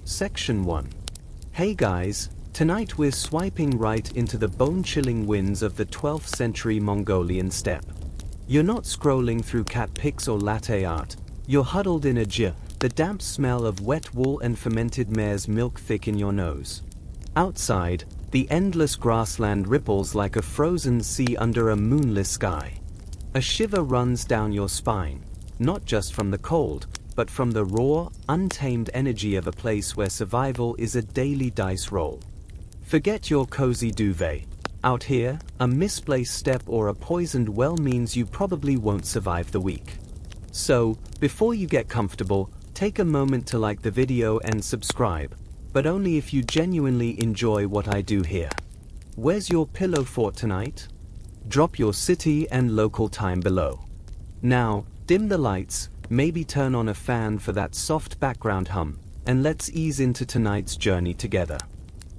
Section 1. Hey guys, tonight we're swiping right into the bone-chilling winds of the 12th century Mongolian steppe. You're not scrolling through cat pics or latte art, you're huddled in a jia, the damp smell of wet wool and fermented mare's milk thick in your nose. Outside, the endless grassland ripples like a frozen sea under a moonless sky. A shiver runs down your spine, not just from the cold, but from the raw, untamed energy of a place where survival is a daily dice roll. Forget your cozy duvet. Out here, a misplaced step or a poisoned well means you probably won't survive the week. So, before you get comfortable, take a moment to like the video and subscribe, but only if you genuinely enjoy what I do here. Where's your pillow fort tonight? Drop your city and local time below. Now, dim the lights, maybe turn on a fan for that soft background hum, and let's ease into tonight's journey together.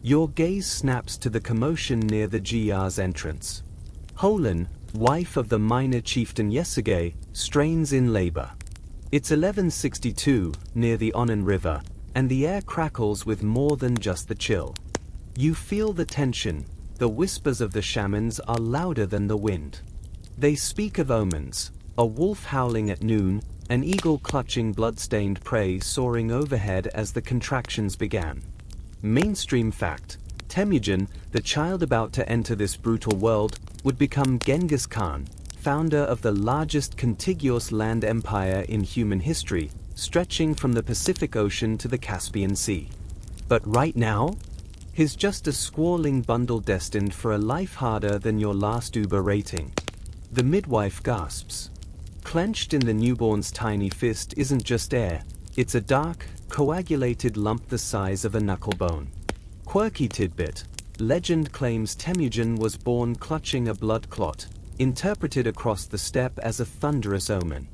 Your gaze snaps to the commotion near the Jia's entrance. Holan, wife of the minor chieftain Yesugei, strains in labor. It's 1162, near the Onan River, and the air crackles with more than just the chill. You feel the tension, the whispers of the shamans are louder than the wind. They speak of omens, a wolf howling at noon, an eagle clutching blood-stained prey soaring overhead as the contractions began. Mainstream fact: Temujin, the child about to enter this brutal world, would become Genghis Khan, founder of the largest contiguous land empire in human history, stretching from the Pacific Ocean to the Caspian Sea. But right now, he's just a squalling bundle destined for a life harder than your last Uber rating. The midwife gasps. Clenched in the newborn's tiny fist isn't just air, it's a dark, coagulated lump the size of a knucklebone. Quirky tidbit: legend claims Temujin was born clutching a blood clot, interpreted across the steppe as a thunderous omen.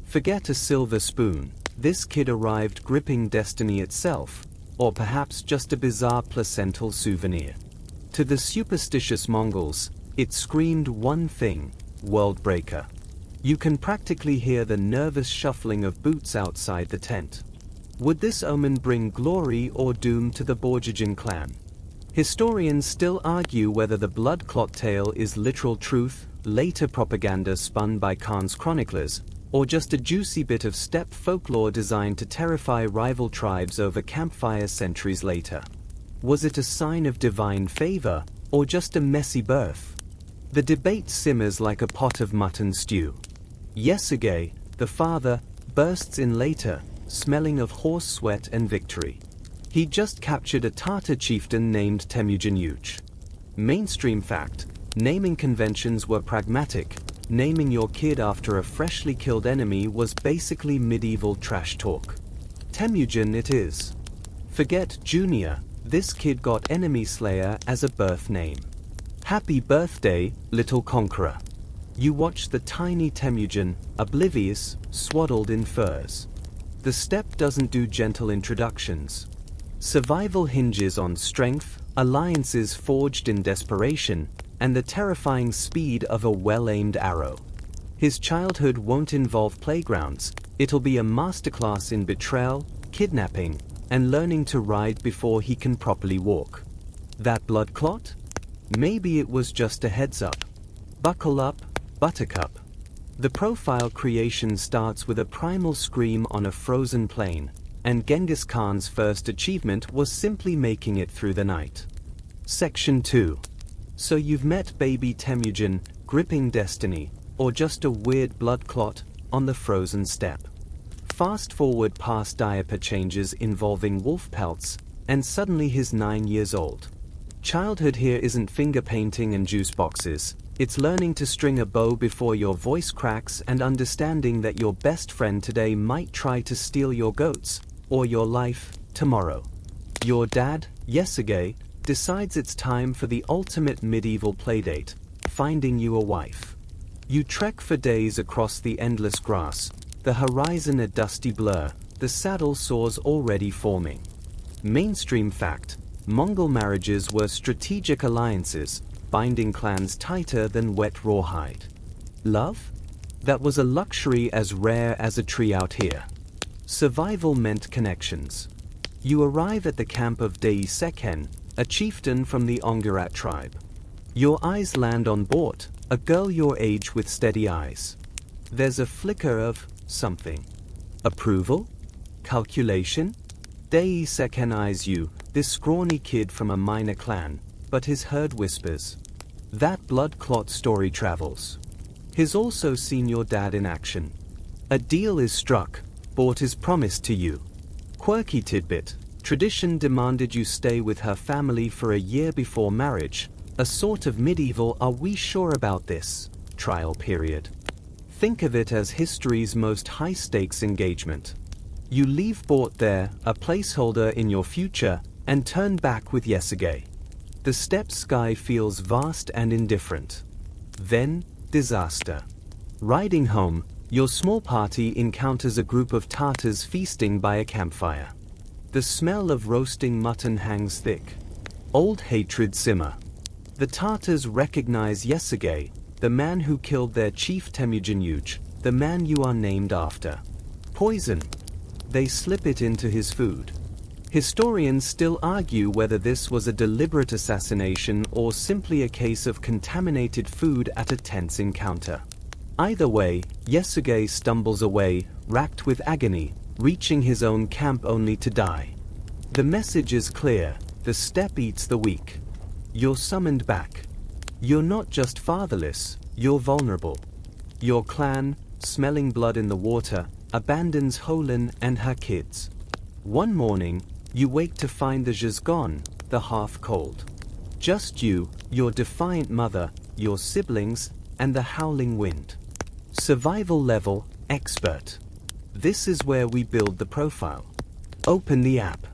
Forget a silver spoon, this kid arrived gripping destiny itself, or perhaps just a bizarre placental souvenir. To the superstitious Mongols, it screamed one thing: world breaker. You can practically hear the nervous shuffling of boots outside the tent. Would this omen bring glory or doom to the Borjigin clan? Historians still argue whether the blood clot tale is literal truth, later propaganda spun by Khan's chroniclers, or just a juicy bit of steppe folklore designed to terrify rival tribes over campfires centuries later. Was it a sign of divine favor, or just a messy birth? The debate simmers like a pot of mutton stew. Yesugei, the father, bursts in later, smelling of horse sweat and victory. He just captured a Tatar chieftain named Temujin Yuch. Mainstream fact: naming conventions were pragmatic. Naming your kid after a freshly killed enemy was basically medieval trash talk. Temujin it is. Forget Junior, this kid got Enemy Slayer as a birth name. Happy birthday, little conqueror. You watch the tiny Temujin, oblivious, swaddled in furs. The steppe doesn't do gentle introductions. Survival hinges on strength, alliances forged in desperation, and the terrifying speed of a well-aimed arrow. His childhood won't involve playgrounds, it'll be a masterclass in betrayal, kidnapping, and learning to ride before he can properly walk. That blood clot? Maybe it was just a heads up. Buckle up, Buttercup. The profile creation starts with a primal scream on a frozen plain, and Genghis Khan's first achievement was simply making it through the night. Section 2. So you've met baby Temujin, gripping destiny, or just a weird blood clot, on the frozen steppe. Fast forward past diaper changes involving wolf pelts, and suddenly he's 9 years old. Childhood here isn't finger painting and juice boxes, it's learning to string a bow before your voice cracks and understanding that your best friend today might try to steal your goats, or your life, tomorrow. Your dad, Yesugei, decides it's time for the ultimate medieval playdate, finding you a wife. You trek for days across the endless grass, the horizon a dusty blur, the saddle sores already forming. Mainstream fact: Mongol marriages were strategic alliances, binding clans tighter than wet rawhide. Love? That was a luxury as rare as a tree out here. Survival meant connections. You arrive at the camp of Seken, a chieftain from the Ongarat tribe. Your eyes land on Bort, a girl your age with steady eyes. There's a flicker of something. Approval? Calculation? Seken eyes you, this scrawny kid from a minor clan, but his herd whispers. That blood clot story travels. He's also seen your dad in action. A deal is struck, Bort is promised to you. Quirky tidbit, tradition demanded you stay with her family for a year before marriage, a sort of medieval "are we sure about this?" trial period. Think of it as history's most high-stakes engagement. You leave Bort there, a placeholder in your future, and turn back with Yesugei. The steppe sky feels vast and indifferent. Then, disaster. Riding home, your small party encounters a group of Tartars feasting by a campfire. The smell of roasting mutton hangs thick. Old hatred simmer. The Tartars recognize Yesugei, the man who killed their chief Temujin, the man you are named after. Poison. They slip it into his food. Historians still argue whether this was a deliberate assassination or simply a case of contaminated food at a tense encounter. Either way, Yesugei stumbles away, racked with agony, reaching his own camp only to die. The message is clear: the steppe eats the weak. You're summoned back. You're not just fatherless, you're vulnerable. Your clan, smelling blood in the water, abandons Holin and her kids. One morning, you wake to find the Zhaz gone, the hearth cold. Just you, your defiant mother, your siblings, and the howling wind. Survival level, expert. This is where we build the profile. Open the app.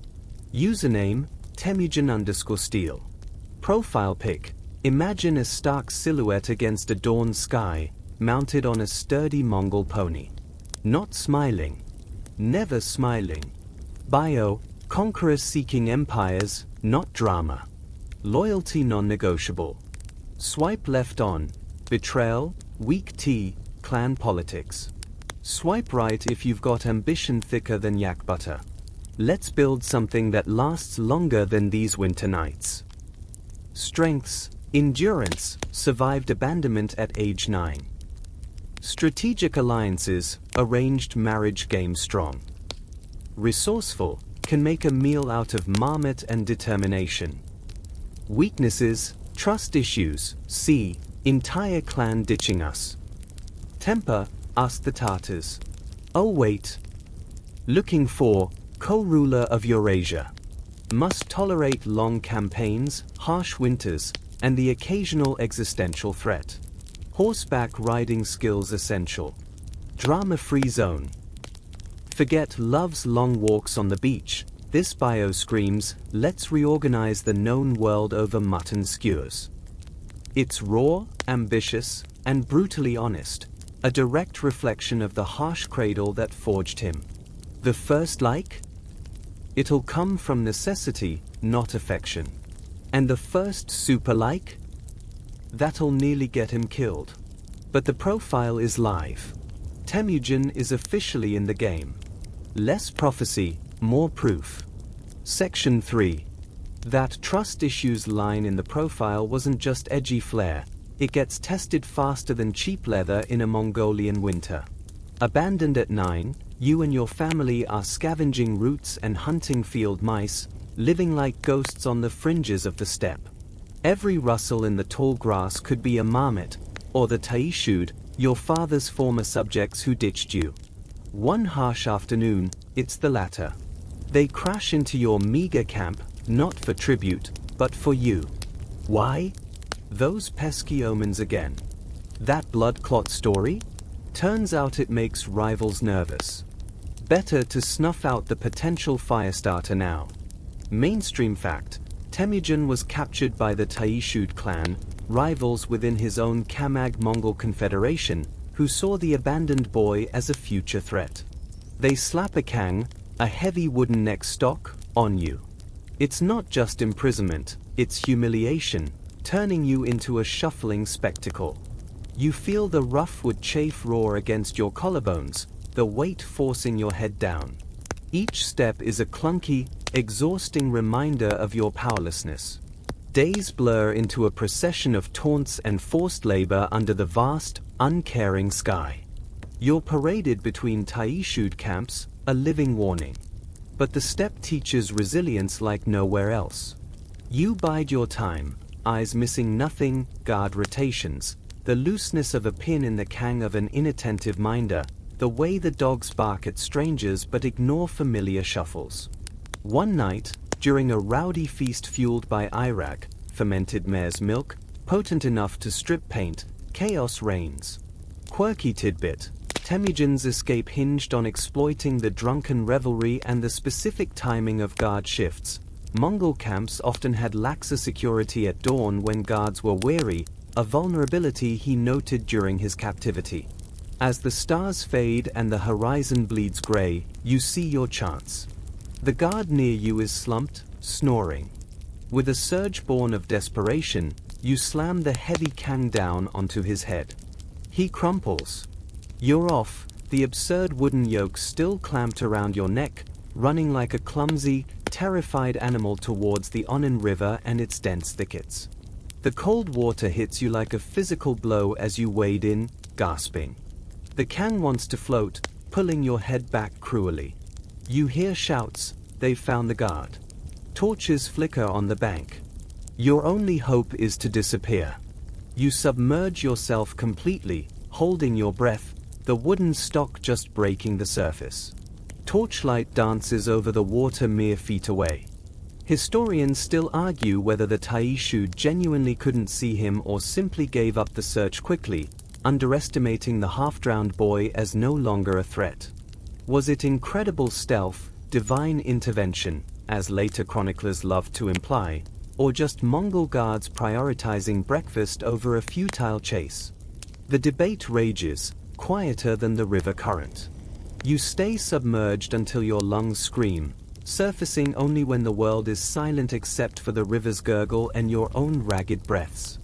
Username, Temujin_Steel. Profile pic, imagine a stark silhouette against a dawn sky, mounted on a sturdy Mongol pony. Not smiling. Never smiling. Bio, conqueror seeking empires, not drama. Loyalty non-negotiable. Swipe left on, betrayal, weak tea, clan politics. Swipe right if you've got ambition thicker than yak butter. Let's build something that lasts longer than these winter nights. Strengths, endurance, survived abandonment at age 9. Strategic alliances, arranged marriage game strong. Resourceful, can make a meal out of marmot and determination. Weaknesses, trust issues, see, entire clan ditching us. Temper, ask the Tartars. Oh wait. Looking for, co-ruler of Eurasia. Must tolerate long campaigns, harsh winters, and the occasional existential threat. Horseback riding skills essential. Drama-free zone. Forget love's long walks on the beach. This bio screams, let's reorganize the known world over mutton skewers. It's raw, ambitious, and brutally honest, a direct reflection of the harsh cradle that forged him. The first like? It'll come from necessity, not affection. And the first super like? That'll nearly get him killed. But the profile is live. Temujin is officially in the game. Less prophecy, more proof. Section 3. That trust issues line in the profile wasn't just edgy flair, it gets tested faster than cheap leather in a Mongolian winter. Abandoned at 9, you and your family are scavenging roots and hunting field mice, living like ghosts on the fringes of the steppe. Every rustle in the tall grass could be a marmot, or the Taishud, your father's former subjects who ditched you. One harsh afternoon, it's the latter. They crash into your meager camp, not for tribute, but for you. Why? Those pesky omens again. That blood clot story? Turns out it makes rivals nervous. Better to snuff out the potential firestarter now. Mainstream fact, Temujin was captured by the Taishud clan, rivals within his own Kamag Mongol confederation, who saw the abandoned boy as a future threat. They slap a kang, a heavy wooden neck stock, on you. It's not just imprisonment, it's humiliation, turning you into a shuffling spectacle. You feel the rough wood chafe roar against your collarbones, the weight forcing your head down. Each step is a clunky, exhausting reminder of your powerlessness. Days blur into a procession of taunts and forced labor under the vast, uncaring sky. You're paraded between Taishud camps, a living warning. But the steppe teaches resilience like nowhere else. You bide your time, eyes missing nothing, guard rotations, the looseness of a pin in the kang of an inattentive minder, the way the dogs bark at strangers but ignore familiar shuffles. One night, during a rowdy feast fueled by irag, fermented mare's milk, potent enough to strip paint, chaos reigns. Quirky tidbit: Temujin's escape hinged on exploiting the drunken revelry and the specific timing of guard shifts. Mongol camps often had laxer security at dawn when guards were weary, a vulnerability he noted during his captivity. As the stars fade and the horizon bleeds gray, you see your chance. The guard near you is slumped, snoring. With a surge born of desperation, you slam the heavy kang down onto his head. He crumples. You're off, the absurd wooden yoke still clamped around your neck, running like a clumsy, terrified animal towards the Onan River and its dense thickets. The cold water hits you like a physical blow as you wade in, gasping. The kang wants to float, pulling your head back cruelly. You hear shouts, "They've found the guard." Torches flicker on the bank. Your only hope is to disappear. You submerge yourself completely, holding your breath, the wooden stock just breaking the surface. Torchlight dances over the water mere feet away. Historians still argue whether the Taishud genuinely couldn't see him or simply gave up the search quickly, underestimating the half-drowned boy as no longer a threat. Was it incredible stealth, divine intervention, as later chroniclers loved to imply, or just Mongol guards prioritizing breakfast over a futile chase? The debate rages, quieter than the river current. You stay submerged until your lungs scream, surfacing only when the world is silent except for the river's gurgle and your own ragged breaths.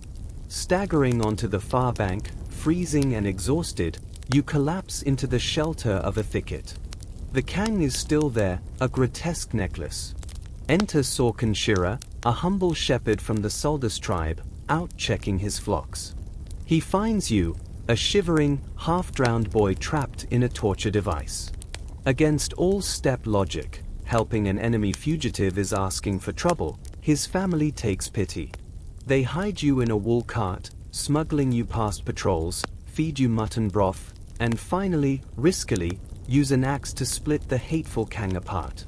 Staggering onto the far bank, freezing and exhausted, you collapse into the shelter of a thicket. The kang is still there, a grotesque necklace. Enter Sorkin Shira, a humble shepherd from the Soldas tribe, out checking his flocks. He finds you, a shivering, half-drowned boy trapped in a torture device. Against all steppe logic, helping an enemy fugitive is asking for trouble. His family takes pity. They hide you in a wool cart, smuggling you past patrols, feed you mutton broth, and finally, riskily, use an axe to split the hateful kang apart.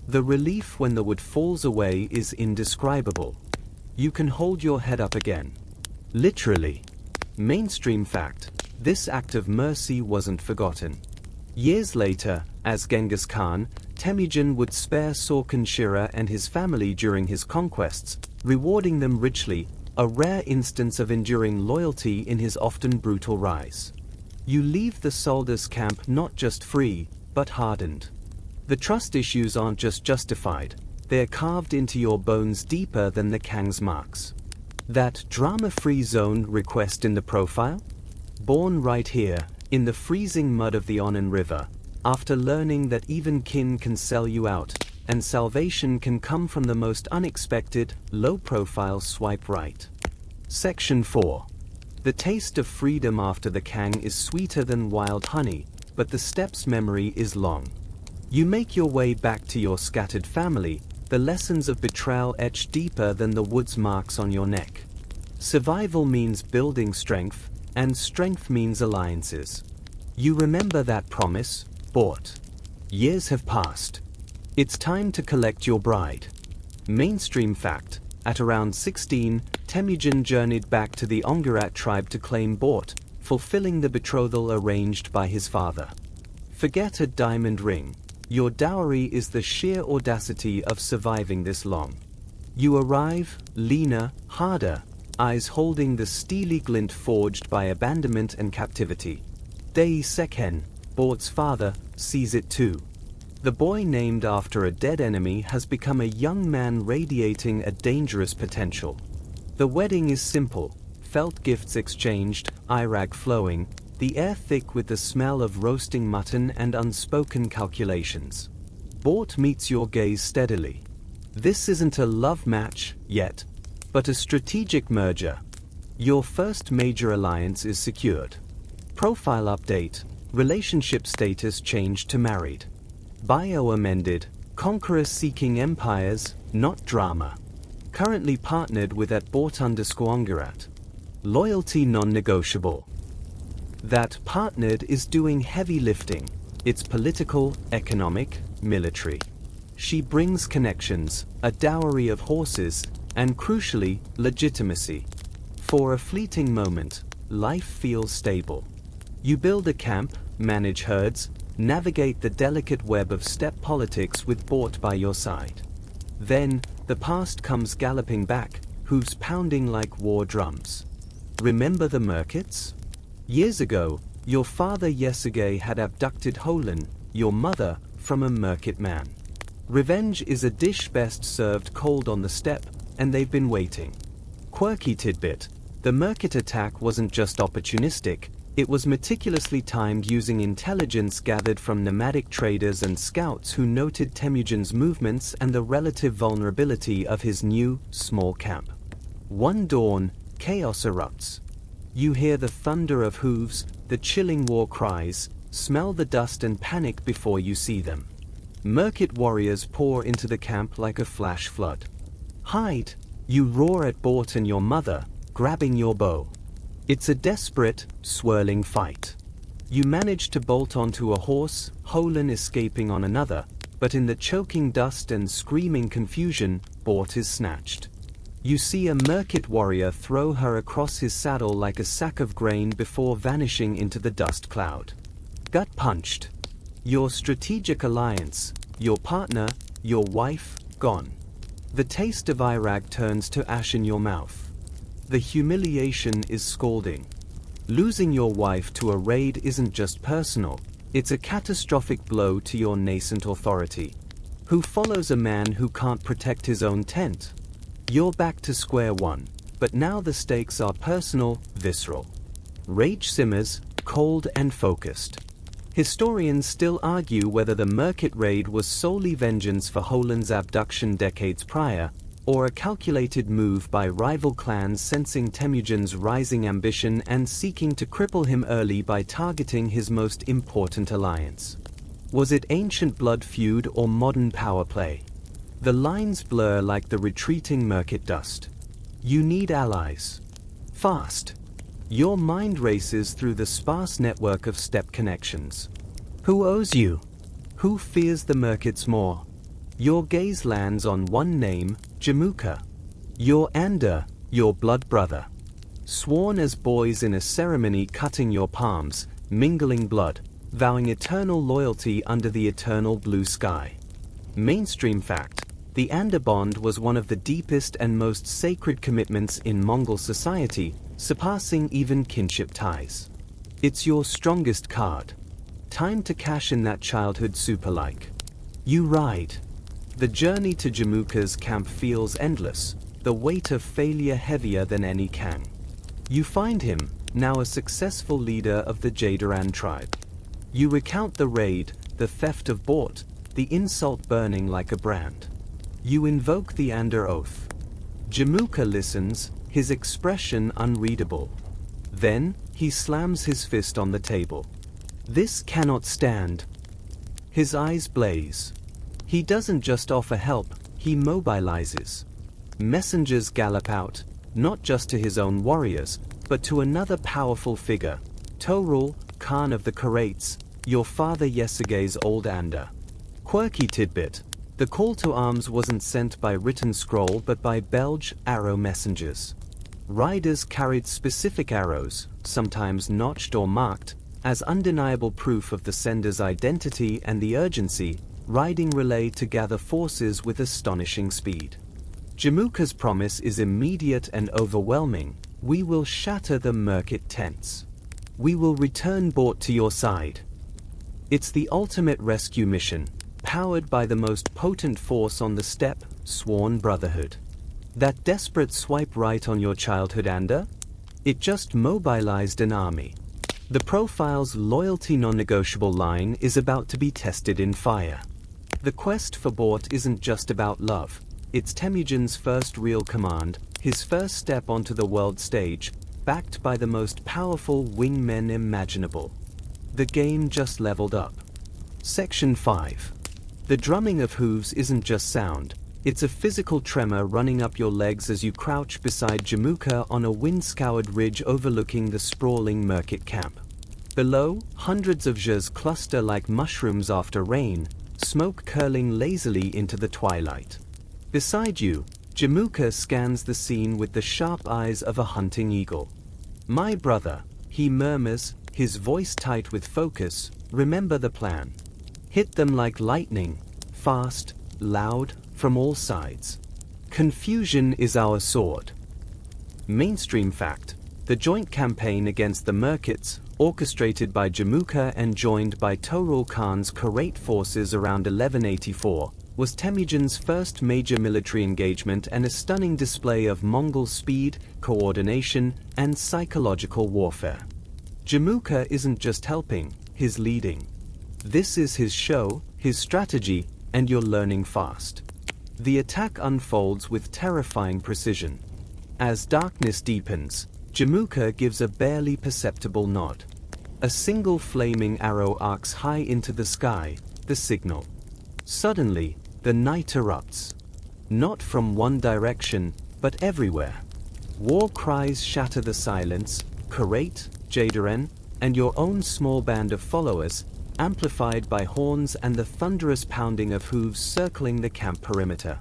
The relief when the wood falls away is indescribable. You can hold your head up again. Literally. Mainstream fact: this act of mercy wasn't forgotten. Years later, as Genghis Khan, Temujin would spare Sorkin Shira and his family during his conquests, rewarding them richly, a rare instance of enduring loyalty in his often brutal rise. You leave the Soldas camp not just free, but hardened. The trust issues aren't just justified, they're carved into your bones deeper than the kang's marks. That drama-free zone request in the profile? Born right here, in the freezing mud of the Onan River, after learning that even kin can sell you out, and salvation can come from the most unexpected, low-profile swipe right. Section 4. The taste of freedom after the kang is sweeter than wild honey, but the steppe's memory is long. You make your way back to your scattered family, the lessons of betrayal etched deeper than the wood's marks on your neck. Survival means building strength, and strength means alliances. You remember that promise, bought. Years have passed. It's time to collect your bride. Mainstream fact: at around 16, Temujin journeyed back to the Ongarat tribe to claim Bort, fulfilling the betrothal arranged by his father. Forget a diamond ring. Your dowry is the sheer audacity of surviving this long. You arrive, leaner, harder, eyes holding the steely glint forged by abandonment and captivity. Dei Sekhen, Bort's father, sees it too. The boy named after a dead enemy has become a young man radiating a dangerous potential. The wedding is simple, felt gifts exchanged, irag flowing, the air thick with the smell of roasting mutton and unspoken calculations. Bort meets your gaze steadily. This isn't a love match, yet, but a strategic merger. Your first major alliance is secured. Profile update, relationship status changed to married. Bio amended, conqueror seeking empires, not drama. Currently partnered with @Bort_Ungarat. Loyalty non-negotiable. That partnered is doing heavy lifting. It's political, economic, military. She brings connections, a dowry of horses, and crucially, legitimacy. For a fleeting moment, life feels stable. You build a camp, manage herds, navigate the delicate web of steppe politics with Bort by your side. Then, the past comes galloping back, hooves pounding like war drums. Remember the Merkits? Years ago, your father Yesugei had abducted Holan, your mother, from a Merkit man. Revenge is a dish best served cold on the steppe, and they've been waiting. Quirky tidbit: the Merkit attack wasn't just opportunistic, it was meticulously timed using intelligence gathered from nomadic traders and scouts who noted Temujin's movements and the relative vulnerability of his new, small camp. One dawn, chaos erupts. You hear the thunder of hooves, the chilling war cries, smell the dust and panic before you see them. Merkit warriors pour into the camp like a flash flood. Hide! You roar at Bort and your mother, grabbing your bow. It's a desperate, swirling fight. You manage to bolt onto a horse, Holan escaping on another, but in the choking dust and screaming confusion, Bort is snatched. You see a Merkit warrior throw her across his saddle like a sack of grain before vanishing into the dust cloud. Gut punched. Your strategic alliance, your partner, your wife, gone. The taste of Iraq turns to ash in your mouth. The humiliation is scalding. Losing your wife to a raid isn't just personal, it's a catastrophic blow to your nascent authority. Who follows a man who can't protect his own tent? You're back to square one, but now the stakes are personal, visceral. Rage simmers, cold and focused. Historians still argue whether the Merkit raid was solely vengeance for Holan's abduction decades prior, or a calculated move by rival clans sensing Temujin's rising ambition and seeking to cripple him early by targeting his most important alliance. Was it ancient blood feud or modern power play? The lines blur like the retreating Merkit dust. You need allies. Fast. Your mind races through the sparse network of steppe connections. Who owes you? Who fears the Merkits more? Your gaze lands on one name, Jamuka. Your Ander, your blood brother. Sworn as boys in a ceremony cutting your palms, mingling blood, vowing eternal loyalty under the eternal blue sky. Mainstream fact: the Ander bond was one of the deepest and most sacred commitments in Mongol society, surpassing even kinship ties. It's your strongest card. Time to cash in that childhood super-like. You ride. The journey to Jamuka's camp feels endless, the weight of failure heavier than any Kang. You find him, now a successful leader of the Jadaran tribe. You recount the raid, the theft of Bort, the insult burning like a brand. You invoke the Ander oath. Jamuka listens, his expression unreadable. Then, he slams his fist on the table. This cannot stand. His eyes blaze. He doesn't just offer help, he mobilizes. Messengers gallop out, not just to his own warriors, but to another powerful figure, Torul, Khan of the Karates, your father Yesugei's old Ander. Quirky tidbit: the call to arms wasn't sent by written scroll but by Belge arrow messengers. Riders carried specific arrows, sometimes notched or marked, as undeniable proof of the sender's identity and the urgency, riding relay to gather forces with astonishing speed. Jamuka's promise is immediate and overwhelming: we will shatter the Merkit tents. We will return Bort to your side. It's the ultimate rescue mission, powered by the most potent force on the steppe, Sworn Brotherhood. That desperate swipe right on your childhood Ander? It just mobilized an army. The profile's loyalty non-negotiable line is about to be tested in fire. The quest for Bort isn't just about love. It's Temujin's first real command, his first step onto the world stage, backed by the most powerful wingmen imaginable. The game just leveled up. Section 5. The drumming of hooves isn't just sound, it's a physical tremor running up your legs as you crouch beside Jamuka on a wind-scoured ridge overlooking the sprawling Merkit camp. Below, hundreds of zhas cluster like mushrooms after rain, smoke curling lazily into the twilight. Beside you, Jamuka scans the scene with the sharp eyes of a hunting eagle. "My brother," he murmurs, his voice tight with focus, "remember the plan. Hit them like lightning, fast, loud, from all sides. Confusion is our sword." Mainstream fact: the joint campaign against the Merkits, orchestrated by Jamuka and joined by Toral Khan's Karait forces around 1184, was Temujin's first major military engagement and a stunning display of Mongol speed, coordination, and psychological warfare. Jamuka isn't just helping, he's leading. This is his show, his strategy, and you're learning fast. The attack unfolds with terrifying precision. As darkness deepens, Jamuka gives a barely perceptible nod. A single flaming arrow arcs high into the sky, the signal. Suddenly, the night erupts. Not from one direction, but everywhere. War cries shatter the silence, Karait, Jadaren, and your own small band of followers, amplified by horns and the thunderous pounding of hooves circling the camp perimeter.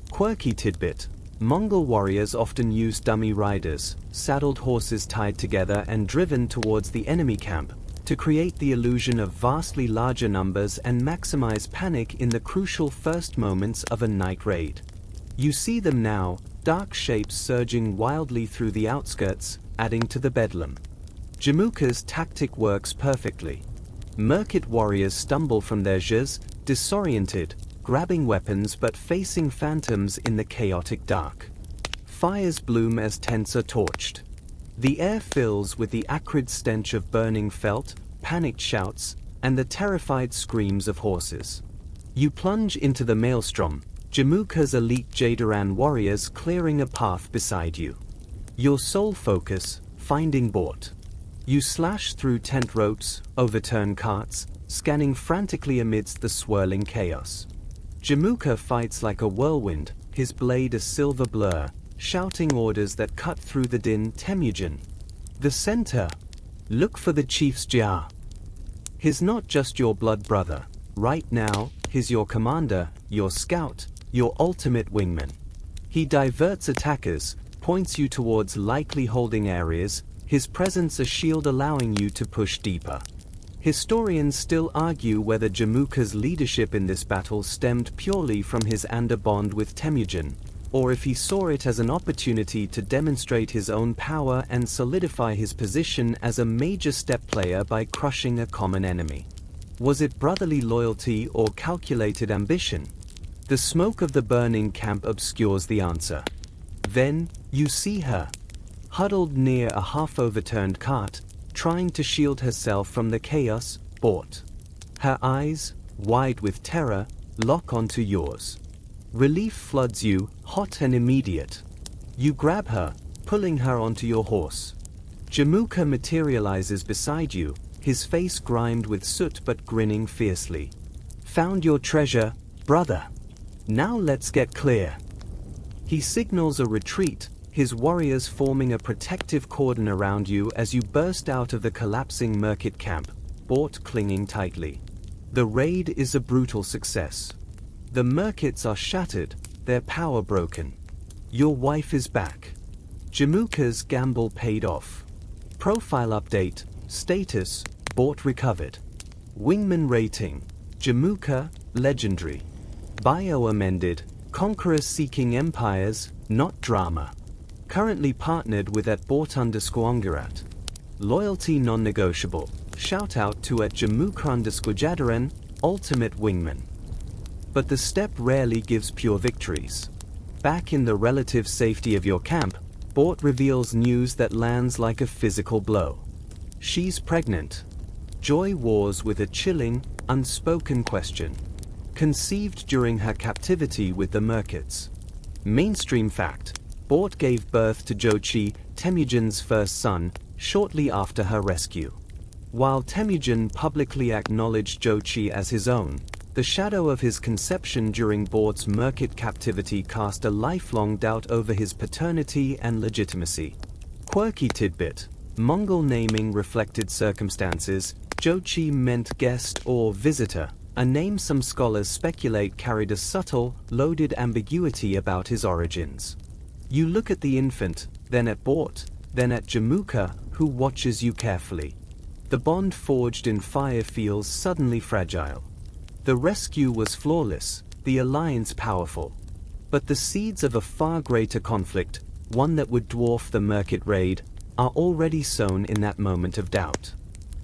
Quirky tidbit: Mongol warriors often use dummy riders, saddled horses tied together and driven towards the enemy camp, to create the illusion of vastly larger numbers and maximize panic in the crucial first moments of a night raid. You see them now, dark shapes surging wildly through the outskirts, adding to the bedlam. Jamuka's tactic works perfectly. Merkit warriors stumble from their zhas, disoriented, grabbing weapons but facing phantoms in the chaotic dark. Fires bloom as tents are torched. The air fills with the acrid stench of burning felt, panicked shouts, and the terrified screams of horses. You plunge into the maelstrom, Jamuka's elite Jadaran warriors clearing a path beside you. Your sole focus, finding Bort. You slash through tent ropes, overturn carts, scanning frantically amidst the swirling chaos. Jamuka fights like a whirlwind, his blade a silver blur, shouting orders that cut through the din. "Temujin. The center. Look for the chief's Jia. He's not just your blood brother. Right now, he's your commander, your scout, your ultimate wingman. He diverts attackers, points you towards likely holding areas, his presence a shield allowing you to push deeper." Historians still argue whether Jamuka's leadership in this battle stemmed purely from his Anda bond with Temujin, or if he saw it as an opportunity to demonstrate his own power and solidify his position as a major steppe player by crushing a common enemy. Was it brotherly loyalty or calculated ambition? The smoke of the burning camp obscures the answer. Then, you see her, huddled near a half-overturned cart, trying to shield herself from the chaos, Bort. Her eyes, wide with terror, lock onto yours. Relief floods you, hot and immediate. You grab her, pulling her onto your horse. Jamuka materializes beside you, his face grimed with soot but grinning fiercely. "Found your treasure, brother. Now let's get clear." He signals a retreat, his warriors forming a protective cordon around you as you burst out of the collapsing Merkit camp, Bort clinging tightly. The raid is a brutal success. The Merkits are shattered, their power broken. Your wife is back. Jamuka's gamble paid off. Profile update, status, Bort recovered. Wingman rating, Jamuka, legendary. Bio amended, conquerors seeking empires, not drama. Currently partnered with @Bort_Ungarat. Loyalty non-negotiable. Shout out to @Jamuka_Jadaran, ultimate wingman. But the steppe rarely gives pure victories. Back in the relative safety of your camp, Bort reveals news that lands like a physical blow. She's pregnant. Joy wars with a chilling, unspoken question. conceived during her captivity with the Merkits. Mainstream fact: Bort gave birth to Jochi, Temujin's first son, shortly after her rescue. While Temujin publicly acknowledged Jochi as his own, the shadow of his conception during Bort's Merkit captivity cast a lifelong doubt over his paternity and legitimacy. Quirky tidbit: Mongol naming reflected circumstances. Jochi meant guest or visitor, a name some scholars speculate carried a subtle, loaded ambiguity about his origins. You look at the infant, then at Bort, then at Jamuka, who watches you carefully. The bond forged in fire feels suddenly fragile. The rescue was flawless, the alliance powerful. But the seeds of a far greater conflict, one that would dwarf the Merkit raid, are already sown in that moment of doubt.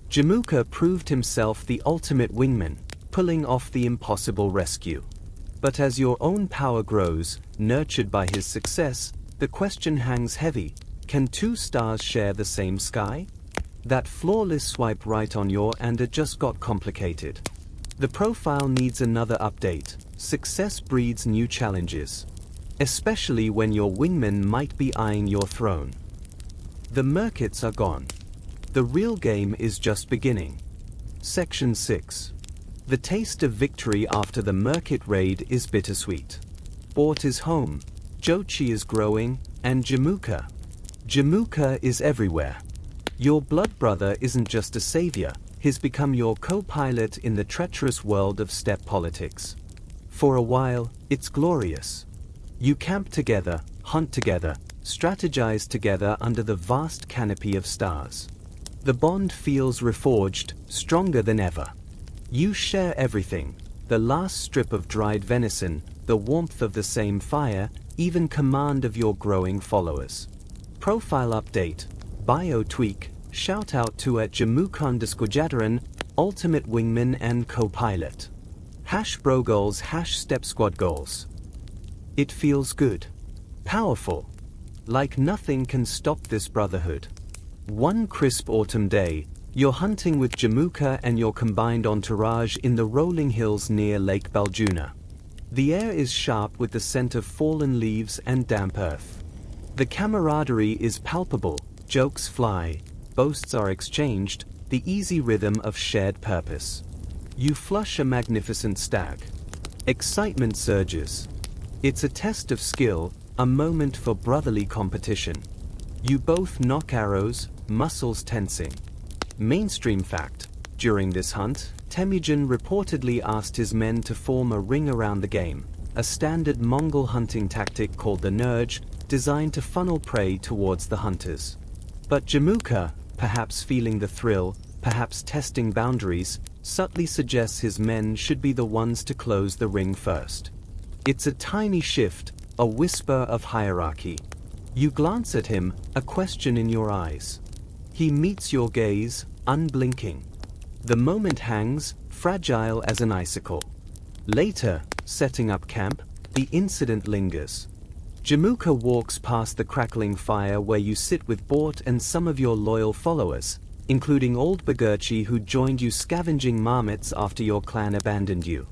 Jamuka proved himself the ultimate wingman, pulling off the impossible rescue. But as your own power grows, nurtured by his success, the question hangs heavy: can two stars share the same sky? That flawless swipe right on your and it just got complicated. The profile needs another update. Success breeds new challenges, especially when your wingman might be eyeing your throne. The Merkits are gone. The real game is just beginning. Section 6. The taste of victory after the Merkit raid is bittersweet. Bort is home, Jochi is growing, and Jamuka. Jamuka is everywhere. Your blood brother isn't just a savior, he's become your co-pilot in the treacherous world of steppe politics. For a while, it's glorious. You camp together, hunt together, strategize together under the vast canopy of stars. The bond feels reforged, stronger than ever. You share everything: the last strip of dried venison, the warmth of the same fire, even command of your growing followers. Profile update: bio tweak, shout out to @Jamukan_Jadaran, ultimate wingman and co-pilot. #bro goals #step squad goals. It feels good. Powerful. Like nothing can stop this brotherhood. One crisp autumn day, you're hunting with Jamuka and your combined entourage in the rolling hills near Lake Baljuna. The air is sharp with the scent of fallen leaves and damp earth. The camaraderie is palpable, jokes fly, boasts are exchanged, the easy rhythm of shared purpose. You flush a magnificent stag. Excitement surges. It's a test of skill, a moment for brotherly competition. You both knock arrows, muscles tensing. Mainstream fact: during this hunt, Temujin reportedly asked his men to form a ring around the game, a standard Mongol hunting tactic called the nurge, designed to funnel prey towards the hunters. But Jamuka, perhaps feeling the thrill, perhaps testing boundaries, subtly suggests his men should be the ones to close the ring first. It's a tiny shift, a whisper of hierarchy. You glance at him, a question in your eyes. He meets your gaze, unblinking. The moment hangs, fragile as an icicle. Later, setting up camp, the incident lingers. Jamuka walks past the crackling fire where you sit with Bort and some of your loyal followers, including old Bagurchi who joined you scavenging marmots after your clan abandoned you.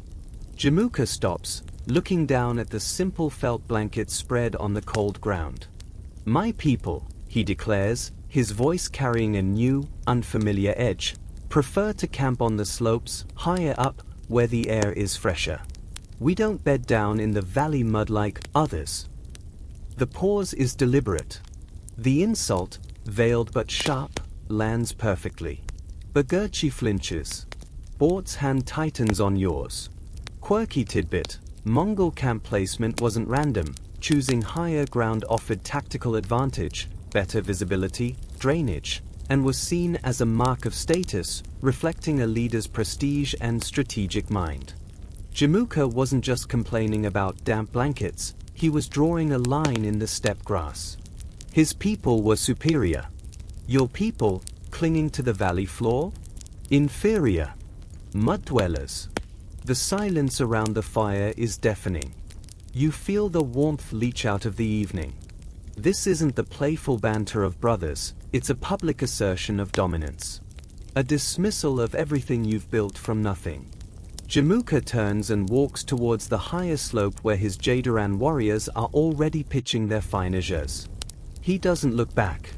Jamuka stops, looking down at the simple felt blanket spread on the cold ground. "My people," he declares, his voice carrying a new, unfamiliar edge, "prefer to camp on the slopes, higher up, where the air is fresher. We don't bed down in the valley mud like others." The pause is deliberate. The insult, veiled but sharp, lands perfectly. Bagurchi flinches. Bort's hand tightens on yours. Quirky tidbit: Mongol camp placement wasn't random. Choosing higher ground offered tactical advantage, better visibility, drainage, and was seen as a mark of status, reflecting a leader's prestige and strategic mind. Jamuka wasn't just complaining about damp blankets, he was drawing a line in the steppe grass. His people were superior. Your people, clinging to the valley floor? Inferior. Mud dwellers. The silence around the fire is deafening. You feel the warmth leach out of the evening. This isn't the playful banter of brothers, it's a public assertion of dominance. A dismissal of everything you've built from nothing. Jamuka turns and walks towards the higher slope where his Jadaran warriors are already pitching their finishers. He doesn't look back.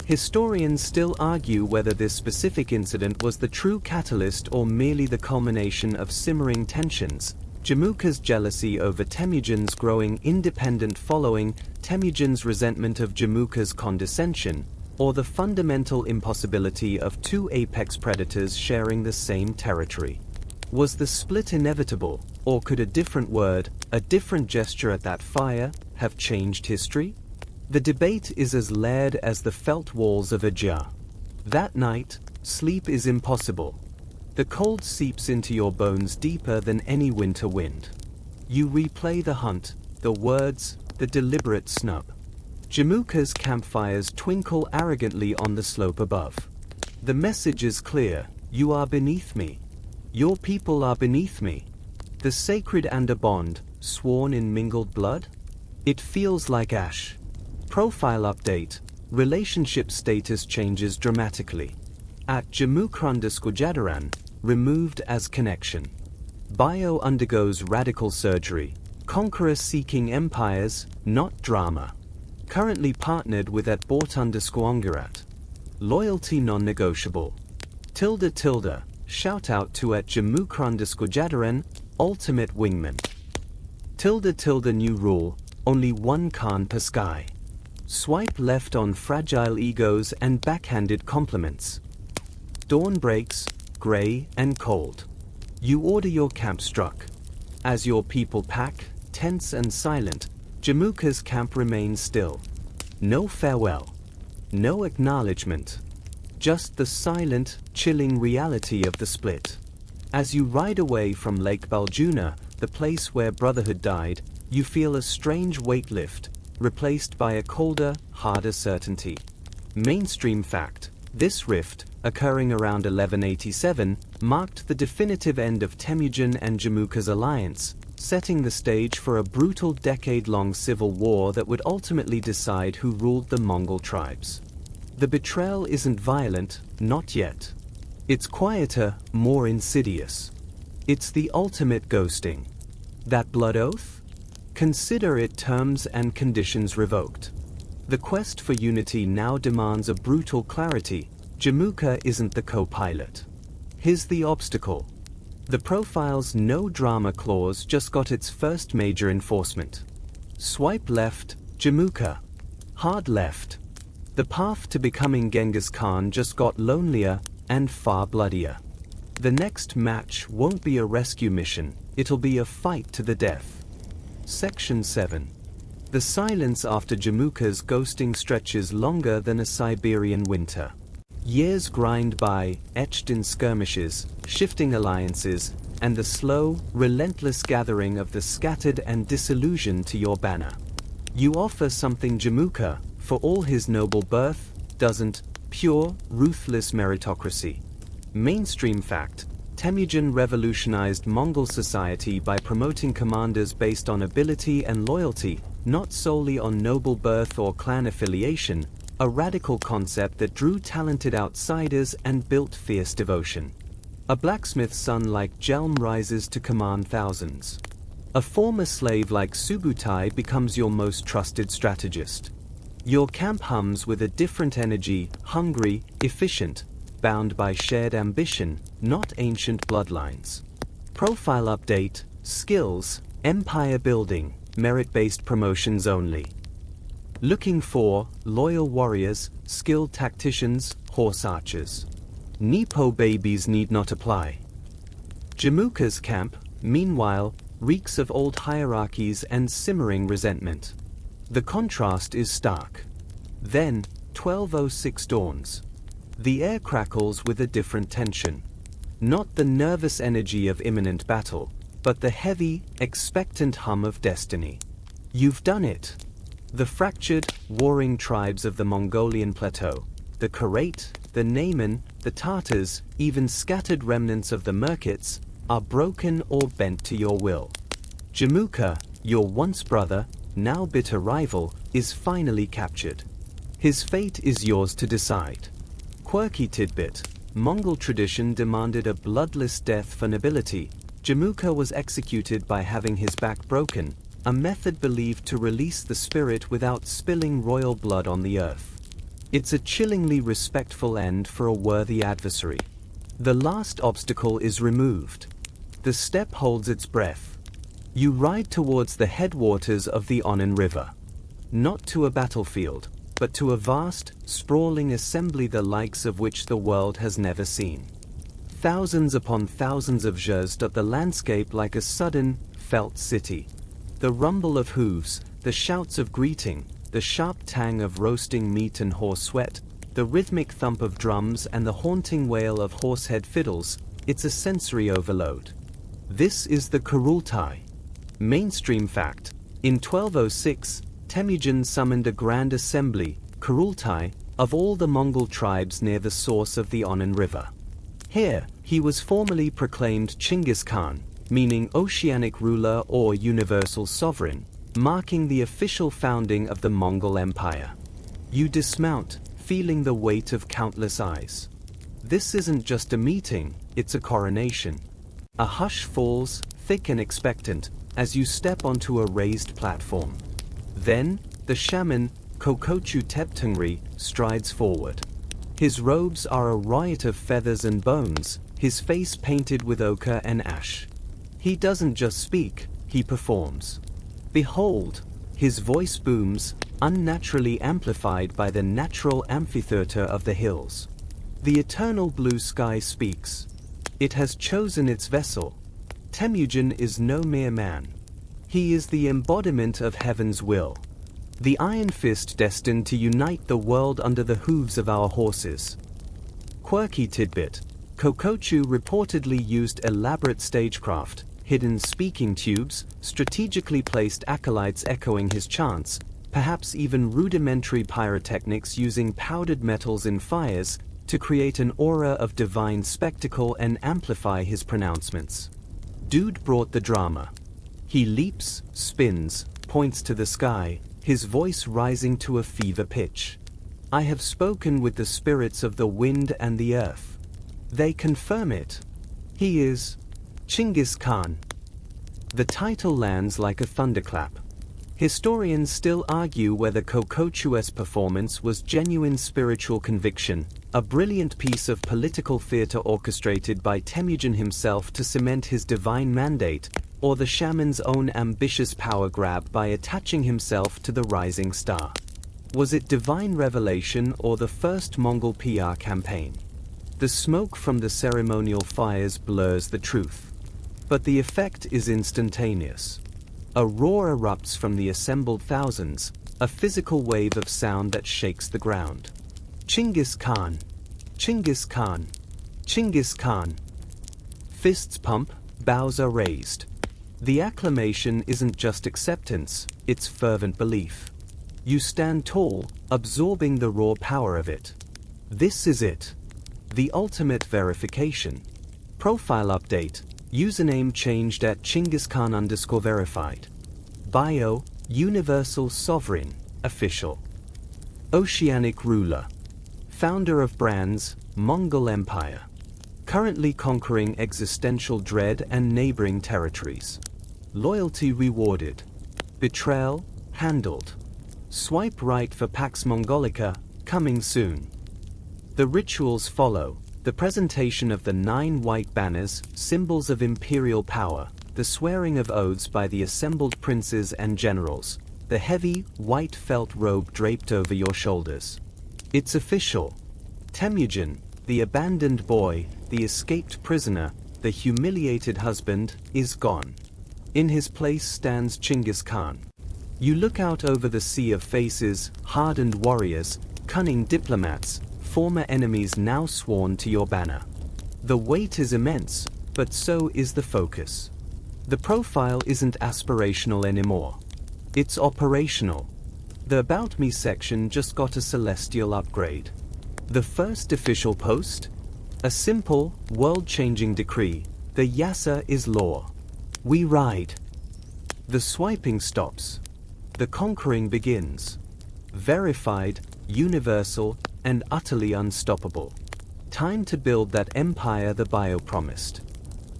Historians still argue whether this specific incident was the true catalyst or merely the culmination of simmering tensions. Jamuka's jealousy over Temujin's growing independent following, Temujin's resentment of Jamuka's condescension, or the fundamental impossibility of two apex predators sharing the same territory. Was the split inevitable, or could a different word, a different gesture at that fire, have changed history? The debate is as layered as the felt walls of a jar. That night, sleep is impossible. The cold seeps into your bones deeper than any winter wind. You replay the hunt, the words, the deliberate snub. Jamuka's campfires twinkle arrogantly on the slope above. The message is clear: you are beneath me. Your people are beneath me. The sacred and a bond, sworn in mingled blood? It feels like ash. Profile update: relationship status changes dramatically. At Jamukrandaskujadaran, removed as connection. Bio undergoes radical surgery. Conqueror seeking empires, not drama. Currently partnered with at Bortundaskuongarat. Loyalty non-negotiable. __, shout out to at Jamukrandaskujadaran, ultimate wingman. __, new rule, only one Khan per sky. Swipe left on fragile egos and backhanded compliments. Dawn breaks, grey and cold. You order your camp struck. As your people pack, tense and silent, Jamuka's camp remains still. No farewell. No acknowledgement. Just the silent, chilling reality of the split. As you ride away from Lake Baljuna, the place where brotherhood died, you feel a strange weight lift, replaced by a colder, harder certainty. Mainstream fact: this rift, occurring around 1187, marked the definitive end of Temujin and Jamuka's alliance, setting the stage for a brutal decade-long civil war that would ultimately decide who ruled the Mongol tribes. The betrayal isn't violent, not yet. It's quieter, more insidious. It's the ultimate ghosting. That blood oath? Consider it terms and conditions revoked. The quest for unity now demands a brutal clarity. Jamuka isn't the co-pilot. He's the obstacle. The profile's no drama clause just got its first major enforcement. Swipe left, Jamuka. Hard left. The path to becoming Genghis Khan just got lonelier and far bloodier. The next match won't be a rescue mission, it'll be a fight to the death. Section 7. The silence after Jamuka's ghosting stretches longer than a Siberian winter. Years grind by, etched in skirmishes, shifting alliances, and the slow, relentless gathering of the scattered and disillusioned to your banner. You offer something Jamuka, for all his noble birth, doesn't: pure, ruthless meritocracy. Mainstream fact: Temujin revolutionized Mongol society by promoting commanders based on ability and loyalty, not solely on noble birth or clan affiliation, a radical concept that drew talented outsiders and built fierce devotion. A blacksmith's son like Jelm rises to command thousands. A former slave like Subutai becomes your most trusted strategist. Your camp hums with a different energy, hungry, efficient, bound by shared ambition, not ancient bloodlines. Profile update: skills, empire building, merit-based promotions only. Looking for loyal warriors, skilled tacticians, horse archers. Nepo babies need not apply. Jamuka's camp, meanwhile, reeks of old hierarchies and simmering resentment. The contrast is stark. Then, 1206 dawns. The air crackles with a different tension. Not the nervous energy of imminent battle, but the heavy, expectant hum of destiny. You've done it. The fractured, warring tribes of the Mongolian plateau, the Karate, the Nayman, the Tartars, even scattered remnants of the Merkits, are broken or bent to your will. Jamuka, your once brother, now bitter rival, is finally captured. His fate is yours to decide. Quirky tidbit: Mongol tradition demanded a bloodless death for nobility, Jamuka was executed by having his back broken, a method believed to release the spirit without spilling royal blood on the earth. It's a chillingly respectful end for a worthy adversary. The last obstacle is removed. The steppe holds its breath. You ride towards the headwaters of the Onon River. Not to a battlefield, but to a vast, sprawling assembly the likes of which the world has never seen. Thousands upon thousands of jars dot the landscape like a sudden, felt city. The rumble of hooves, the shouts of greeting, the sharp tang of roasting meat and horse sweat, the rhythmic thump of drums and the haunting wail of horsehead fiddles, it's a sensory overload. This is the Kurultai. Mainstream fact: in 1206, Temujin summoned a grand assembly, Kurultai, of all the Mongol tribes near the source of the Onon River. Here, he was formally proclaimed Genghis Khan, meaning oceanic ruler or universal sovereign, marking the official founding of the Mongol Empire. You dismount, feeling the weight of countless eyes. This isn't just a meeting, it's a coronation. A hush falls, thick and expectant, as you step onto a raised platform. Then, the shaman, Kokochu Teptungri, strides forward. His robes are a riot of feathers and bones, his face painted with ochre and ash. He doesn't just speak, he performs. Behold, his voice booms, unnaturally amplified by the natural amphitheater of the hills. The eternal blue sky speaks. It has chosen its vessel. Temujin is no mere man. He is the embodiment of heaven's will. The iron fist destined to unite the world under the hooves of our horses. Quirky tidbit: Kokochu reportedly used elaborate stagecraft, hidden speaking tubes, strategically placed acolytes echoing his chants, perhaps even rudimentary pyrotechnics using powdered metals in fires, to create an aura of divine spectacle and amplify his pronouncements. Dude brought the drama. He leaps, spins, points to the sky, his voice rising to a fever pitch. I have spoken with the spirits of the wind and the earth. They confirm it. He is Genghis Khan. The title lands like a thunderclap. Historians still argue whether Kokochu's performance was genuine spiritual conviction, a brilliant piece of political theater orchestrated by Temujin himself to cement his divine mandate, or the shaman's own ambitious power grab by attaching himself to the rising star. Was it divine revelation or the first Mongol PR campaign? The smoke from the ceremonial fires blurs the truth. But the effect is instantaneous. A roar erupts from the assembled thousands, a physical wave of sound that shakes the ground. Genghis Khan! Genghis Khan! Genghis Khan! Fists pump, bows are raised. The acclamation isn't just acceptance, it's fervent belief. You stand tall, absorbing the raw power of it. This is it. The ultimate verification. Profile update. Username changed at Genghis Khan_verified. Bio, Universal Sovereign, Official. Oceanic Ruler. Founder of brands, Mongol Empire. Currently conquering existential dread and neighboring territories. Loyalty rewarded. Betrayal, handled. Swipe right for Pax Mongolica, coming soon. The rituals follow. The presentation of the 9 white banners, symbols of imperial power, the swearing of oaths by the assembled princes and generals, the heavy, white felt robe draped over your shoulders. It's official. Temujin, the abandoned boy, the escaped prisoner, the humiliated husband, is gone. In his place stands Genghis Khan. You look out over the sea of faces, hardened warriors, cunning diplomats, former enemies now sworn to your banner. The weight is immense, but so is the focus. The profile isn't aspirational anymore. It's operational. The About Me section just got a celestial upgrade. The first official post? A simple, world-changing decree. The Yasa is law. We ride. The swiping stops. The conquering begins. Verified, universal, and utterly unstoppable. Time to build that empire the bio promised.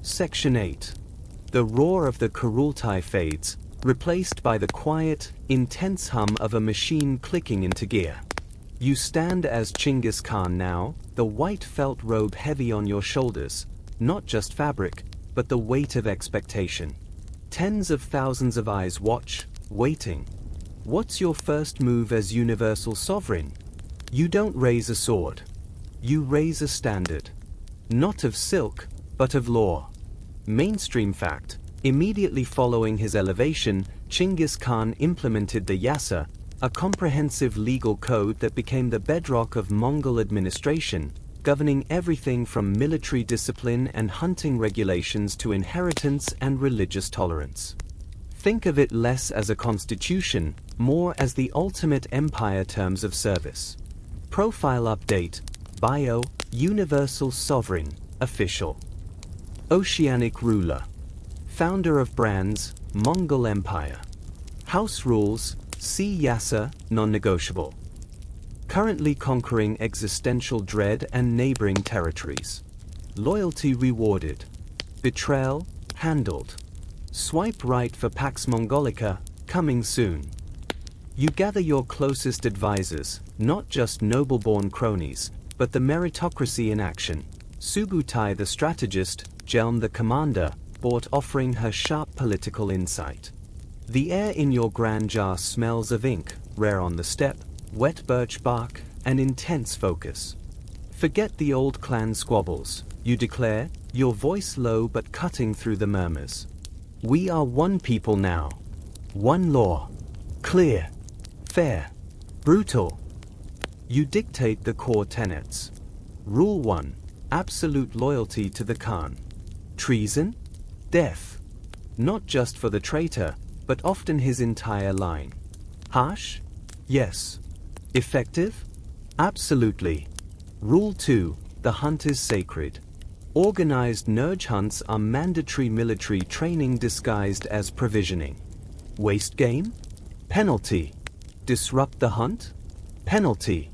Section 8. The roar of the Kurultai fades, replaced by the quiet, intense hum of a machine clicking into gear. You stand as Genghis Khan now, the white felt robe heavy on your shoulders, not just fabric, but the weight of expectation. Tens of thousands of eyes watch, waiting. What's your first move as universal sovereign? You don't raise a sword. You raise a standard. Not of silk, but of law. Mainstream fact: immediately following his elevation, Genghis Khan implemented the Yasa, a comprehensive legal code that became the bedrock of Mongol administration, governing everything from military discipline and hunting regulations to inheritance and religious tolerance. Think of it less as a constitution, more as the ultimate empire terms of service. Profile update: Bio, Universal Sovereign, Official. Oceanic Ruler. Founder of brands, Mongol Empire. House rules, see Yasa, non-negotiable. Currently conquering existential dread and neighboring territories. Loyalty rewarded. Betrayal, handled. Swipe right for Pax Mongolica, coming soon. You gather your closest advisors, not just noble-born cronies, but the meritocracy in action. Subutai the strategist, Jelm the commander, bought offering her sharp political insight. The air in your grand jar smells of ink, rare on the steppe, wet birch bark, and intense focus. Forget the old clan squabbles, you declare, your voice low but cutting through the murmurs. We are one people now. One law. Clear. Fair. Brutal. You dictate the core tenets. Rule 1. Absolute loyalty to the Khan. Treason? Death. Not just for the traitor, but often his entire line. Harsh? Yes. Effective? Absolutely. Rule 2. The hunt is sacred. Organized Nurj hunts are mandatory military training disguised as provisioning. Waste game? Penalty. Disrupt the hunt? Penalty.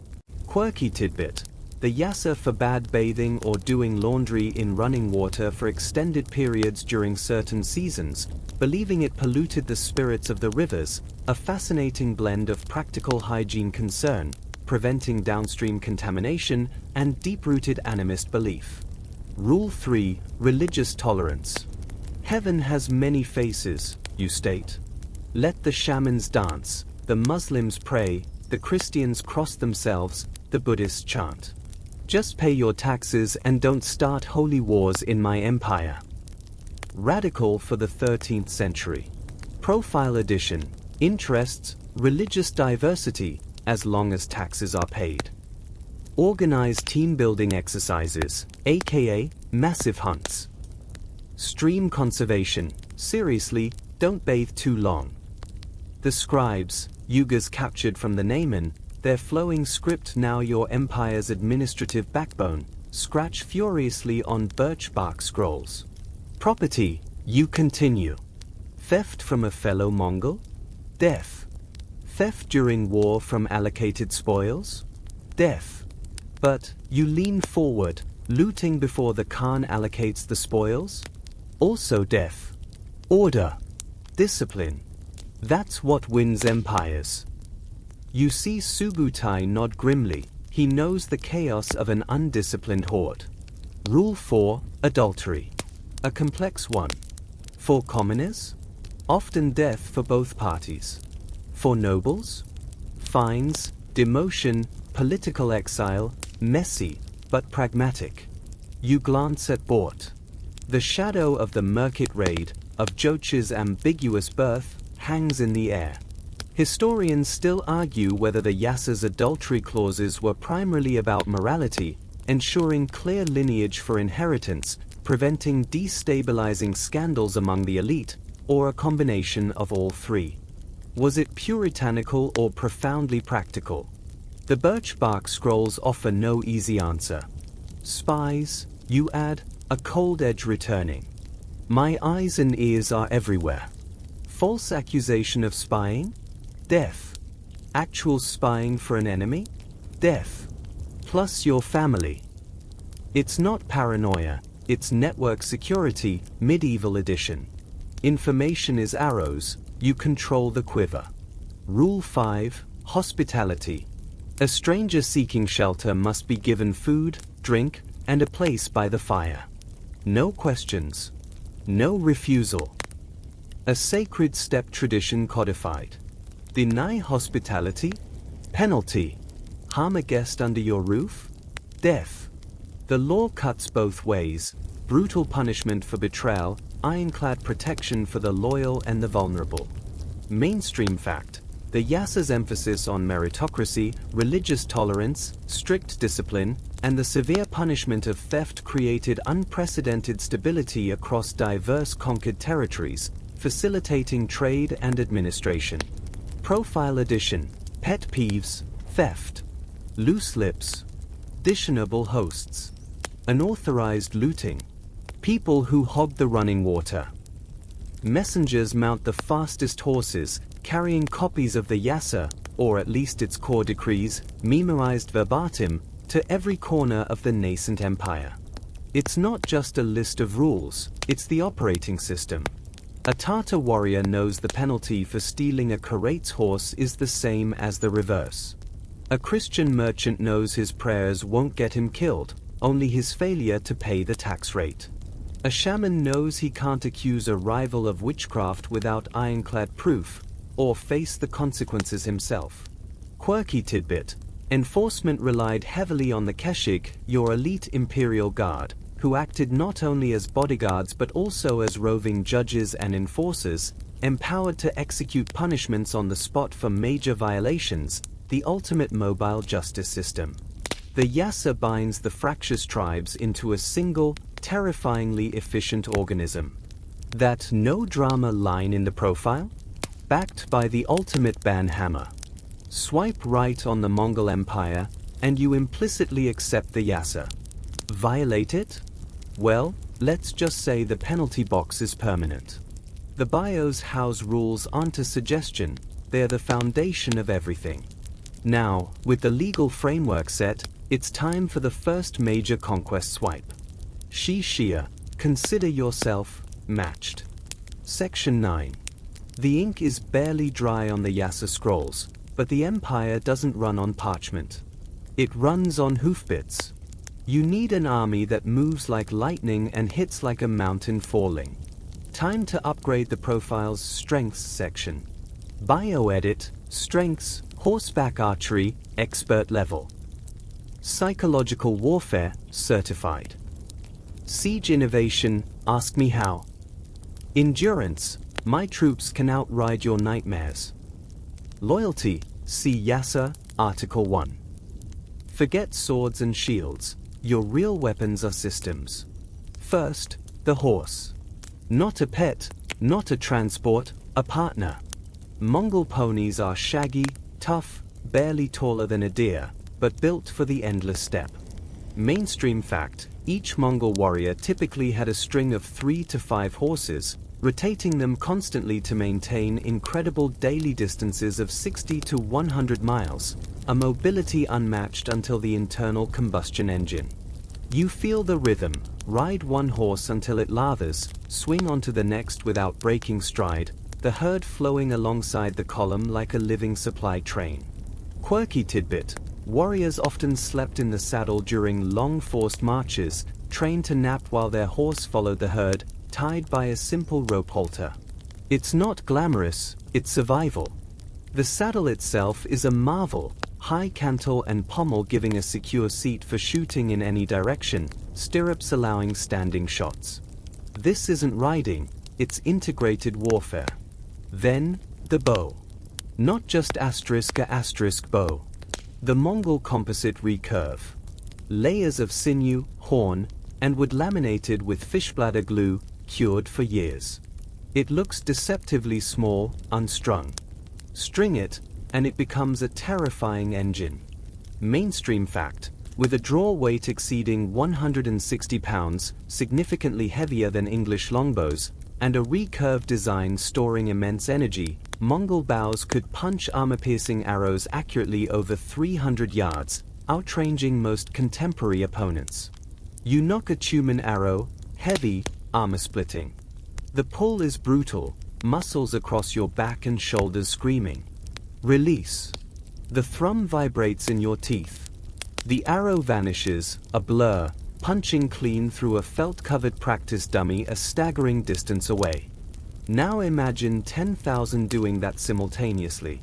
Quirky tidbit: the Yasa forbade bathing or doing laundry in running water for extended periods during certain seasons, believing it polluted the spirits of the rivers, a fascinating blend of practical hygiene concern, preventing downstream contamination, and deep-rooted animist belief. Rule 3. Religious tolerance. Heaven has many faces, you state. Let the shamans dance, the Muslims pray, the Christians cross themselves, the Buddhists chant. Just pay your taxes and don't start holy wars in my empire. Radical for the 13th century. Profile edition. Interests, religious diversity, as long as taxes are paid. Organized team-building exercises, aka massive hunts. Stream conservation, seriously, don't bathe too long. The scribes, Yugas captured from the Naaman, their flowing script now your empire's administrative backbone, scratch furiously on birch bark scrolls. Property, you continue. Theft from a fellow Mongol? Death. Theft during war from allocated spoils? Death. But you lean forward, looting before the Khan allocates the spoils? Also death. Order. Discipline. That's what wins empires. You see Subutai nod grimly, he knows the chaos of an undisciplined horde. Rule 4. Adultery. A complex one. For commoners? Often death for both parties. For nobles? Fines, demotion, political exile, messy, but pragmatic. You glance at Bort. The shadow of the Merkit raid, of Joch's ambiguous birth, hangs in the air. Historians still argue whether the Yasa's adultery clauses were primarily about morality, ensuring clear lineage for inheritance, preventing destabilizing scandals among the elite, or a combination of all three. Was it puritanical or profoundly practical? The birch bark scrolls offer no easy answer. Spies, you add, a cold edge returning. My eyes and ears are everywhere. False accusation of spying? Death. Actual spying for an enemy? Death. Plus your family. It's not paranoia, it's network security, medieval edition. Information is arrows, you control the quiver. Rule 5, Hospitality. A stranger seeking shelter must be given food, drink, and a place by the fire. No questions. No refusal. A sacred steppe tradition codified. Deny hospitality? Penalty. Harm a guest under your roof? Death. The law cuts both ways, brutal punishment for betrayal, ironclad protection for the loyal and the vulnerable. Mainstream fact. The Yassa's emphasis on meritocracy, religious tolerance, strict discipline, and the severe punishment of theft created unprecedented stability across diverse conquered territories, facilitating trade and administration. Profile Edition. Pet peeves, theft. Loose lips. Dishonorable hosts. Unauthorized looting. People who hog the running water. Messengers mount the fastest horses, carrying copies of the Yassa, or at least its core decrees, memorized verbatim, to every corner of the nascent empire. It's not just a list of rules, it's the operating system. A Tartar warrior knows the penalty for stealing a Karate's horse is the same as the reverse. A Christian merchant knows his prayers won't get him killed, only his failure to pay the tax rate. A shaman knows he can't accuse a rival of witchcraft without ironclad proof, or face the consequences himself. Quirky tidbit. Enforcement relied heavily on the Keshik, your elite imperial guard, who acted not only as bodyguards but also as roving judges and enforcers, empowered to execute punishments on the spot for major violations, the ultimate mobile justice system. The Yassa binds the fractious tribes into a single, terrifyingly efficient organism. That no drama line in the profile? Backed by the ultimate ban hammer. Swipe right on the Mongol Empire, and you implicitly accept the Yassa. Violate it? Well, let's just say the penalty box is permanent. The bios house rules aren't a suggestion, they're the foundation of everything. Now, with the legal framework set, it's time for the first major conquest swipe. Shia, consider yourself matched. Section 9. The ink is barely dry on the Yassa scrolls, but the empire doesn't run on parchment. It runs on hoofbits. You need an army that moves like lightning and hits like a mountain falling. Time to upgrade the profile's strengths section. Bioedit, strengths, horseback archery, expert level. Psychological warfare, certified. Siege innovation, ask me how. Endurance, my troops can outride your nightmares. Loyalty, see Yassa, Article 1. Forget swords and shields, your real weapons are systems. First, the horse. Not a pet, not a transport, a partner. Mongol ponies are shaggy, tough, barely taller than a deer, but built for the endless steppe. Mainstream fact, each Mongol warrior typically had a string of 3 to 5 horses, rotating them constantly to maintain incredible daily distances of 60 to 100 miles, a mobility unmatched until the internal combustion engine. You feel the rhythm, ride one horse until it lathers, swing onto the next without breaking stride, the herd flowing alongside the column like a living supply train. Quirky tidbit, warriors often slept in the saddle during long forced marches, trained to nap while their horse followed the herd, tied by a simple rope halter. It's not glamorous, it's survival. The saddle itself is a marvel, high cantle and pommel giving a secure seat for shooting in any direction, stirrups allowing standing shots. This isn't riding, it's integrated warfare. Then, the bow. Not just asterisk bow. The Mongol composite recurve. Layers of sinew, horn, and wood laminated with fishbladder glue, cured for years. It looks deceptively small, unstrung. String it, and it becomes a terrifying engine. Mainstream fact, with a draw weight exceeding 160 pounds, significantly heavier than English longbows, and a recurved design storing immense energy, Mongol bows could punch armor-piercing arrows accurately over 300 yards, outranging most contemporary opponents. You knock a Tumen arrow, heavy, armor-splitting. The pull is brutal, muscles across your back and shoulders screaming. Release. The thrum vibrates in your teeth. The arrow vanishes, a blur, punching clean through a felt-covered practice dummy a staggering distance away. Now imagine 10,000 doing that simultaneously.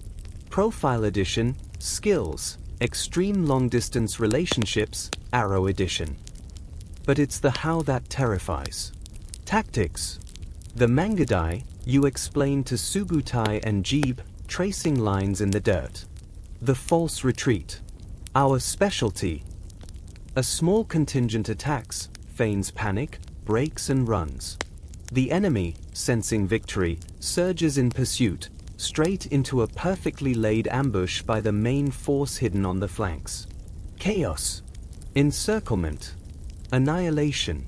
Profile Edition, Skills, Extreme Long-Distance Relationships, Arrow Edition. But it's the how that terrifies. Tactics. The Mangudai, you explain to Subutai and Jeeb, tracing lines in the dirt. The false retreat. Our specialty. A small contingent attacks, feigns panic, breaks and runs. The enemy, sensing victory, surges in pursuit, straight into a perfectly laid ambush by the main force hidden on the flanks. Chaos. Encirclement. Annihilation.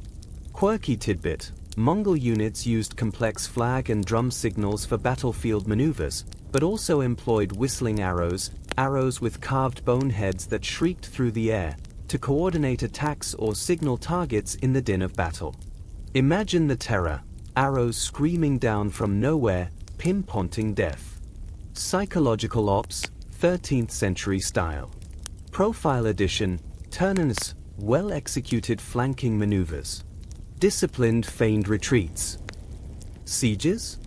Quirky tidbit. Mongol units used complex flag and drum signals for battlefield maneuvers, but also employed whistling arrows, arrows with carved bone heads that shrieked through the air, to coordinate attacks or signal targets in the din of battle. Imagine the terror, arrows screaming down from nowhere, pinpointing death. Psychological Ops, 13th century style. Profile Edition, Turnus, well-executed flanking maneuvers. Disciplined feigned retreats. Sieges?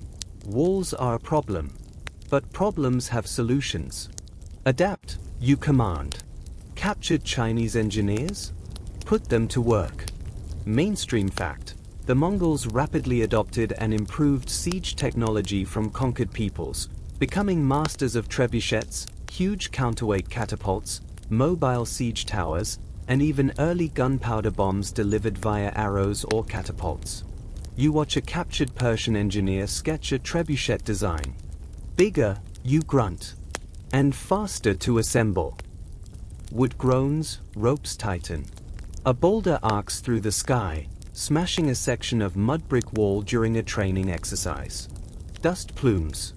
Walls are a problem. But problems have solutions. Adapt, you command. Captured Chinese engineers? Put them to work. Mainstream fact. The Mongols rapidly adopted and improved siege technology from conquered peoples, becoming masters of trebuchets, huge counterweight catapults, mobile siege towers, and even early gunpowder bombs delivered via arrows or catapults. You watch a captured Persian engineer sketch a trebuchet design. Bigger, you grunt. And faster to assemble. Wood groans, ropes tighten. A boulder arcs through the sky, smashing a section of mud brick wall during a training exercise. Dust plumes.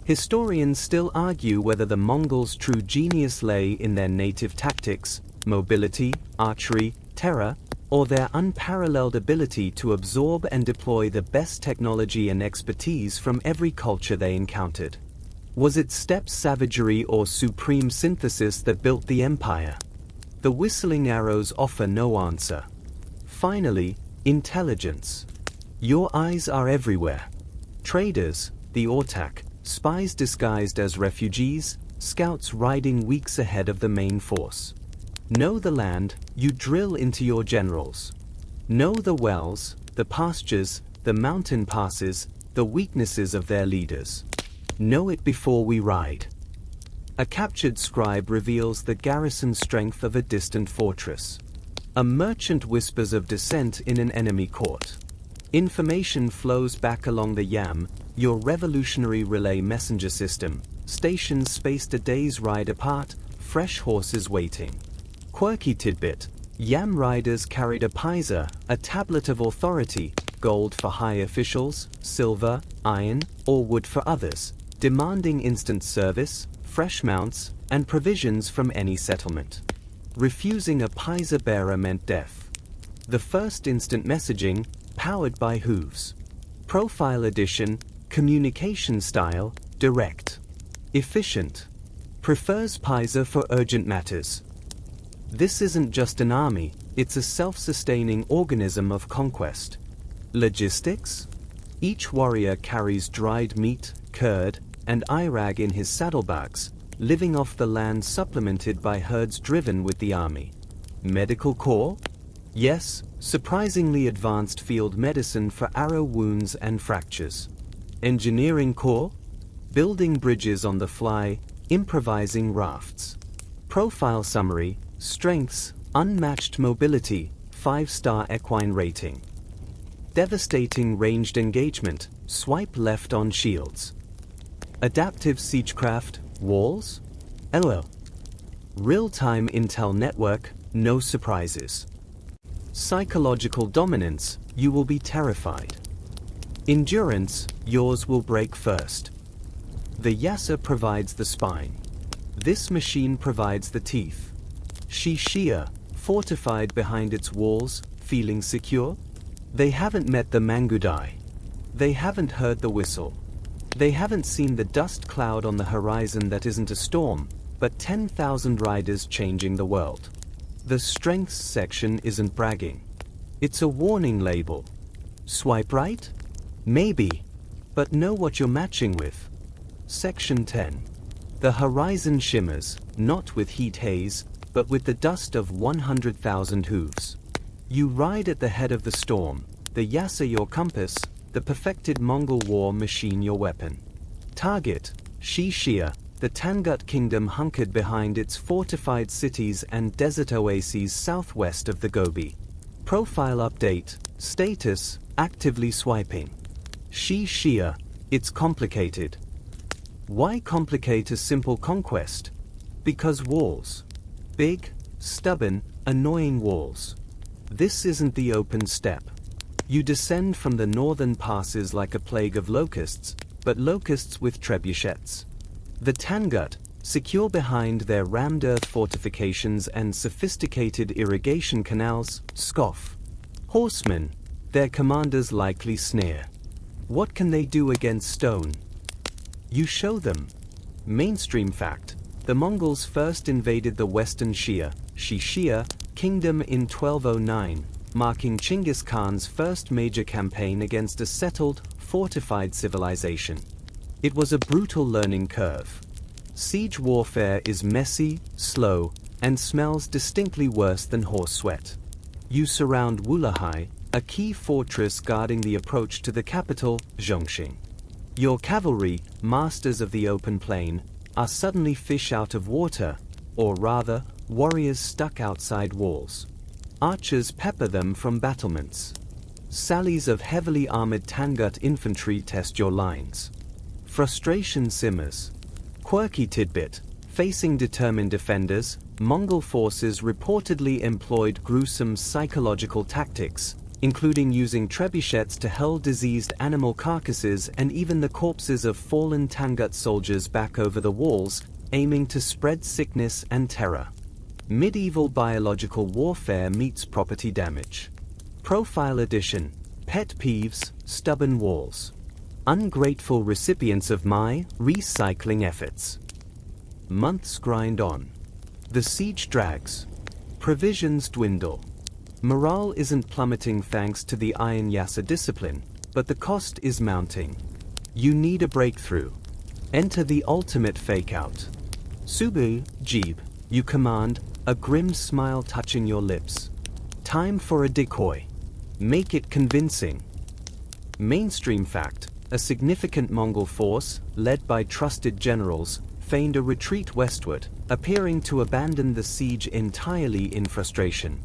Historians still argue whether the Mongols' true genius lay in their native tactics, mobility, archery, terror, or their unparalleled ability to absorb and deploy the best technology and expertise from every culture they encountered. Was it steppe savagery or supreme synthesis that built the empire? The whistling arrows offer no answer. Finally, intelligence. Your eyes are everywhere. Traders, the Ortak, spies disguised as refugees, scouts riding weeks ahead of the main force. Know the land, you drill into your generals. Know the wells, the pastures, the mountain passes, the weaknesses of their leaders. Know it before we ride. A captured scribe reveals the garrison strength of a distant fortress. A merchant whispers of dissent in an enemy court. Information flows back along the Yam, your revolutionary relay messenger system, stations spaced a day's ride apart, fresh horses waiting. Quirky tidbit. Yam riders carried a paisa, a tablet of authority, gold for high officials, silver, iron, or wood for others, demanding instant service, fresh mounts, and provisions from any settlement. Refusing a paisa bearer meant death. The first instant messaging, powered by hooves. Profile Edition, communication style, direct. Efficient. Prefers paisa for urgent matters. This isn't just an army, it's a self-sustaining organism of conquest. Logistics? Each warrior carries dried meat, curd, and irag in his saddlebags, living off the land supplemented by herds driven with the army. Medical corps? Yes, surprisingly advanced field medicine for arrow wounds and fractures. Engineering corps? Building bridges on the fly, improvising rafts. Profile summary, strengths, unmatched mobility, 5-star equine rating. Devastating ranged engagement, swipe left on shields. Adaptive siegecraft, walls? LOL. Real-time intel network, no surprises. Psychological dominance, you will be terrified. Endurance, yours will break first. The Yasa provides the spine. This machine provides the teeth. Shishia, fortified behind its walls, feeling secure? They haven't met the Mangudai. They haven't heard the whistle. They haven't seen the dust cloud on the horizon that isn't a storm, but 10,000 riders changing the world. The strengths section isn't bragging. It's a warning label. Swipe right? Maybe. But know what you're matching with. Section 10. The horizon shimmers, not with heat haze, but with the dust of 100,000 hooves. You ride at the head of the storm, the yasa your compass, the perfected Mongol war machine your weapon. Target, Shishia, the Tangut kingdom hunkered behind its fortified cities and desert oases southwest of the Gobi. Profile update, status, actively swiping. Shishia, it's complicated. Why complicate a simple conquest? Because walls. Big, stubborn, annoying walls. This isn't the open steppe. You descend from the northern passes like a plague of locusts, but locusts with trebuchets. The Tangut, secure behind their rammed earth fortifications and sophisticated irrigation canals, scoff. Horsemen, their commanders likely sneer. What can they do against stone? You show them. Mainstream fact, the Mongols first invaded the western Shishia kingdom in 1209, marking Genghis Khan's first major campaign against a settled, fortified civilization. It was a brutal learning curve. Siege warfare is messy, slow, and smells distinctly worse than horse sweat. You surround Wulahai, a key fortress guarding the approach to the capital, Zhongxing. Your cavalry, masters of the open plain, are suddenly fish out of water, or rather, warriors stuck outside walls. Archers pepper them from battlements. Sallies of heavily armored Tangut infantry test your lines. Frustration simmers. Quirky tidbit, facing determined defenders, Mongol forces reportedly employed gruesome psychological tactics, including using trebuchets to hurl diseased animal carcasses and even the corpses of fallen Tangut soldiers back over the walls, aiming to spread sickness and terror. Medieval biological warfare meets property damage. Profile edition, pet peeves, stubborn walls. Ungrateful recipients of my recycling efforts. Months grind on. The siege drags. Provisions dwindle. Morale isn't plummeting thanks to the Iron Yasa discipline, but the cost is mounting. You need a breakthrough. Enter the ultimate fake-out. Subu, Jeeb, you command, a grim smile touching your lips. Time for a decoy. Make it convincing. Mainstream fact, a significant Mongol force, led by trusted generals, feigned a retreat westward, appearing to abandon the siege entirely in frustration.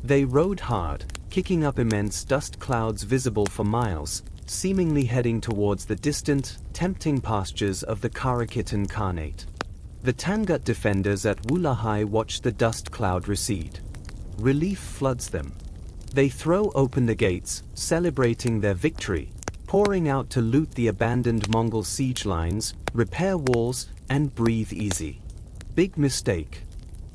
They rode hard, kicking up immense dust clouds visible for miles, seemingly heading towards the distant, tempting pastures of the Karakitan Khanate. The Tangut defenders at Wulahai watch the dust cloud recede. Relief floods them. They throw open the gates, celebrating their victory, pouring out to loot the abandoned Mongol siege lines, repair walls, and breathe easy. Big mistake.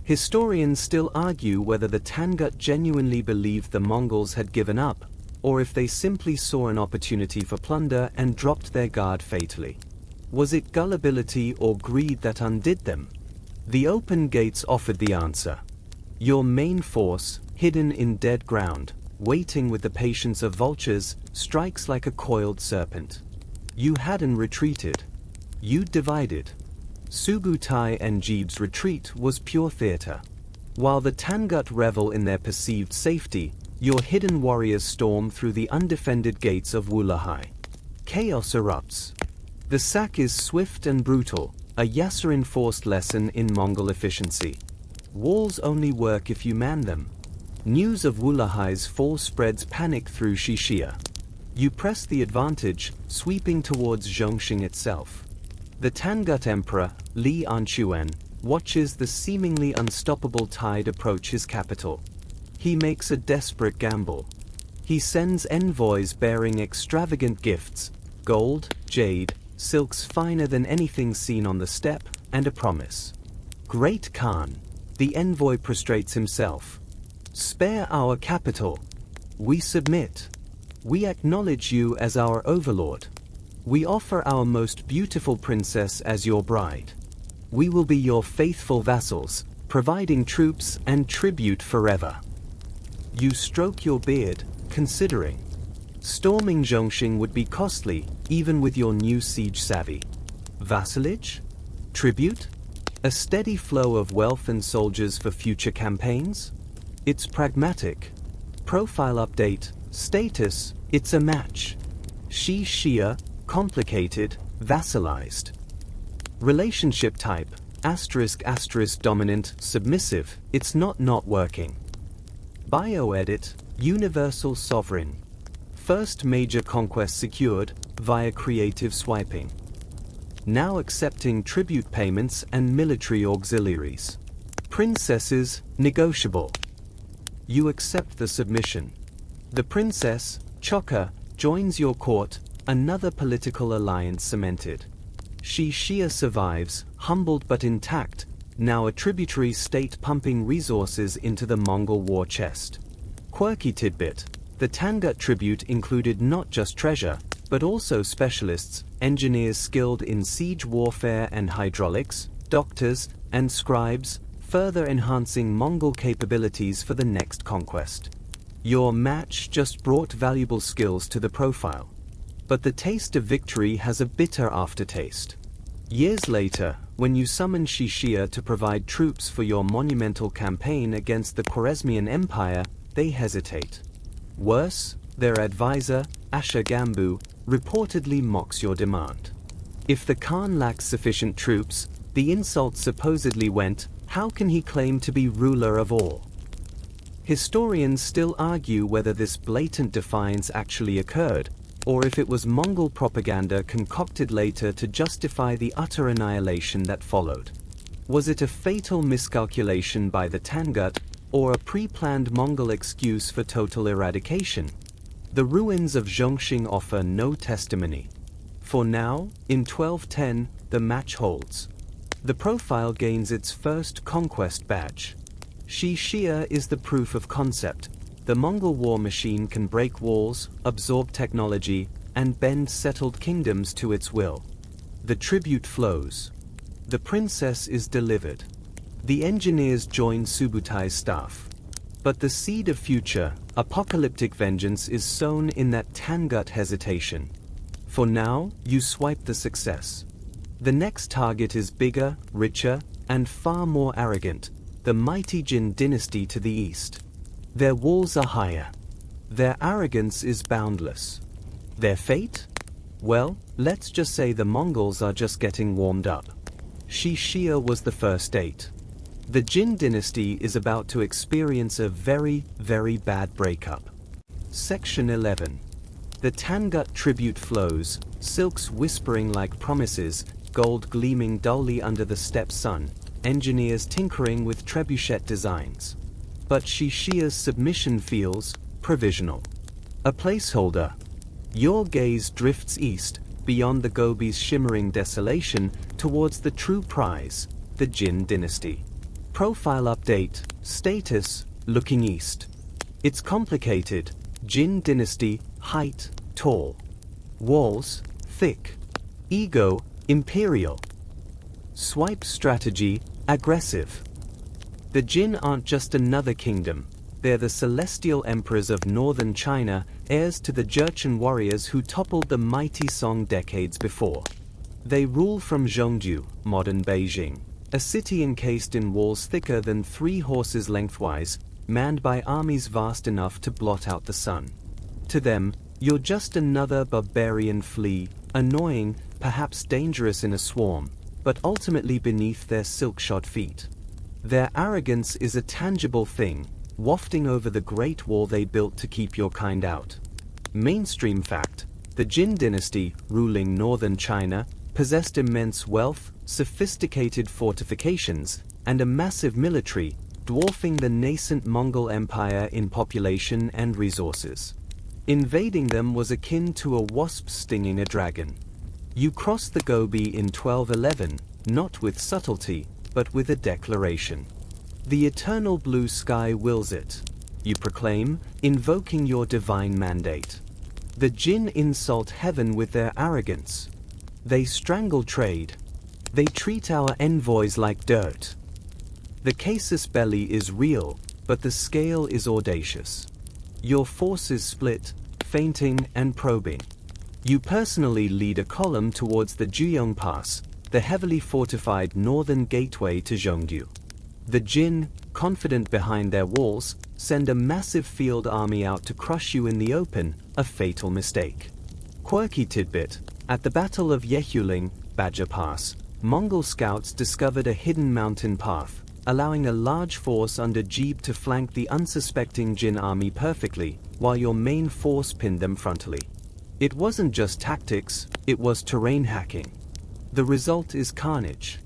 Historians still argue whether the Tangut genuinely believed the Mongols had given up, or if they simply saw an opportunity for plunder and dropped their guard fatally. Was it gullibility or greed that undid them? The open gates offered the answer. Your main force, hidden in dead ground, waiting with the patience of vultures, strikes like a coiled serpent. You hadn't retreated. You'd divided. Subutai and Jeeb's retreat was pure theater. While the Tangut revel in their perceived safety, your hidden warriors storm through the undefended gates of Wulahai. Chaos erupts. The sack is swift and brutal, a Yasser-enforced lesson in Mongol efficiency. Walls only work if you man them. News of Wulahai's fall spreads panic through Shishia. You press the advantage, sweeping towards Zhongxing itself. The Tangut Emperor, Li Anchuan, watches the seemingly unstoppable tide approach his capital. He makes a desperate gamble. He sends envoys bearing extravagant gifts, gold, jade, silks finer than anything seen on the steppe, and a promise. Great Khan, the envoy prostrates himself. Spare our capital. We submit. We acknowledge you as our overlord. We offer our most beautiful princess as your bride. We will be your faithful vassals, providing troops and tribute forever. You stroke your beard, considering. Storming Zhongxing would be costly, even with your new siege savvy. Vassalage? Tribute? A steady flow of wealth and soldiers for future campaigns? It's pragmatic. Profile update, status, it's a match. She Shia, complicated, vassalized. Relationship type, **** dominant, submissive, it's not working. Bio edit, universal sovereign. First major conquest secured, via creative swiping. Now accepting tribute payments and military auxiliaries. Princesses, negotiable. You accept the submission. The princess, Choka, joins your court, another political alliance cemented. She Shia survives, humbled but intact, now a tributary state pumping resources into the Mongol war chest. Quirky tidbit, the Tangut tribute included not just treasure, but also specialists, engineers skilled in siege warfare and hydraulics, doctors, and scribes, further enhancing Mongol capabilities for the next conquest. Your match just brought valuable skills to the profile. But the taste of victory has a bitter aftertaste. Years later, when you summon Shishia to provide troops for your monumental campaign against the Khwarezmian Empire, they hesitate. Worse, their advisor, Asha Gambu, reportedly mocks your demand. If the Khan lacks sufficient troops, the insult supposedly went, how can he claim to be ruler of all? Historians still argue whether this blatant defiance actually occurred, or if it was Mongol propaganda concocted later to justify the utter annihilation that followed. Was it a fatal miscalculation by the Tangut, or a pre-planned Mongol excuse for total eradication? The ruins of Zhongxing offer no testimony. For now, in 1210, the match holds. The profile gains its first conquest badge. Shi Shia is the proof of concept. The Mongol war machine can break walls, absorb technology, and bend settled kingdoms to its will. The tribute flows. The princess is delivered. The engineers join Subutai's staff. But the seed of future, apocalyptic vengeance is sown in that Tangut hesitation. For now, you swipe the success. The next target is bigger, richer, and far more arrogant, the mighty Jin dynasty to the east. Their walls are higher. Their arrogance is boundless. Their fate? Well, let's just say the Mongols are just getting warmed up. Shi Shia was the first date. The Jin dynasty is about to experience a very, very bad breakup. Section 11. The Tangut tribute flows, silks whispering like promises, gold gleaming dully under the steppe sun, engineers tinkering with trebuchet designs. But Shishia's submission feels provisional. A placeholder. Your gaze drifts east, beyond the Gobi's shimmering desolation, towards the true prize, the Jin dynasty. Profile update, status, looking east. It's complicated. Jin dynasty, height, tall. Walls, thick. Ego, imperial. Swipe strategy, aggressive. The Jin aren't just another kingdom, they're the celestial emperors of northern China, heirs to the Jurchen warriors who toppled the mighty Song decades before. They rule from Zhongju, modern Beijing, a city encased in walls thicker than 3 horses lengthwise, manned by armies vast enough to blot out the sun. To them, you're just another barbarian flea, annoying, perhaps dangerous in a swarm, but ultimately beneath their silk-shod feet. Their arrogance is a tangible thing, wafting over the great wall they built to keep your kind out. Mainstream fact, the Jin dynasty, ruling northern China, possessed immense wealth, sophisticated fortifications, and a massive military, dwarfing the nascent Mongol Empire in population and resources. Invading them was akin to a wasp stinging a dragon. You crossed the Gobi in 1211, not with subtlety, but with a declaration. The eternal blue sky wills it, you proclaim, invoking your divine mandate. The Jin insult heaven with their arrogance. They strangle trade. They treat our envoys like dirt. The casus belli is real, but the scale is audacious. Your forces split, feinting and probing. You personally lead a column towards the Juyong Pass, the heavily fortified northern gateway to Zhongdu. The Jin, confident behind their walls, send a massive field army out to crush you in the open, a fatal mistake. Quirky tidbit: at the Battle of Yehuling, Badger Pass, Mongol scouts discovered a hidden mountain path, allowing a large force under Jeeb to flank the unsuspecting Jin army perfectly, while your main force pinned them frontally. It wasn't just tactics, it was terrain hacking. The result is carnage.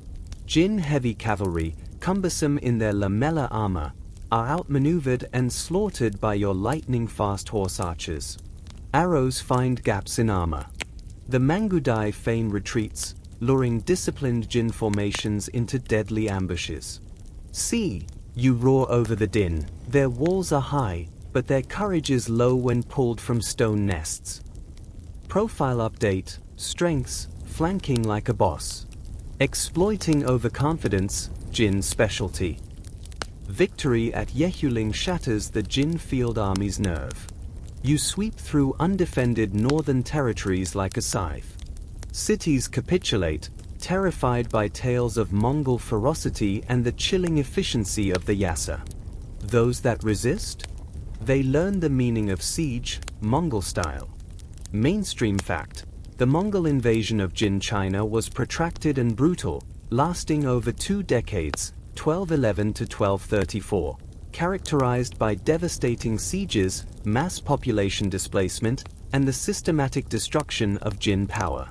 Jin heavy cavalry, cumbersome in their lamella armor, are outmaneuvered and slaughtered by your lightning-fast horse archers. Arrows find gaps in armor. The Mangudai feign retreats, luring disciplined Jin formations into deadly ambushes. See, you roar over the din. Their walls are high, but their courage is low when pulled from stone nests. Profile update: strengths, flanking like a boss. Exploiting overconfidence, Jin specialty. Victory at Yehuling shatters the Jin field army's nerve. You sweep through undefended northern territories like a scythe. Cities capitulate, terrified by tales of Mongol ferocity and the chilling efficiency of the Yasa. Those that resist? They learn the meaning of siege, Mongol style. Mainstream fact: the Mongol invasion of Jin China was protracted and brutal, lasting over 2 decades, 1211 to 1234, characterized by devastating sieges, mass population displacement, and the systematic destruction of Jin power.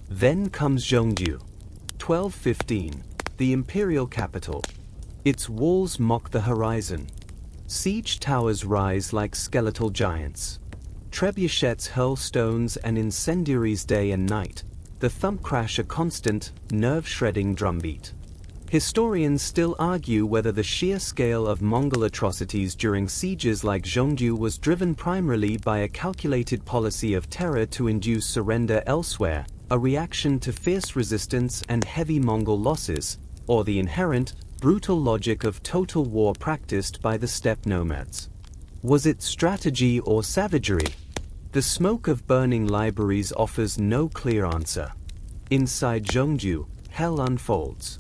Then comes Zhongdu. 1215, the imperial capital. Its walls mock the horizon. Siege towers rise like skeletal giants. Trebuchets hurl stones and incendiaries day and night, the thump crash a constant, nerve-shredding drumbeat. Historians still argue whether the sheer scale of Mongol atrocities during sieges like Zhongdu was driven primarily by a calculated policy of terror to induce surrender elsewhere, a reaction to fierce resistance and heavy Mongol losses, or the inherent, brutal logic of total war practiced by the steppe nomads. Was it strategy or savagery? The smoke of burning libraries offers no clear answer. Inside Zhongdu, hell unfolds.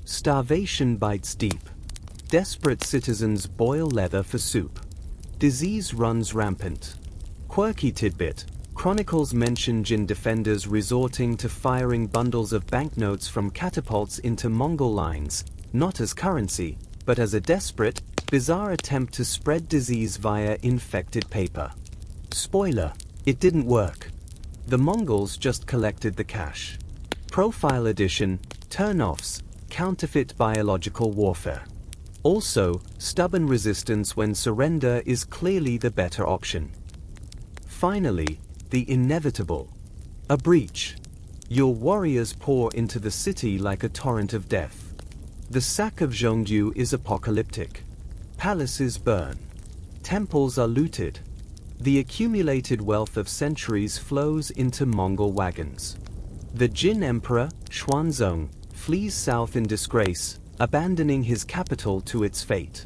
Starvation bites deep. Desperate citizens boil leather for soup. Disease runs rampant. Quirky tidbit: chronicles mention Jin defenders resorting to firing bundles of banknotes from catapults into Mongol lines, not as currency, but as a desperate, bizarre attempt to spread disease via infected paper. Spoiler: it didn't work. The Mongols just collected the cash. Profile edition: turn-offs, counterfeit biological warfare. Also, stubborn resistance when surrender is clearly the better option. Finally, the inevitable. A breach. Your warriors pour into the city like a torrent of death. The sack of Zhongdu is apocalyptic. Palaces burn. Temples are looted. The accumulated wealth of centuries flows into Mongol wagons. The Jin Emperor, Xuanzong, flees south in disgrace, abandoning his capital to its fate.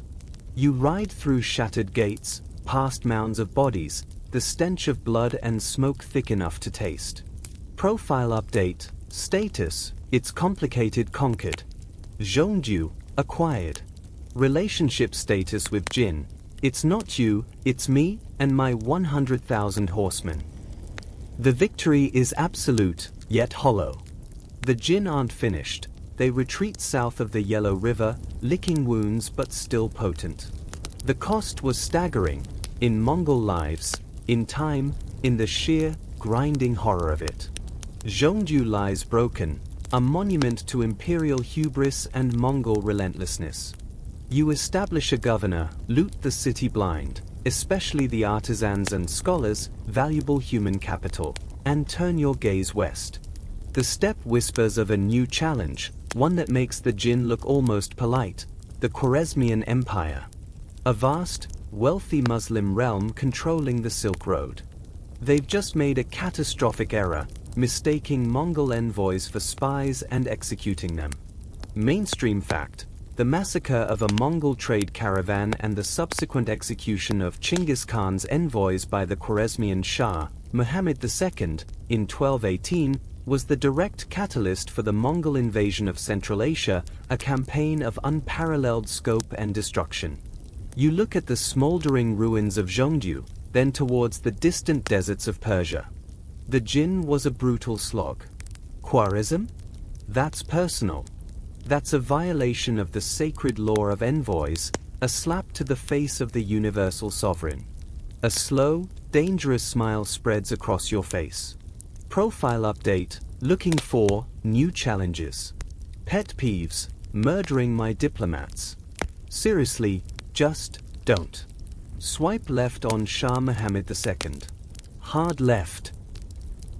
You ride through shattered gates, past mounds of bodies, the stench of blood and smoke thick enough to taste. Profile update: status, it's complicated conquered. Zhongdu, acquired. Relationship status with Jin: it's not you, it's me, and my 100,000 horsemen. The victory is absolute, yet hollow. The Jin aren't finished. They retreat south of the Yellow River, licking wounds but still potent. The cost was staggering, in Mongol lives, in time, in the sheer, grinding horror of it. Zhongdu lies broken, a monument to imperial hubris and Mongol relentlessness. You establish a governor, loot the city blind, especially the artisans and scholars, valuable human capital, and turn your gaze west. The steppe whispers of a new challenge, one that makes the Jin look almost polite: the Khwarezmian Empire. A vast, wealthy Muslim realm controlling the Silk Road. They've just made a catastrophic error, mistaking Mongol envoys for spies and executing them. Mainstream fact: the massacre of a Mongol trade caravan and the subsequent execution of Genghis Khan's envoys by the Khwarezmian Shah, Muhammad II, in 1218, was the direct catalyst for the Mongol invasion of Central Asia, a campaign of unparalleled scope and destruction. You look at the smoldering ruins of Zhongdu, then towards the distant deserts of Persia. The Jin was a brutal slog. Khwarezm? That's personal. That's a violation of the sacred law of envoys, a slap to the face of the universal sovereign. A slow, dangerous smile spreads across your face. Profile update: looking for new challenges. Pet peeves: murdering my diplomats. Seriously, just don't. Swipe left on Shah Muhammad II. Hard left.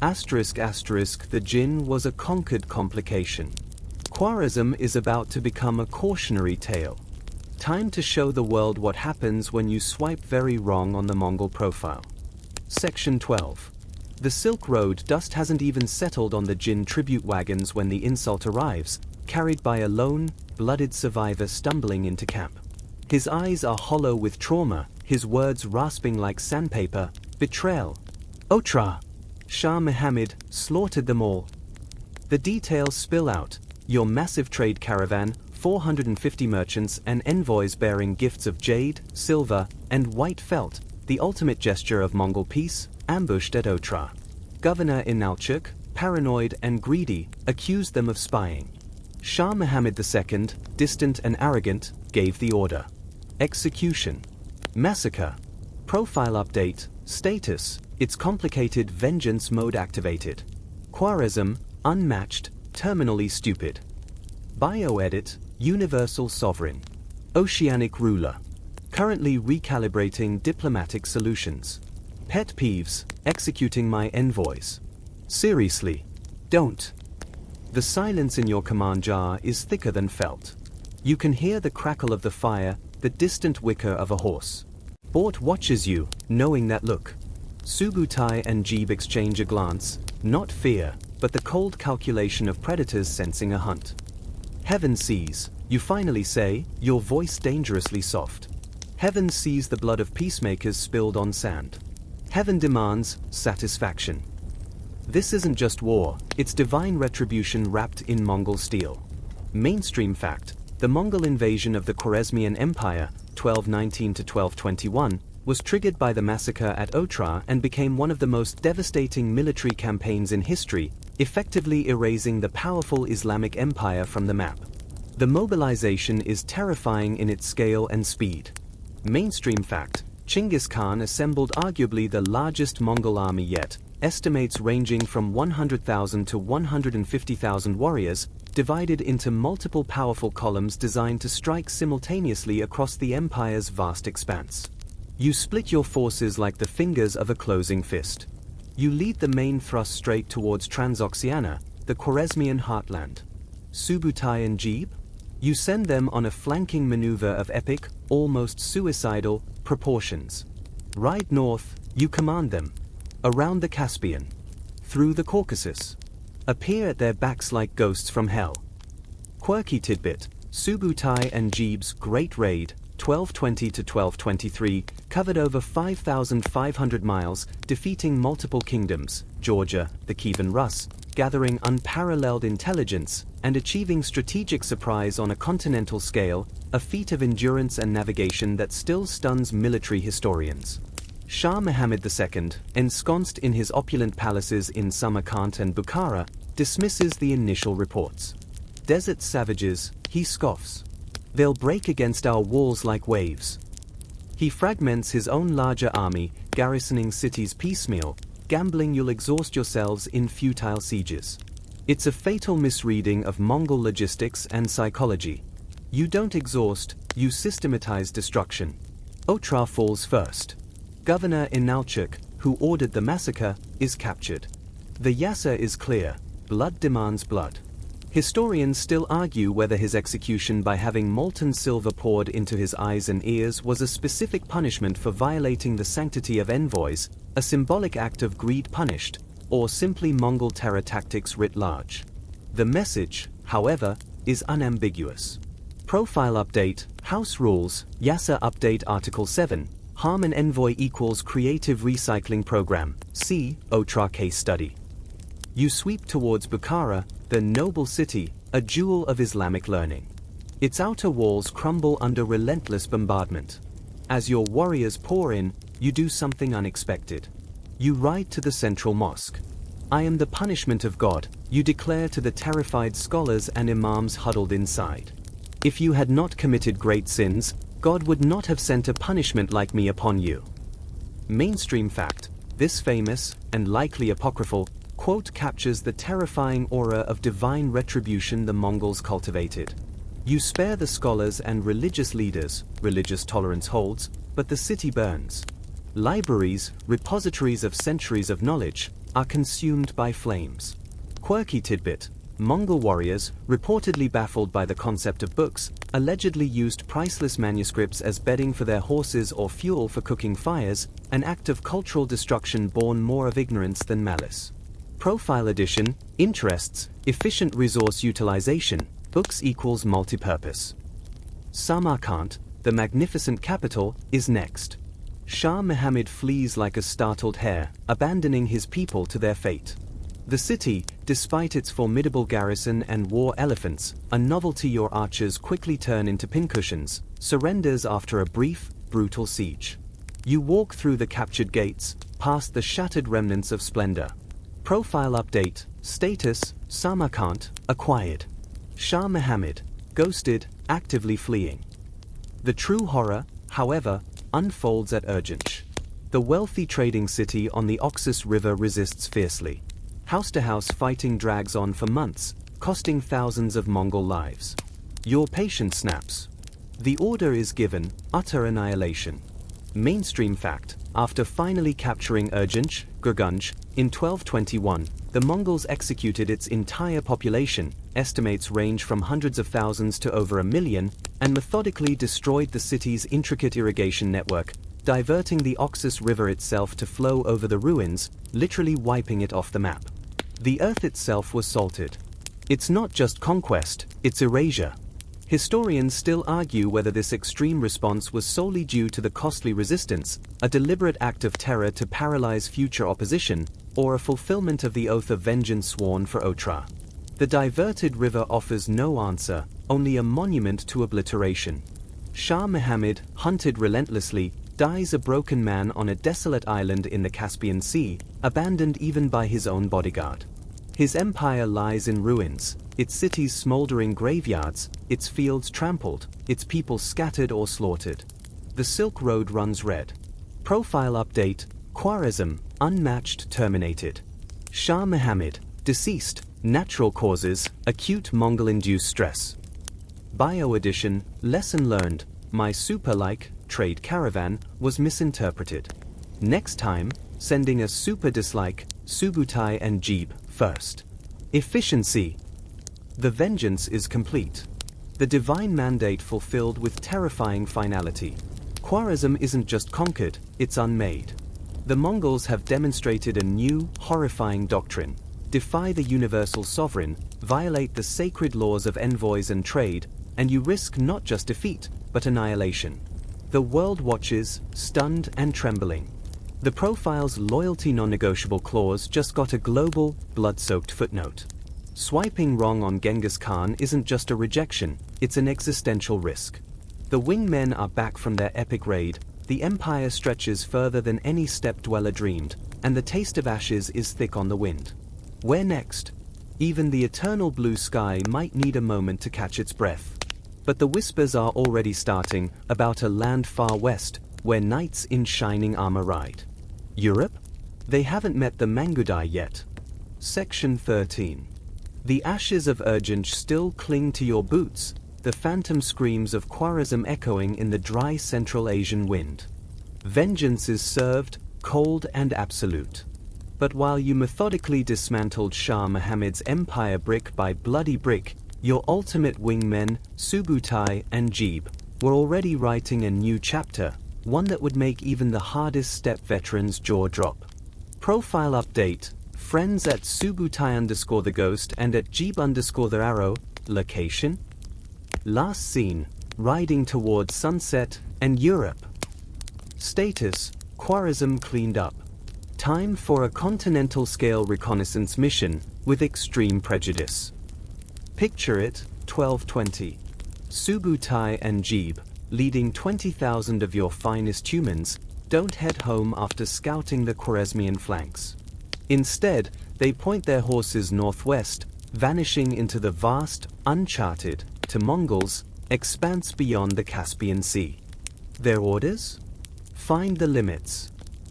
Asterisk asterisk, the Jin was a conquered complication. Khwarezm is about to become a cautionary tale. Time to show the world what happens when you swipe very wrong on the Mongol profile. Section 12. The Silk Road dust hasn't even settled on the Jin tribute wagons when the insult arrives, carried by a lone, blooded survivor stumbling into camp. His eyes are hollow with trauma, his words rasping like sandpaper: betrayal. Otra! Shah Muhammad slaughtered them all. The details spill out: your massive trade caravan, 450 merchants and envoys bearing gifts of jade, silver, and white felt, the ultimate gesture of Mongol peace, ambushed at Otra. Governor Inalchuk, paranoid and greedy, accused them of spying. Shah Muhammad II, distant and arrogant, gave the order. Execution. Massacre. Profile update: status: it's complicated vengeance mode activated. Khwarezm: unmatched, terminally stupid. Bio-edit: universal sovereign. Oceanic ruler. Currently recalibrating diplomatic solutions. Pet peeves: executing my envoys. Seriously, don't. The silence in your command jar is thicker than felt. You can hear the crackle of the fire, the distant whicker of a horse. Bort watches you, knowing that look. Subutai and Jeeb exchange a glance, not fear, but the cold calculation of predators sensing a hunt. Heaven sees, you finally say, your voice dangerously soft. Heaven sees the blood of peacemakers spilled on sand. Heaven demands satisfaction. This isn't just war, it's divine retribution wrapped in Mongol steel. Mainstream fact: the Mongol invasion of the Khwarezmian Empire, 1219 to 1221, was triggered by the massacre at Otra and became one of the most devastating military campaigns in history, effectively erasing the powerful Islamic Empire from the map. The mobilization is terrifying in its scale and speed. Mainstream fact: Genghis Khan assembled arguably the largest Mongol army yet, estimates ranging from 100,000 to 150,000 warriors, divided into multiple powerful columns designed to strike simultaneously across the empire's vast expanse. You split your forces like the fingers of a closing fist. You lead the main thrust straight towards Transoxiana, the Khwarezmian heartland. Subutai and Jeeb? You send them on a flanking maneuver of epic, almost suicidal, proportions. Ride north, you command them. Around the Caspian. Through the Caucasus. Appear at their backs like ghosts from hell. Quirky tidbit: Subutai and Jeeb's Great Raid, 1220 to 1223, covered over 5,500 miles, defeating multiple kingdoms, Georgia, the Kievan Rus, gathering unparalleled intelligence, and achieving strategic surprise on a continental scale, a feat of endurance and navigation that still stuns military historians. Shah Muhammad II, ensconced in his opulent palaces in Samarkand and Bukhara, dismisses the initial reports. Desert savages, he scoffs. They'll break against our walls like waves. He fragments his own larger army, garrisoning cities piecemeal, gambling you'll exhaust yourselves in futile sieges. It's a fatal misreading of Mongol logistics and psychology. You don't exhaust, you systematize destruction. Otra falls first. Governor Inalchuk, who ordered the massacre, is captured. The Yasa is clear: blood demands blood. Historians still argue whether his execution by having molten silver poured into his eyes and ears was a specific punishment for violating the sanctity of envoys, a symbolic act of greed punished, or simply Mongol terror tactics writ large. The message, however, is unambiguous. Profile update, House rules, Yasa update Article 7, harm an envoy equals creative recycling program, see Otra case study. You sweep towards Bukhara, the noble city, a jewel of Islamic learning. Its outer walls crumble under relentless bombardment. As your warriors pour in, you do something unexpected. You ride to the central mosque. I am the punishment of God, you declare to the terrified scholars and imams huddled inside. If you had not committed great sins, God would not have sent a punishment like me upon you. Mainstream fact, this famous, and likely apocryphal, quote captures the terrifying aura of divine retribution the Mongols cultivated. You spare the scholars and religious leaders, religious tolerance holds, but the city burns. Libraries, repositories of centuries of knowledge, are consumed by flames. Quirky tidbit, Mongol warriors, reportedly baffled by the concept of books, allegedly used priceless manuscripts as bedding for their horses or fuel for cooking fires, an act of cultural destruction born more of ignorance than malice. Profile edition, interests, efficient resource utilization, books equals multipurpose. Samarkand, the magnificent capital, is next. Shah Muhammad flees like a startled hare, abandoning his people to their fate. The city, despite its formidable garrison and war elephants, a novelty your archers quickly turn into pincushions, surrenders after a brief, brutal siege. You walk through the captured gates, past the shattered remnants of splendor. Profile update, status, Samarkand, acquired. Shah Muhammad, ghosted, actively fleeing. The true horror, however, unfolds at Urgench. The wealthy trading city on the Oxus River resists fiercely. House-to-house fighting drags on for months, costing thousands of Mongol lives. Your patience snaps. The order is given, utter annihilation. Mainstream fact, after finally capturing Urgench, Gurgunj, in 1221, the Mongols executed its entire population, estimates range from hundreds of thousands to over 1 million, and methodically destroyed the city's intricate irrigation network, diverting the Oxus River itself to flow over the ruins, literally wiping it off the map. The earth itself was salted. It's not just conquest, it's erasure. Historians still argue whether this extreme response was solely due to the costly resistance, a deliberate act of terror to paralyze future opposition, or a fulfillment of the oath of vengeance sworn for Otra. The diverted river offers no answer, only a monument to obliteration. Shah Muhammad, hunted relentlessly, dies a broken man on a desolate island in the Caspian Sea, abandoned even by his own bodyguard. His empire lies in ruins, its cities smoldering graveyards, its fields trampled, its people scattered or slaughtered. The Silk Road runs red. Profile update, Khwarezm, unmatched terminated. Shah Muhammad, deceased, natural causes, acute Mongol-induced stress. Bio edition, lesson learned, my super-like, trade caravan, was misinterpreted. Next time, sending a super dislike, Subutai and Jeeb, first. Efficiency. The vengeance is complete. The divine mandate fulfilled with terrifying finality. Khwarezm isn't just conquered, it's unmade. The Mongols have demonstrated a new, horrifying doctrine. Defy the universal sovereign, violate the sacred laws of envoys and trade, and you risk not just defeat, but annihilation. The world watches, stunned and trembling. The profile's loyalty non-negotiable clause just got a global, blood-soaked footnote. Swiping wrong on Genghis Khan isn't just a rejection, it's an existential risk. The wingmen are back from their epic raid, the empire stretches further than any steppe dweller dreamed, and the taste of ashes is thick on the wind. Where next? Even the eternal blue sky might need a moment to catch its breath. But the whispers are already starting about a land far west, where knights in shining armor ride. Europe? They haven't met the Mangudai yet. Section 13. The ashes of Urgench still cling to your boots, the phantom screams of Khwarezm echoing in the dry Central Asian wind. Vengeance is served, cold and absolute. But while you methodically dismantled Shah Muhammad's empire brick by bloody brick, your ultimate wingmen, Subutai and Jeeb, were already writing a new chapter, one that would make even the hardest steppe veterans' jaw drop. Profile update: friends at Subutai_the ghost and at Jeeb_the arrow. Location: last seen, riding towards sunset and Europe. Status: Khwarizm cleaned up. Time for a continental-scale reconnaissance mission, with extreme prejudice. Picture it, 1220. Subutai and Jeeb, leading 20,000 of your finest humans, don't head home after scouting the Khwarezmian flanks. Instead, they point their horses northwest, vanishing into the vast, uncharted, to Mongols, expanse beyond the Caspian Sea. Their orders? Find the limits.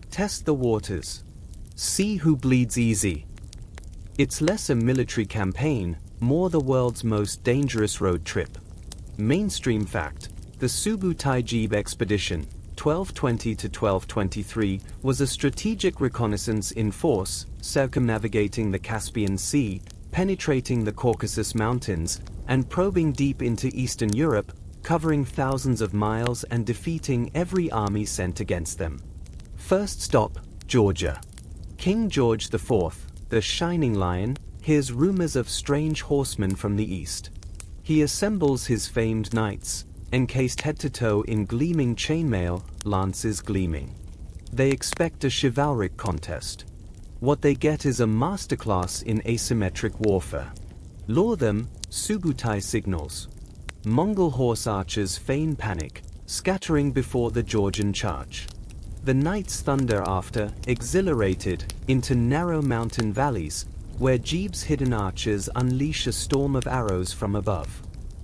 Test the waters. See who bleeds easy. It's less a military campaign, more the world's most dangerous road trip. Mainstream fact: the Subutai Jeeb expedition, 1220 to 1223, was a strategic reconnaissance in force, circumnavigating the Caspian Sea, penetrating the Caucasus Mountains, and probing deep into Eastern Europe, covering thousands of miles and defeating every army sent against them. First stop, Georgia. King George IV, the Shining Lion, hears rumors of strange horsemen from the east. He assembles his famed knights, encased head to toe in gleaming chainmail, lances gleaming. They expect a chivalric contest. What they get is a masterclass in asymmetric warfare. Lure them, Subutai signals. Mongol horse archers feign panic, scattering before the Georgian charge. The knights thunder after, exhilarated, into narrow mountain valleys, where Jeeb's hidden archers unleash a storm of arrows from above.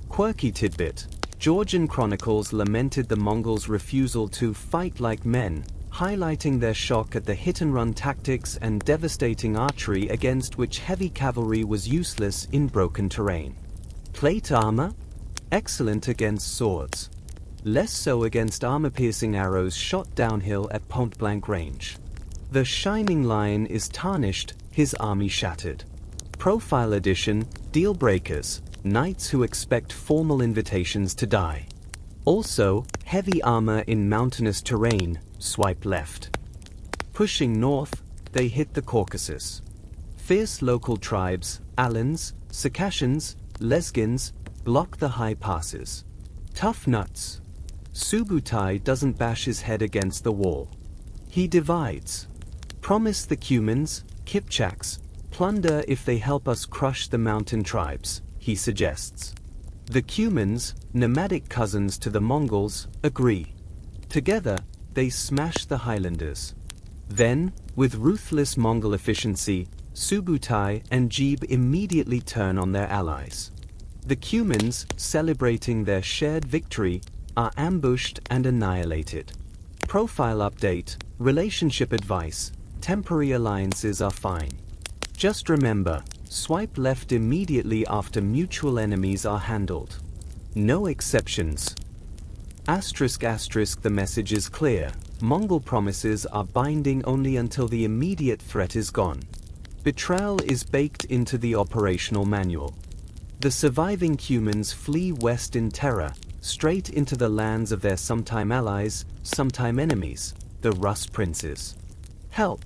Quirky tidbit: Georgian chronicles lamented the Mongols' refusal to fight like men, highlighting their shock at the hit-and-run tactics and devastating archery against which heavy cavalry was useless in broken terrain. Plate armor? Excellent against swords. Less so against armor-piercing arrows shot downhill at point-blank range. The Shining Lion is tarnished, his army shattered. Profile edition: deal breakers, knights who expect formal invitations to die. Also, heavy armor in mountainous terrain, swipe left. Pushing north, they hit the Caucasus. Fierce local tribes, Alans, Circassians, Lesgins, block the high passes. Tough nuts. Subutai doesn't bash his head against the wall. He divides. Promise the Cumans, Kipchaks, plunder if they help us crush the mountain tribes, he suggests. The Cumans, nomadic cousins to the Mongols, agree. Together, they smash the Highlanders. Then, with ruthless Mongol efficiency, Subutai and Jeeb immediately turn on their allies. The Cumans, celebrating their shared victory, are ambushed and annihilated. Profile update: relationship advice: temporary alliances are fine. Just remember, swipe left immediately after mutual enemies are handled. No exceptions. Asterisk asterisk, the message is clear. Mongol promises are binding only until the immediate threat is gone. Betrayal is baked into the operational manual. The surviving Cumans flee west in terror, straight into the lands of their sometime allies, sometime enemies, the Rus princes. Help!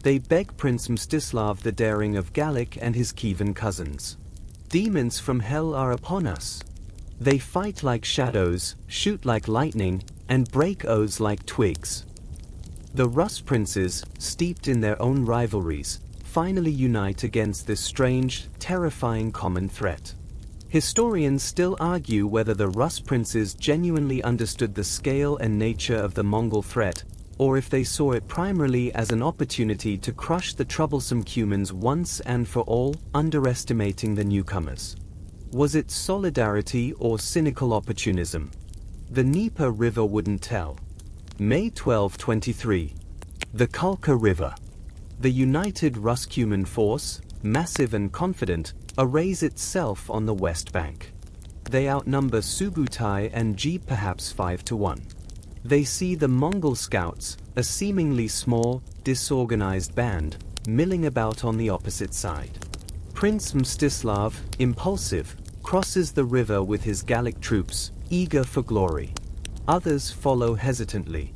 They beg Prince Mstislav the Daring of Gallic and his Kievan cousins. Demons from hell are upon us. They fight like shadows, shoot like lightning, and break oaths like twigs. The Rus princes, steeped in their own rivalries, finally unite against this strange, terrifying common threat. Historians still argue whether the Rus princes genuinely understood the scale and nature of the Mongol threat, or if they saw it primarily as an opportunity to crush the troublesome Cumans once and for all, underestimating the newcomers. Was it solidarity or cynical opportunism? The Dnieper River wouldn't tell. May 1223. The Kalka River. The united Rus-Cuman force, massive and confident, arrays itself on the west bank. They outnumber Subutai and Jeeb perhaps 5-1. They see the Mongol scouts, a seemingly small, disorganized band, milling about on the opposite side. Prince Mstislav, impulsive, crosses the river with his Gallic troops, eager for glory. Others follow hesitantly.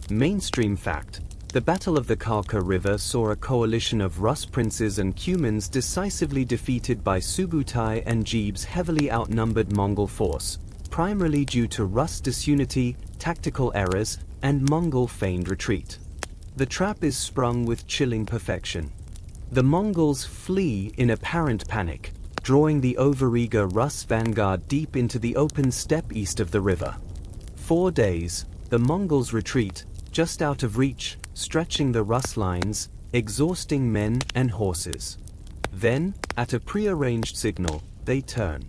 Mainstream fact: the Battle of the Khalkha River saw a coalition of Rus princes and Cumans decisively defeated by Subutai and Jeeb's heavily outnumbered Mongol force, primarily due to Rus disunity, tactical errors, and Mongol feigned retreat. The trap is sprung with chilling perfection. The Mongols flee in apparent panic, drawing the overeager Rus vanguard deep into the open steppe east of the river. 4 days, the Mongols retreat, just out of reach, stretching the Rus lines, exhausting men and horses. Then, at a prearranged signal, they turn.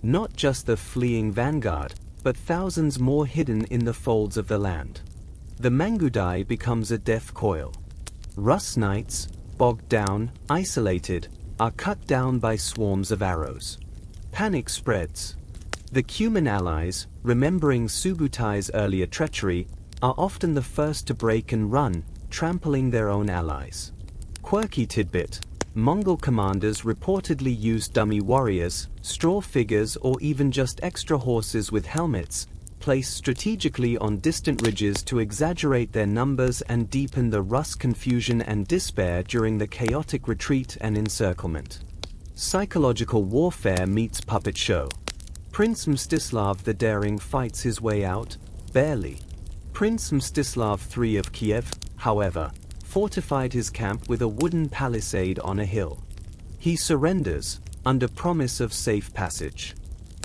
Not just the fleeing vanguard, but thousands more hidden in the folds of the land. The Mangudai becomes a death coil. Rus knights, bogged down, isolated, are cut down by swarms of arrows. Panic spreads. The Cuman allies, remembering Subutai's earlier treachery, are often the first to break and run, trampling their own allies. Quirky tidbit: Mongol commanders reportedly used dummy warriors, straw figures, or even just extra horses with helmets, placed strategically on distant ridges to exaggerate their numbers and deepen the Rus' confusion and despair during the chaotic retreat and encirclement. Psychological warfare meets puppet show. Prince Mstislav the Daring fights his way out, barely. Prince Mstislav III of Kiev, however, fortified his camp with a wooden palisade on a hill. He surrenders, under promise of safe passage.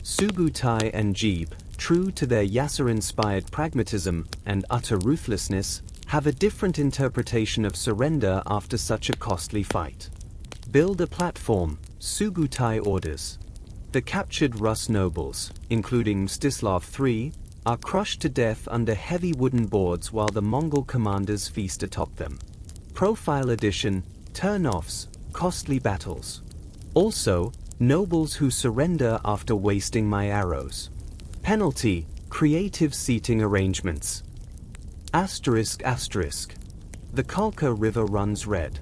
Subutai and Jeeb, true to their Yasser-inspired pragmatism and utter ruthlessness, have a different interpretation of surrender after such a costly fight. Build a platform, Subutai orders. The captured Rus nobles, including Mstislav III, are crushed to death under heavy wooden boards while the Mongol commanders feast atop them. Profile edition: turn-offs, costly battles. Also, nobles who surrender after wasting my arrows. Penalty: creative seating arrangements. Asterisk asterisk. The Khalkha River runs red.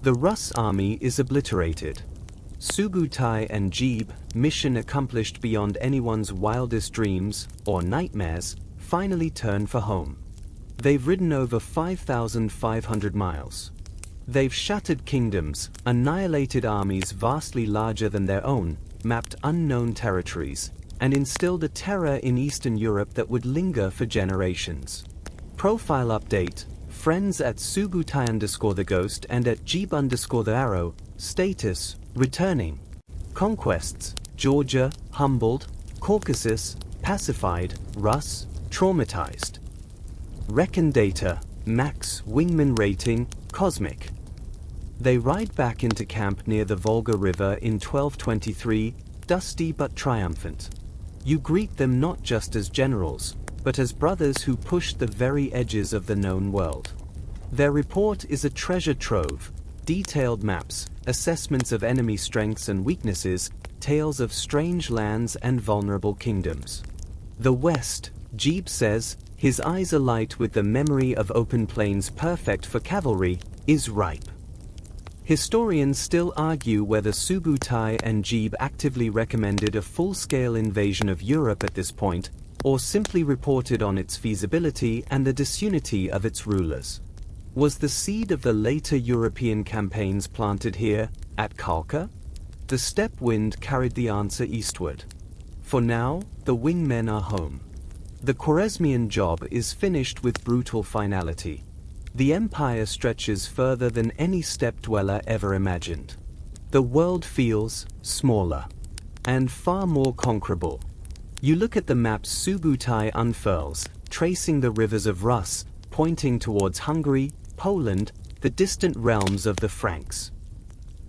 The Rus army is obliterated. Subutai and Jeeb, mission accomplished beyond anyone's wildest dreams, or nightmares, finally turn for home. They've ridden over 5,500 miles. They've shattered kingdoms, annihilated armies vastly larger than their own, mapped unknown territories, and instilled a terror in Eastern Europe that would linger for generations. Profile update: friends at Subutai_the Ghost and at Jeeb_the Arrow. Status: returning. Conquests: Georgia, humbled. Caucasus, pacified. Rus, traumatized. Reckon data: max wingman rating, cosmic. They ride back into camp near the Volga River in 1223, dusty but triumphant. You greet them not just as generals, but as brothers who pushed the very edges of the known world. Their report is a treasure trove: detailed maps, assessments of enemy strengths and weaknesses, tales of strange lands and vulnerable kingdoms. The West, Jeeb says, his eyes alight with the memory of open plains perfect for cavalry, is ripe. Historians still argue whether Subutai and Jeeb actively recommended a full-scale invasion of Europe at this point, or simply reported on its feasibility and the disunity of its rulers. Was the seed of the later European campaigns planted here, at Khalkha? The steppe wind carried the answer eastward. For now, the wingmen are home. The Khwarezmian job is finished with brutal finality. The empire stretches further than any steppe dweller ever imagined. The world feels smaller and far more conquerable. You look at the map Subutai unfurls, tracing the rivers of Rus, pointing towards Hungary, Poland, the distant realms of the Franks.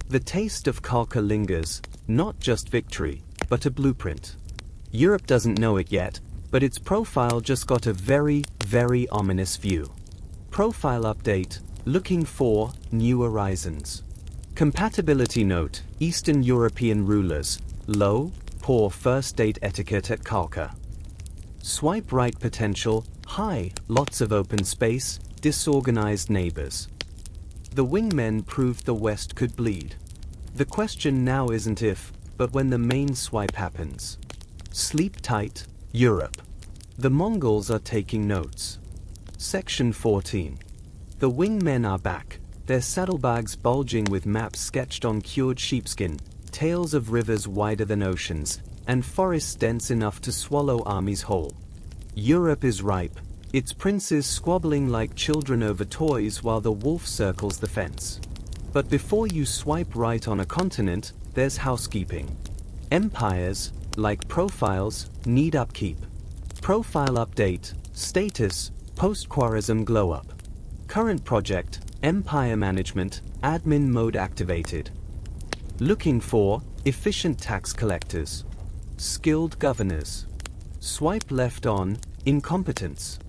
The taste of Khalkha lingers, not just victory, but a blueprint. Europe doesn't know it yet, but its profile just got a very, very ominous view. Profile update: looking for new horizons. Compatibility note: Eastern European rulers, low, poor first date etiquette at Khalkha. Swipe right potential, high, lots of open space, disorganized neighbors. The wingmen proved the West could bleed. The question now isn't if, but when the main swipe happens. Sleep tight, Europe. The Mongols are taking notes. Section 14. The wingmen are back, their saddlebags bulging with maps sketched on cured sheepskin, tales of rivers wider than oceans, and forests dense enough to swallow armies whole. Europe is ripe, its princes squabbling like children over toys while the wolf circles the fence. But before you swipe right on a continent, there's housekeeping. Empires, like profiles, need upkeep. Profile update, status, post-Khwarizm glow-up. Current project, empire management, admin mode activated. Looking for, efficient tax collectors. Skilled governors. Swipe left on, incompetence.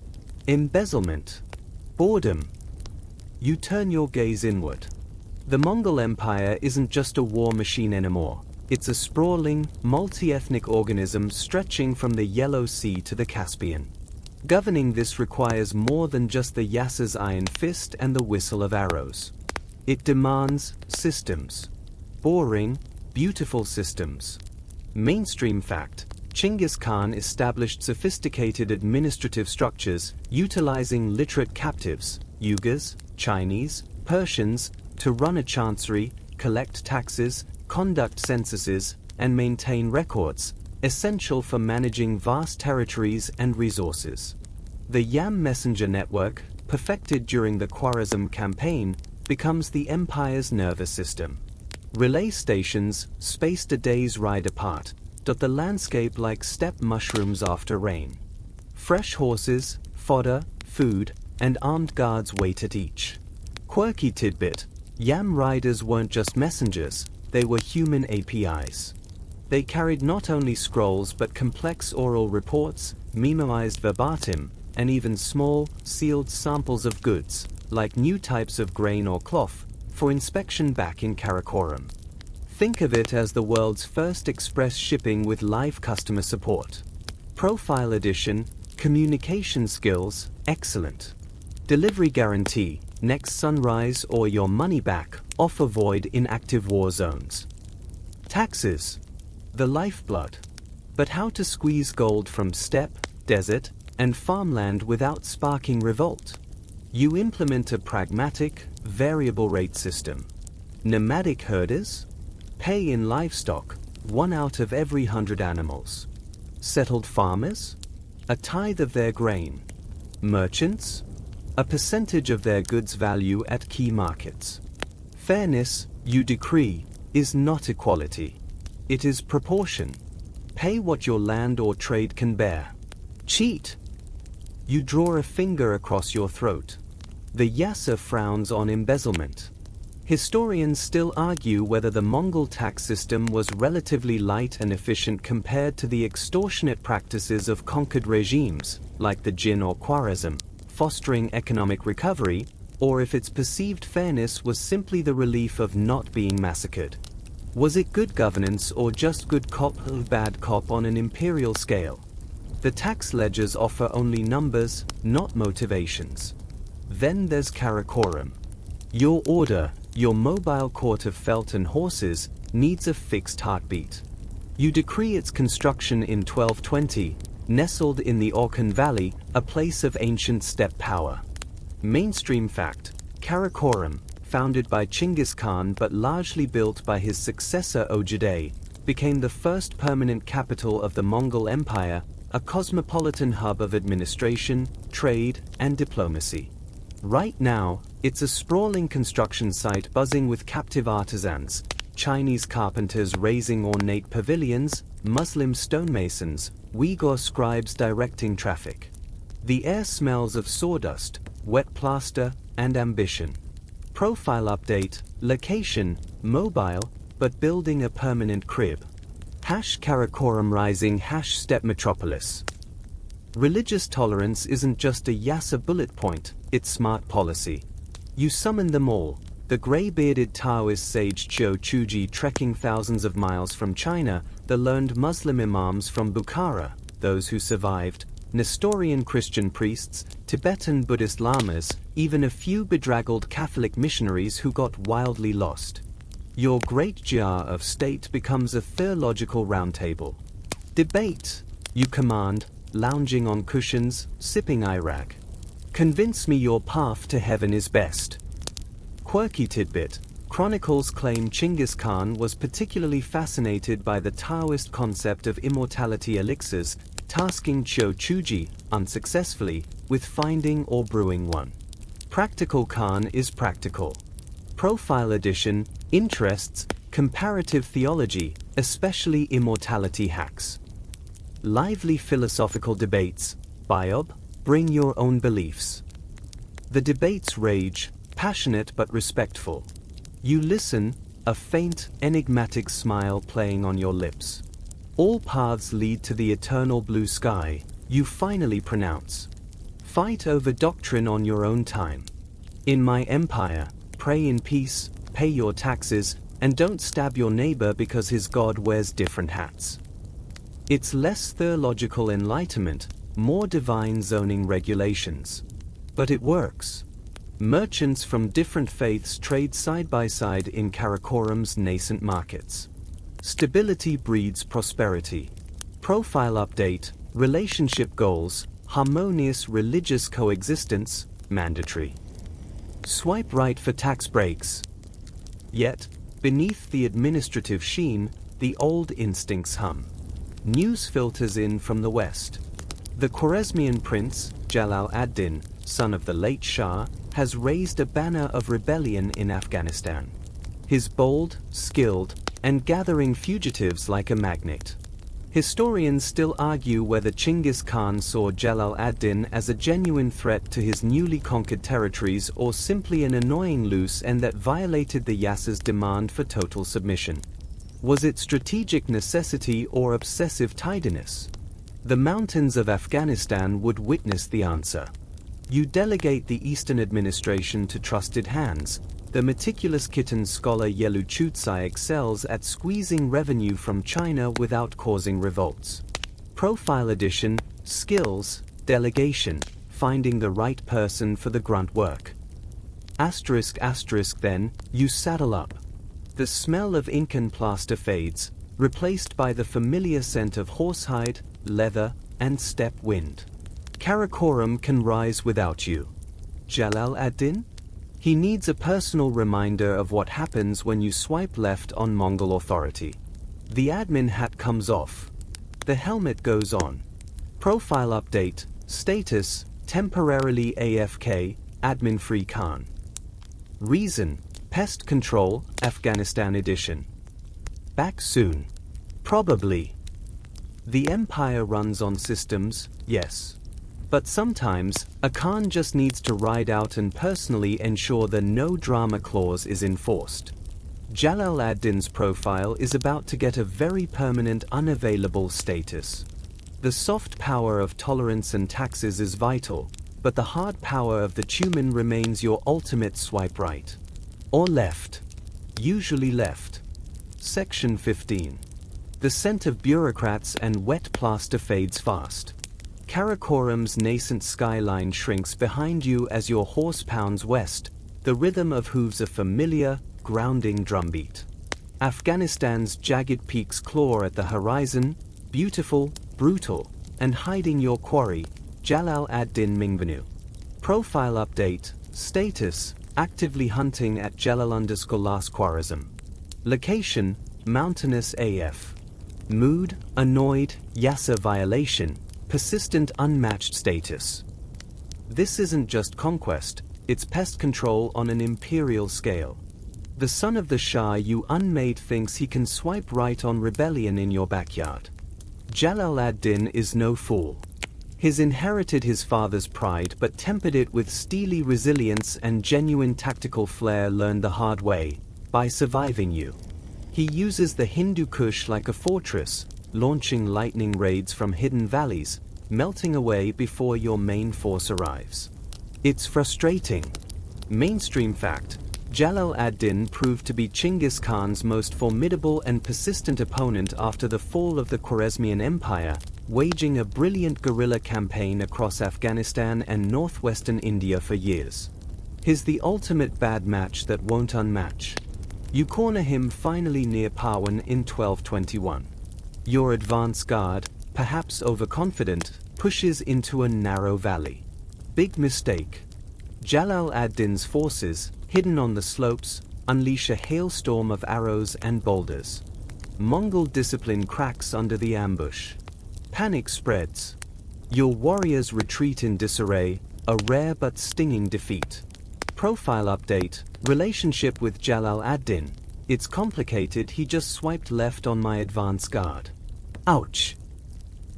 Embezzlement. Boredom. You turn your gaze inward. The Mongol Empire isn't just a war machine anymore. It's a sprawling, multi-ethnic organism stretching from the Yellow Sea to the Caspian. Governing this requires more than just the Yasser's iron fist and the whistle of arrows. It demands systems. Boring, beautiful systems. Mainstream fact: Genghis Khan established sophisticated administrative structures, utilizing literate captives, Uyghurs, Chinese, Persians, to run a chancery, collect taxes, conduct censuses, and maintain records, essential for managing vast territories and resources. The Yam messenger network, perfected during the Khwarizm campaign, becomes the empire's nervous system. Relay stations, spaced a day's ride apart, dot the landscape like steppe mushrooms after rain. Fresh horses, fodder, food, and armed guards wait at each. Quirky tidbit: Yam riders weren't just messengers, they were human APIs. They carried not only scrolls but complex oral reports, memoized verbatim, and even small, sealed samples of goods, like new types of grain or cloth, for inspection back in Karakoram. Think of it as the world's first express shipping with live customer support. Profile edition, communication skills, excellent. Delivery guarantee, next sunrise or your money back, offer void in active war zones. Taxes, the lifeblood. But how to squeeze gold from steppe, desert, and farmland without sparking revolt? You implement a pragmatic, variable rate system. Nomadic herders? Pay in livestock, 1 out of every 100 animals. Settled farmers? A tithe of their grain. Merchants? A percentage of their goods value at key markets. Fairness, you decree, is not equality. It is proportion. Pay what your land or trade can bear. Cheat. You draw a finger across your throat. The Yasser frowns on embezzlement. Historians still argue whether the Mongol tax system was relatively light and efficient compared to the extortionate practices of conquered regimes, like the Jin or Khwarizm, fostering economic recovery, or if its perceived fairness was simply the relief of not being massacred. Was it good governance or just good cop or bad cop on an imperial scale? The tax ledgers offer only numbers, not motivations. Then there's Karakoram. Your order, your mobile court of felt and horses, needs a fixed heartbeat. You decree its construction in 1220, nestled in the Orkhan Valley, a place of ancient steppe power. Mainstream fact: Karakoram, founded by Genghis Khan but largely built by his successor Ojibwe, became the first permanent capital of the Mongol Empire, a cosmopolitan hub of administration, trade, and diplomacy. Right now, it's a sprawling construction site buzzing with captive artisans, Chinese carpenters raising ornate pavilions, Muslim stonemasons, Uyghur scribes directing traffic. The air smells of sawdust, wet plaster, and ambition. Profile update, location, mobile, but building a permanent crib. Karakoram rising steppe metropolis. Religious tolerance isn't just a Yasser bullet point, it's smart policy. You summon them all, the grey-bearded Taoist sage Zhou Chuji trekking thousands of miles from China, the learned Muslim imams from Bukhara, those who survived, Nestorian Christian priests, Tibetan Buddhist lamas, even a few bedraggled Catholic missionaries who got wildly lost. Your great jar of state becomes a theological roundtable. Debate, you command, lounging on cushions, sipping Iraq. Convince me your path to heaven is best. Quirky tidbit. Chronicles claim Genghis Khan was particularly fascinated by the Taoist concept of immortality elixirs, tasking Qiu Chuji, unsuccessfully, with finding or brewing one. Practical Khan is practical. Profile edition, interests, comparative theology, especially immortality hacks. Lively philosophical debates, Biob, bring your own beliefs. The debates rage, passionate but respectful. You listen, a faint, enigmatic smile playing on your lips. All paths lead to the eternal blue sky, you finally pronounce. Fight over doctrine on your own time. In my empire, pray in peace, pay your taxes, and don't stab your neighbor because his god wears different hats. It's less theological enlightenment, more divine zoning regulations. But it works. Merchants from different faiths trade side by side in Karakoram's nascent markets. Stability breeds prosperity. Profile update, relationship goals, harmonious religious coexistence, mandatory. Swipe right for tax breaks. Yet, beneath the administrative sheen, the old instincts hum. News filters in from the west. The Khwarezmian prince, Jalal ad-Din, son of the late Shah, has raised a banner of rebellion in Afghanistan. He's bold, skilled, and gathering fugitives like a magnet. Historians still argue whether Genghis Khan saw Jalal ad-Din as a genuine threat to his newly conquered territories or simply an annoying loose end that violated the Yasser's demand for total submission. Was it strategic necessity or obsessive tidiness? The mountains of Afghanistan would witness the answer. You delegate the Eastern administration to trusted hands. The meticulous Khitan scholar Yelu Chutsai excels at squeezing revenue from China without causing revolts. Profile edition, skills, delegation, finding the right person for the grunt work. Asterisk asterisk then, you saddle up. The smell of ink and plaster fades, replaced by the familiar scent of horsehide, leather, and steppe wind. Karakoram can rise without you. Jalal ad-Din? He needs a personal reminder of what happens when you swipe left on Mongol authority. The admin hat comes off. The helmet goes on. Profile update, status, temporarily AFK, admin-free Khan. Reason, pest control, Afghanistan edition. Back soon. Probably. The empire runs on systems, yes. But sometimes, a Khan just needs to ride out and personally ensure the no-drama clause is enforced. Jalal ad-Din's profile is about to get a very permanent unavailable status. The soft power of tolerance and taxes is vital, but the hard power of the Tumen remains your ultimate swipe right. Or left. Usually left. Section 15. The scent of bureaucrats and wet plaster fades fast. Karakoram's nascent skyline shrinks behind you as your horse pounds west, the rhythm of hooves a familiar, grounding drumbeat. Afghanistan's jagged peaks claw at the horizon, beautiful, brutal, and hiding your quarry, Jalal ad-Din Mingvenu. Profile update, status, actively hunting at Jalal_last Khwarazm. Location, mountainous AF. Mood, annoyed, Yasser violation, persistent unmatched status. This isn't just conquest, it's pest control on an imperial scale. The son of the Shah you unmade thinks he can swipe right on rebellion in your backyard. Jalal ad-Din is no fool. He's inherited his father's pride but tempered it with steely resilience and genuine tactical flair learned the hard way, by surviving you. He uses the Hindu Kush like a fortress, launching lightning raids from hidden valleys, melting away before your main force arrives. It's frustrating. Mainstream fact, Jalal ad-Din proved to be Genghis Khan's most formidable and persistent opponent after the fall of the Khwarezmian Empire, waging a brilliant guerrilla campaign across Afghanistan and northwestern India for years. He's the ultimate bad match that won't unmatch. You corner him finally near Pawan in 1221. Your advance guard, perhaps overconfident, pushes into a narrow valley. Big mistake. Jalal ad-Din's forces, hidden on the slopes, unleash a hailstorm of arrows and boulders. Mongol discipline cracks under the ambush. Panic spreads. Your warriors retreat in disarray, a rare but stinging defeat. Profile update, relationship with Jalal ad-Din. It's complicated, he just swiped left on my advance guard. Ouch.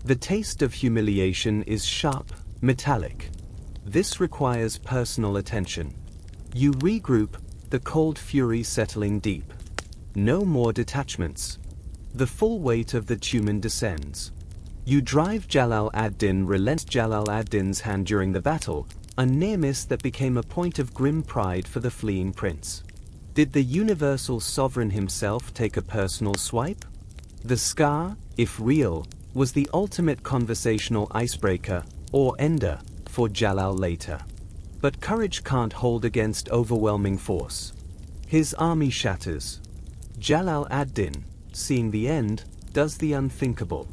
The taste of humiliation is sharp, metallic. This requires personal attention. You regroup, the cold fury settling deep. No more detachments. The full weight of the Tumen descends. You drive Jalal ad-Din relents Jalal ad-Din's hand during the battle, a near miss that became a point of grim pride for the fleeing prince. Did the universal sovereign himself take a personal swipe? The scar, if real, was the ultimate conversational icebreaker, or ender, for Jalal later. But courage can't hold against overwhelming force. His army shatters. Jalal ad-Din, seeing the end, does the unthinkable.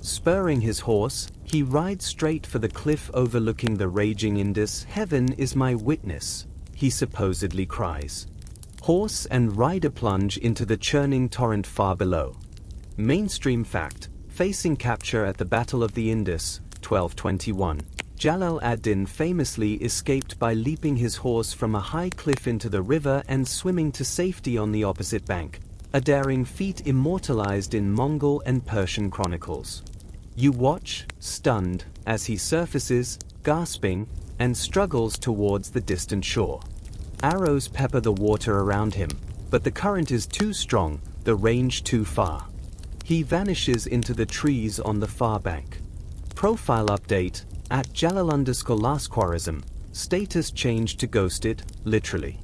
Spurring his horse, he rides straight for the cliff overlooking the raging Indus. Heaven is my witness, he supposedly cries. Horse and rider plunge into the churning torrent far below. Mainstream fact, facing capture at the Battle of the Indus, 1221. Jalal ad-Din famously escaped by leaping his horse from a high cliff into the river and swimming to safety on the opposite bank, a daring feat immortalized in Mongol and Persian chronicles. You watch, stunned, as he surfaces, gasping, and struggles towards the distant shore. Arrows pepper the water around him, but the current is too strong, the range too far. He vanishes into the trees on the far bank. Profile update, at Jalal_last status changed to ghosted, literally.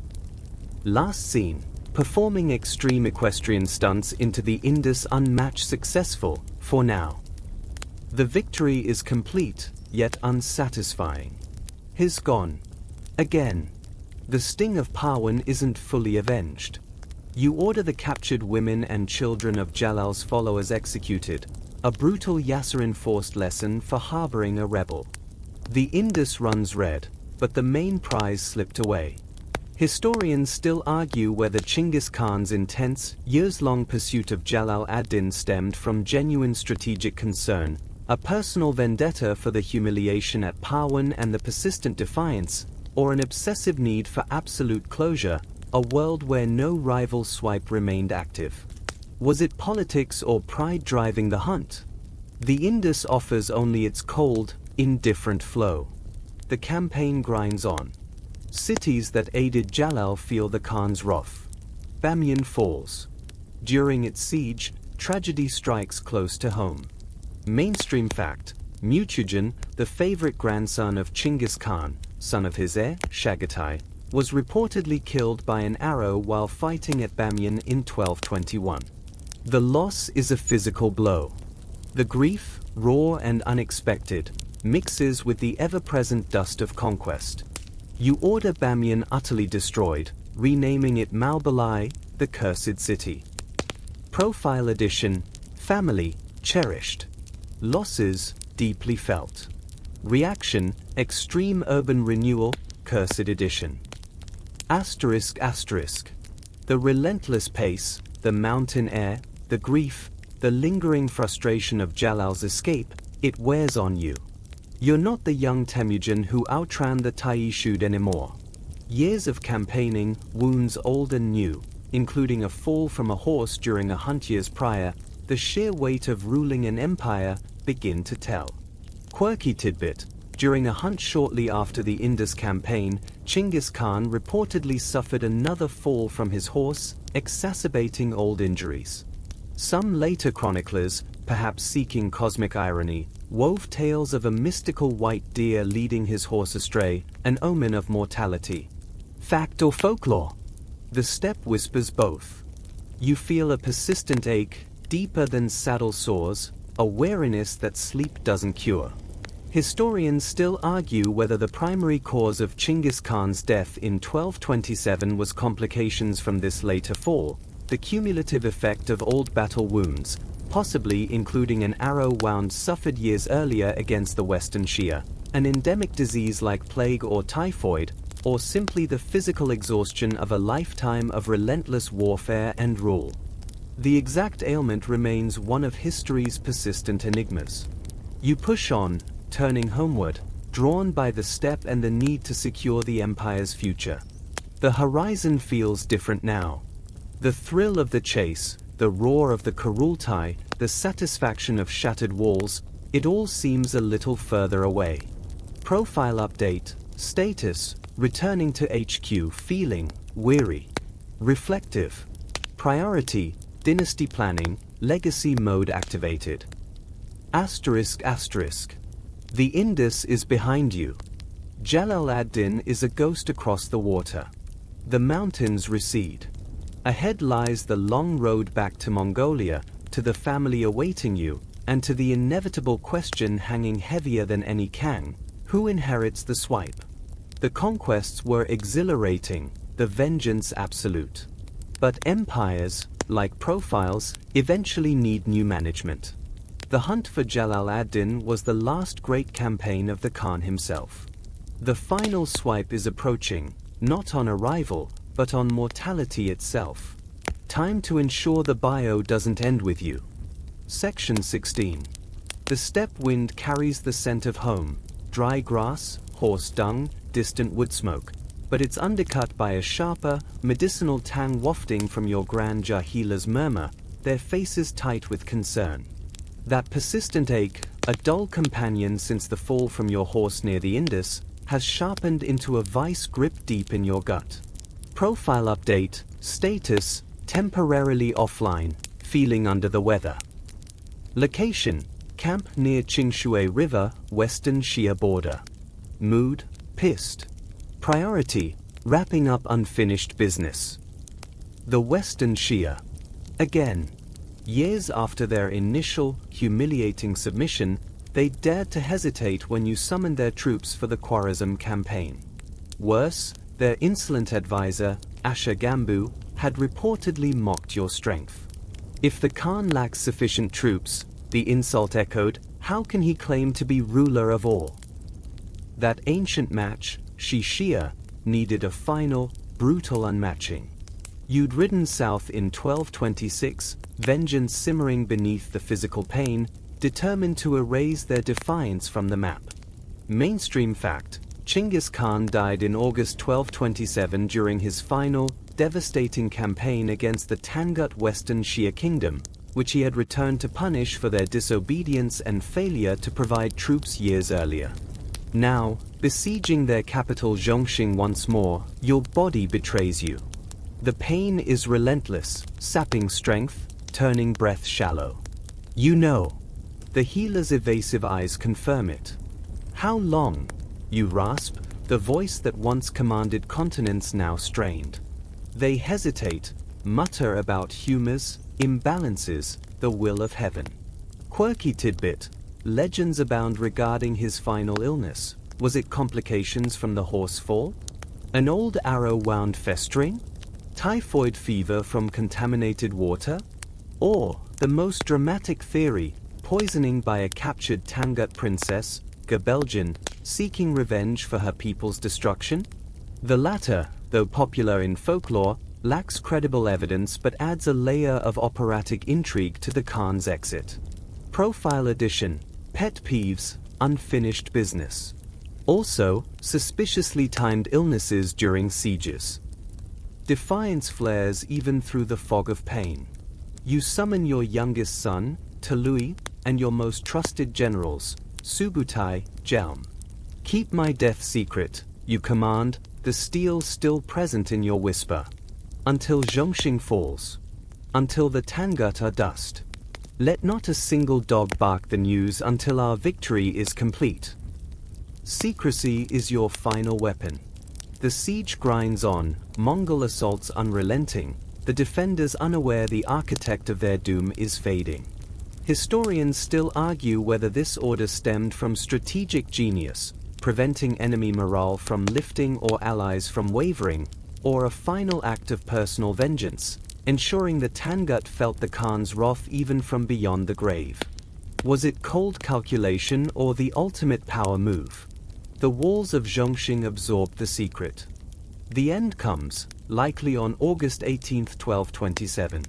Last seen, performing extreme equestrian stunts into the Indus unmatched, successful, for now. The victory is complete, yet unsatisfying. He's gone. Again. The sting of Pawan isn't fully avenged. You order the captured women and children of Jalal's followers executed, a brutal Yasser-enforced lesson for harboring a rebel. The Indus runs red, but the main prize slipped away. Historians still argue whether Genghis Khan's intense, years-long pursuit of Jalal ad-Din stemmed from genuine strategic concern, a personal vendetta for the humiliation at Pawan and the persistent defiance, or an obsessive need for absolute closure, a world where no rival swipe remained active. Was it politics or pride driving the hunt? The Indus offers only its cold, indifferent flow. The campaign grinds on. Cities that aided Jalal feel the Khan's wrath. Bamiyan falls. During its siege, tragedy strikes close to home. Mainstream fact, Mutujan, the favorite grandson of Genghis Khan, son of his heir, Chagatai, was reportedly killed by an arrow while fighting at Bamiyan in 1221. The loss is a physical blow. The grief, raw and unexpected, mixes with the ever-present dust of conquest. You order Bamiyan utterly destroyed, renaming it Malbalai, the cursed city. Profile edition, family, cherished. Losses, deeply felt. Reaction, extreme urban renewal, cursed edition. Asterisk asterisk. The relentless pace, the mountain air, the grief, the lingering frustration of Jalal's escape, it wears on you. You're not the young Temujin who outran the Taishud anymore. Years of campaigning, wounds old and new, including a fall from a horse during a hunt years prior, the sheer weight of ruling an empire, begin to tell. Quirky tidbit, during a hunt shortly after the Indus campaign, Genghis Khan reportedly suffered another fall from his horse, exacerbating old injuries. Some later chroniclers, perhaps seeking cosmic irony, wove tales of a mystical white deer leading his horse astray, an omen of mortality. Fact or folklore? The steppe whispers both. You feel a persistent ache, deeper than saddle sores, a weariness that sleep doesn't cure. Historians still argue whether the primary cause of Genghis Khan's death in 1227 was complications from this later fall, the cumulative effect of old battle wounds, possibly including an arrow wound suffered years earlier against the Western Shia, an endemic disease like plague or typhoid, or simply the physical exhaustion of a lifetime of relentless warfare and rule. The exact ailment remains one of history's persistent enigmas. You push on, turning homeward, drawn by the steppe and the need to secure the empire's future. The horizon feels different now. The thrill of the chase, the roar of the Kurultai, the satisfaction of shattered walls, it all seems a little further away. Profile update, status, returning to HQ feeling, weary. Reflective. Priority, dynasty planning, legacy mode activated. Asterisk asterisk. The Indus is behind you. Jalal ad-Din is a ghost across the water. The mountains recede. Ahead lies the long road back to Mongolia, to the family awaiting you, and to the inevitable question hanging heavier than any Kang: who inherits the swipe? The conquests were exhilarating, the vengeance absolute. But empires, like profiles, eventually need new management. The hunt for Jalal ad-Din was the last great campaign of the Khan himself. The final swipe is approaching, not on arrival, but on mortality itself. Time to ensure the bio doesn't end with you. Section 16. The steppe wind carries the scent of home, dry grass, horse dung, distant wood smoke, but it's undercut by a sharper, medicinal tang wafting from your grand Jahila's murmur, their faces tight with concern. That persistent ache, a dull companion since the fall from your horse near the Indus, has sharpened into a vice grip deep in your gut. Profile update, status, temporarily offline, feeling under the weather. Location, camp near Qingshui River, Western Shia border. Mood, pissed. Priority, wrapping up unfinished business. The Western Shia. Again. Years after their initial, humiliating submission, they dared to hesitate when you summoned their troops for the Khwarezm campaign. Worse, their insolent advisor, Asher Gambu, had reportedly mocked your strength. If the Khan lacks sufficient troops, the insult echoed, how can he claim to be ruler of all? That ancient match, Shishia, needed a final, brutal unmatching. You'd ridden south in 1226, vengeance simmering beneath the physical pain, determined to erase their defiance from the map. Mainstream fact, Genghis Khan died in August 1227 during his final, devastating campaign against the Tangut Western Shia kingdom, which he had returned to punish for their disobedience and failure to provide troops years earlier. Now, besieging their capital Zhongxing once more, your body betrays you. The pain is relentless, sapping strength, turning breath shallow. You know. The healer's evasive eyes confirm it. How long? You rasp, the voice that once commanded continents now strained. They hesitate, mutter about humors, imbalances, the will of heaven. Quirky tidbit, legends abound regarding his final illness. Was it complications from the horse fall? An old arrow wound festering? Typhoid fever from contaminated water? Or, the most dramatic theory, poisoning by a captured Tangut princess, Gebelgin, seeking revenge for her people's destruction? The latter, though popular in folklore, lacks credible evidence but adds a layer of operatic intrigue to the Khan's exit. Profile edition, pet peeves, unfinished business. Also, suspiciously timed illnesses during sieges. Defiance flares even through the fog of pain. You summon your youngest son, Talui, and your most trusted generals, Subutai, Jelm. Keep my death secret, you command, the steel still present in your whisper. Until Zhongxing falls. Until the Tangut are dust. Let not a single dog bark the news until our victory is complete. Secrecy is your final weapon. The siege grinds on, Mongol assaults unrelenting, the defenders unaware the architect of their doom is fading. Historians still argue whether this order stemmed from strategic genius, preventing enemy morale from lifting or allies from wavering, or a final act of personal vengeance, ensuring the Tangut felt the Khan's wrath even from beyond the grave. Was it cold calculation or the ultimate power move? The walls of Zhongxing absorbed the secret. The end comes, likely on August 18, 1227.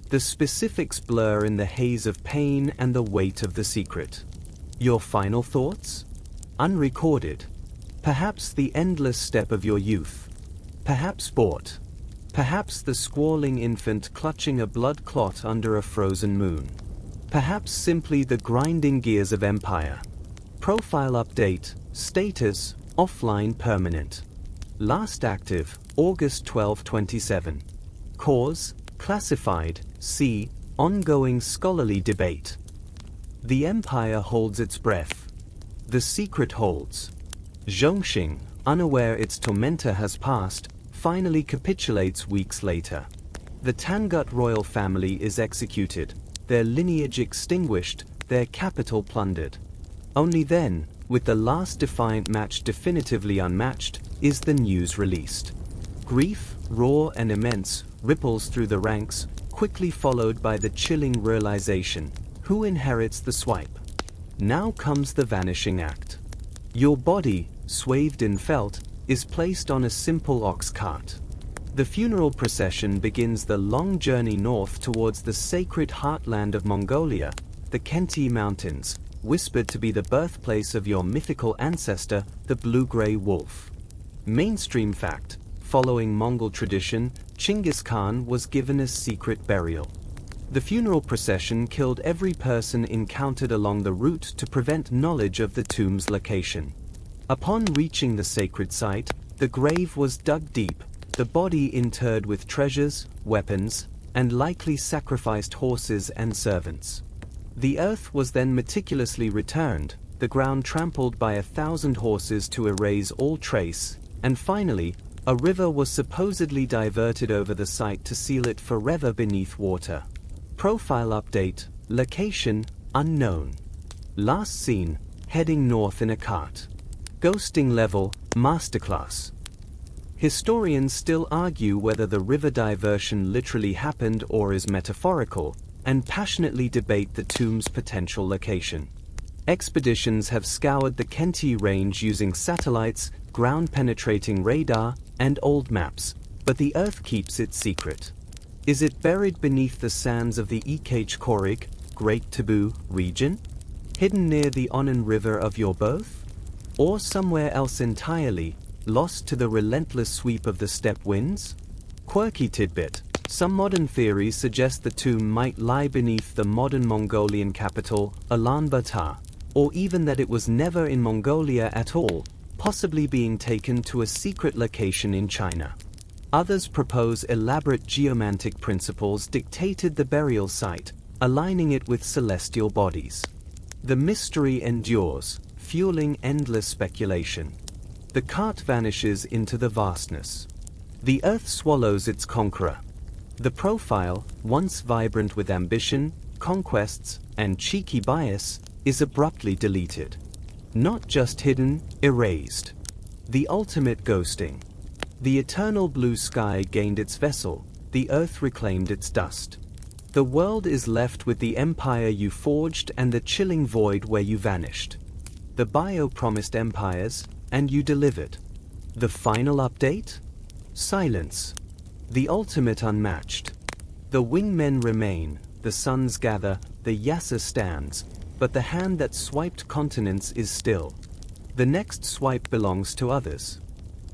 The specifics blur in the haze of pain and the weight of the secret. Your final thoughts? Unrecorded. Perhaps the endless steppe of your youth. Perhaps sport. Perhaps the squalling infant clutching a blood clot under a frozen moon. Perhaps simply the grinding gears of empire. Profile update, status, offline permanent. Last active, August 1227. Cause, classified, C, ongoing scholarly debate. The empire holds its breath. The secret holds. Zhongxing, unaware its tormentor has passed, finally capitulates weeks later. The Tangut royal family is executed, their lineage extinguished, their capital plundered. Only then, with the last defiant match definitively unmatched, is the news released. Grief, raw and immense, ripples through the ranks, quickly followed by the chilling realization: who inherits the swipe? Now comes the vanishing act. Your body, swathed in felt, is placed on a simple ox cart. The funeral procession begins the long journey north towards the sacred heartland of Mongolia, the Khenti Mountains, whispered to be the birthplace of your mythical ancestor, the blue-gray wolf. Mainstream fact: following Mongol tradition, Genghis Khan was given a secret burial. The funeral procession killed every person encountered along the route to prevent knowledge of the tomb's location. Upon reaching the sacred site, the grave was dug deep, the body interred with treasures, weapons, and likely sacrificed horses and servants. The earth was then meticulously returned, the ground trampled by 1,000 horses to erase all trace, and finally, a river was supposedly diverted over the site to seal it forever beneath water. Profile update, location, unknown. Last seen, heading north in a cart. Ghosting level, masterclass. Historians still argue whether the river diversion literally happened or is metaphorical, and passionately debate the tomb's potential location. Expeditions have scoured the Khenti range using satellites, ground-penetrating radar, and old maps, but the Earth keeps it secret. Is it buried beneath the sands of the Ekh Great Taboo region? Hidden near the Onan River of your birth? Or somewhere else entirely, lost to the relentless sweep of the steppe winds? Quirky tidbit: some modern theories suggest the tomb might lie beneath the modern Mongolian capital, Ulaanbaatar, or even that it was never in Mongolia at all, possibly being taken to a secret location in China. Others propose elaborate geomantic principles dictated the burial site, aligning it with celestial bodies. The mystery endures, fueling endless speculation. The cart vanishes into the vastness. The earth swallows its conqueror. The profile, once vibrant with ambition, conquests, and cheeky bias, is abruptly deleted. Not just hidden, erased. The ultimate ghosting. The eternal blue sky gained its vessel, the earth reclaimed its dust. The world is left with the empire you forged and the chilling void where you vanished. The bio promised empires, and you delivered. The final update? Silence. The ultimate unmatched. The wingmen remain, the suns gather, the Yasa stands, but the hand that swiped continents is still. The next swipe belongs to others.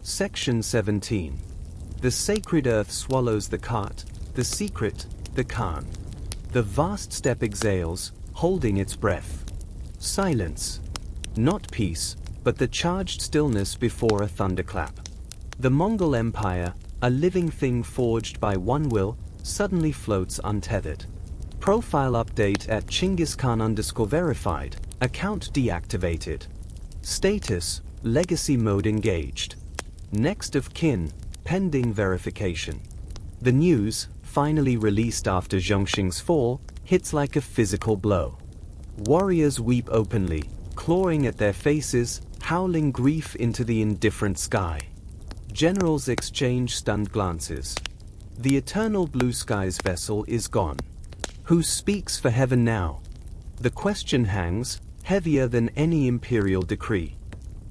Section 17. The sacred earth swallows the cart, the secret, the Khan. The vast steppe exhales, holding its breath. Silence. Not peace, but the charged stillness before a thunderclap. The Mongol Empire, a living thing forged by one will, suddenly floats untethered. Profile update at Genghis Khan _verified, account deactivated. Status, legacy mode engaged. Next of kin, pending verification. The news, finally released after Zhongxing's fall, hits like a physical blow. Warriors weep openly, clawing at their faces, howling grief into the indifferent sky. Generals exchange stunned glances. The eternal blue sky's vessel is gone. Who speaks for heaven now? The question hangs, heavier than any imperial decree.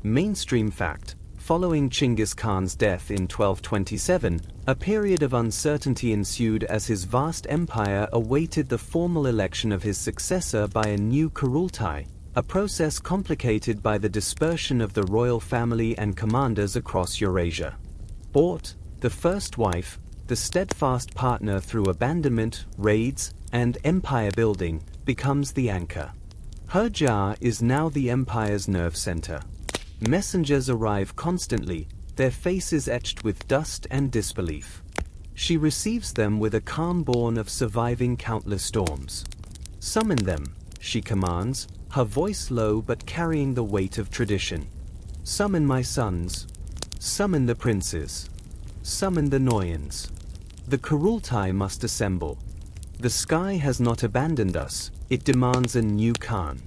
Mainstream fact: following Genghis Khan's death in 1227, a period of uncertainty ensued as his vast empire awaited the formal election of his successor by a new Kurultai, a process complicated by the dispersion of the royal family and commanders across Eurasia. Bort, the first wife, the steadfast partner through abandonment, raids, and empire building, becomes the anchor. Her jar is now the empire's nerve center. Messengers arrive constantly, their faces etched with dust and disbelief. She receives them with a calm born of surviving countless storms. Summon them, she commands, her voice low but carrying the weight of tradition. Summon my sons. Summon the princes. Summon the Noyans. The Kurultai must assemble. The sky has not abandoned us, it demands a new Khan.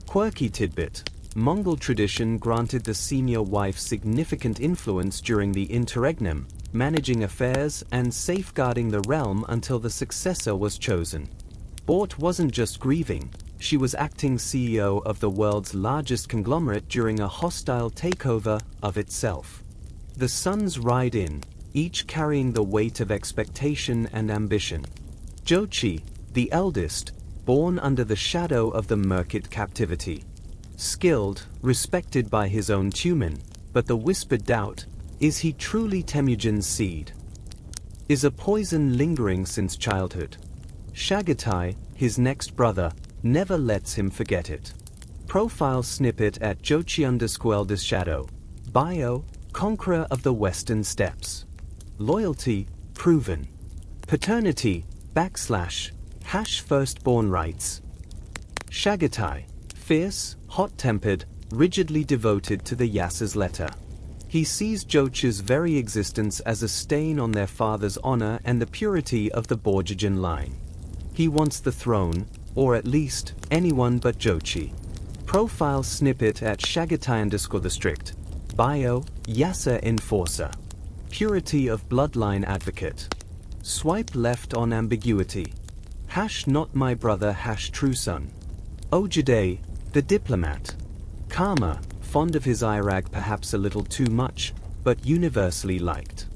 Quirky tidbit: Mongol tradition granted the senior wife significant influence during the interregnum, managing affairs and safeguarding the realm until the successor was chosen. Bort wasn't just grieving, she was acting CEO of the world's largest conglomerate during a hostile takeover of itself. The sons ride in, each carrying the weight of expectation and ambition. Jochi, the eldest, born under the shadow of the Merkit captivity. Skilled, respected by his own Tumen, but the whispered doubt: is he truly Temujin's seed? Is a poison lingering since childhood? Chagatai, his next brother, never lets him forget it. Profile snippet at Jochi_eldest shadow. Bio: conqueror of the western steppes. Loyalty: proven. Paternity: / firstborn rights. Chagatai: fierce, hot-tempered, rigidly devoted to the Yassa's letter. He sees Jochi's very existence as a stain on their father's honor and the purity of the Borjigin line. He wants the throne, or at least, anyone but Jochi. Profile snippet at Chagatai_the strict. Bio: Yassa enforcer. Purity of bloodline advocate. Swipe left on ambiguity. Not my brother true son. Ojide, the diplomat. Karma, fond of his Iraq perhaps a little too much, but universally liked.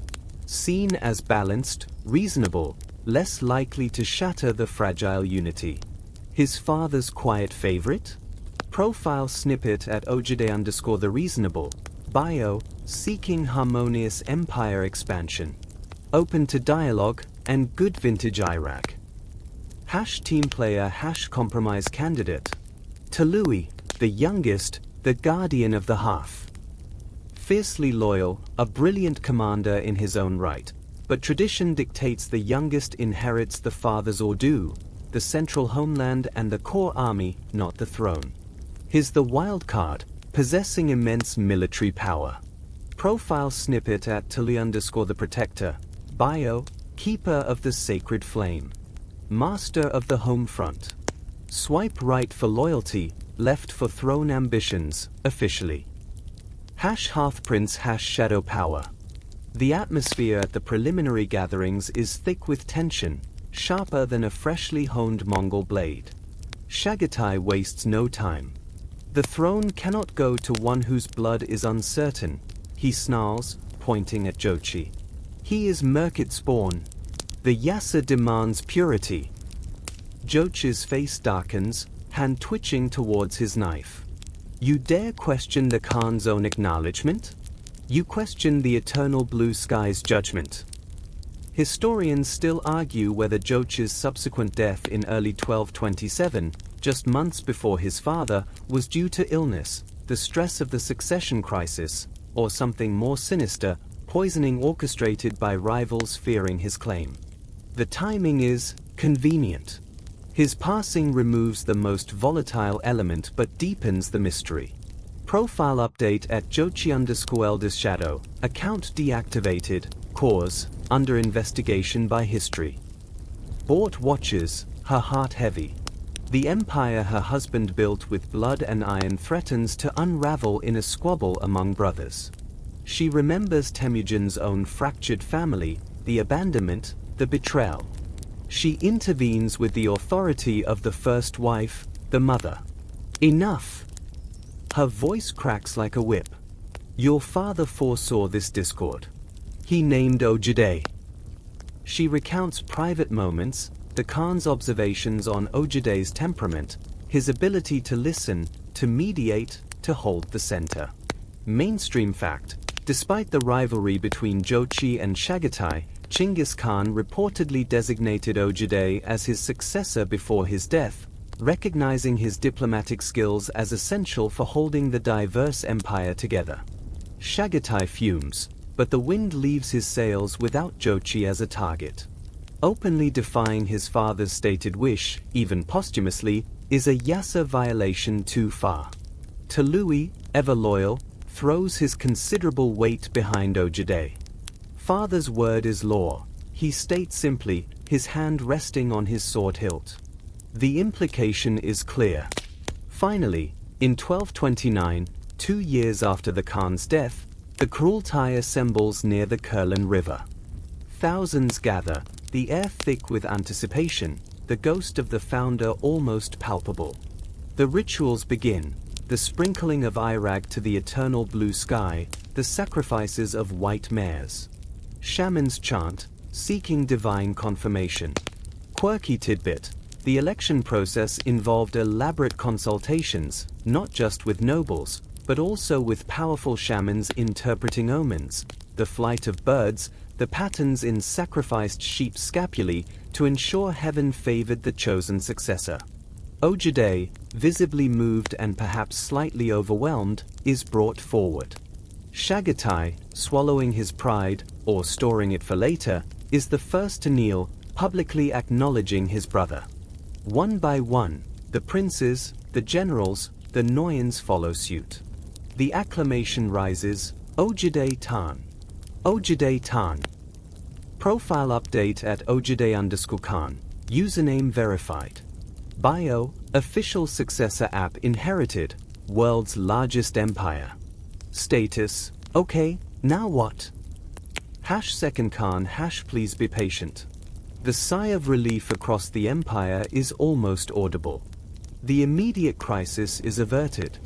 Seen as balanced, reasonable, less likely to shatter the fragile unity. His father's quiet favorite? Profile snippet at Ojide_the reasonable. Bio: seeking harmonious empire expansion. Open to dialogue, and good vintage Iraq. Team player compromise candidate. Talui, the youngest, the guardian of the hearth. Fiercely loyal, a brilliant commander in his own right, but tradition dictates the youngest inherits the father's ordu, the central homeland and the core army, not the throne. He's the wild card, possessing immense military power. Profile snippet at Tali_the protector. Bio: keeper of the sacred flame. Master of the home front. Swipe right for loyalty, left for throne ambitions, officially. Hearth Prince shadow power. The atmosphere at the preliminary gatherings is thick with tension, sharper than a freshly honed Mongol blade. Chagatai wastes no time. The throne cannot go to one whose blood is uncertain, he snarls, pointing at Jochi. He is Merkit spawn. The Yassa demands purity. Jochi's face darkens, hand twitching towards his knife. You dare question the Khan's own acknowledgement? You question the eternal blue sky's judgment. Historians still argue whether Jochi's subsequent death in early 1227, just months before his father, was due to illness, the stress of the succession crisis, or something more sinister, poisoning orchestrated by rivals fearing his claim. The timing is convenient. His passing removes the most volatile element but deepens the mystery. Profile update at Jochi_eldest shadow, account deactivated, cause, under investigation by history. Bort watches, her heart heavy. The empire her husband built with blood and iron threatens to unravel in a squabble among brothers. She remembers Temujin's own fractured family, the abandonment, the betrayal. She intervenes with the authority of the first wife, the mother. Enough! Her voice cracks like a whip. Your father foresaw this discord. He named Ojide. She recounts private moments, the Khan's observations on Ojide's temperament, his ability to listen, to mediate, to hold the center. Mainstream fact: despite the rivalry between Jochi and Chagatai, Genghis Khan reportedly designated Ojide as his successor before his death, recognizing his diplomatic skills as essential for holding the diverse empire together. Chagatai fumes, but the wind leaves his sails without Jochi as a target. Openly defying his father's stated wish, even posthumously, is a Yasa violation too far. Tului, ever loyal, throws his considerable weight behind Ojide. Father's word is law, he states simply, his hand resting on his sword hilt. The implication is clear. Finally, in 1229, 2 years after the Khan's death, the Kurultai assembles near the Kurlan River. Thousands gather, the air thick with anticipation, the ghost of the founder almost palpable. The rituals begin, the sprinkling of Irag to the eternal blue sky, the sacrifices of white mares. Shamans chant, seeking divine confirmation. Quirky tidbit: the election process involved elaborate consultations, not just with nobles, but also with powerful shamans interpreting omens, the flight of birds, the patterns in sacrificed sheep's scapulae to ensure heaven favored the chosen successor. Ojide, visibly moved and perhaps slightly overwhelmed, is brought forward. Chagatai, swallowing his pride, or storing it for later, is the first to kneel, publicly acknowledging his brother. One by one, the princes, the generals, the Noyans follow suit. The acclamation rises, Ojide Tan. Ojide Tan. Profile update at Ojide_Khan. Username verified. Bio: official successor app inherited, world's largest empire. Status: okay, now what? #second Khan #please be patient. The sigh of relief across the empire is almost audible. The immediate crisis is averted.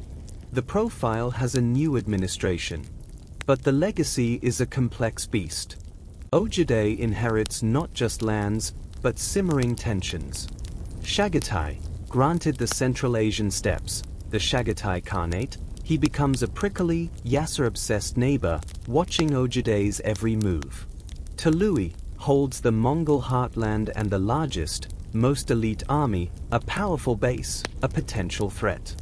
The profile has a new administration. But the legacy is a complex beast. Ojide inherits not just lands, but simmering tensions. Chagatai, granted the Central Asian steppes, the Chagatai Khanate, he becomes a prickly, Yasser-obsessed neighbor, watching Ojide's every move. Tului holds the Mongol heartland and the largest, most elite army, a powerful base, a potential threat.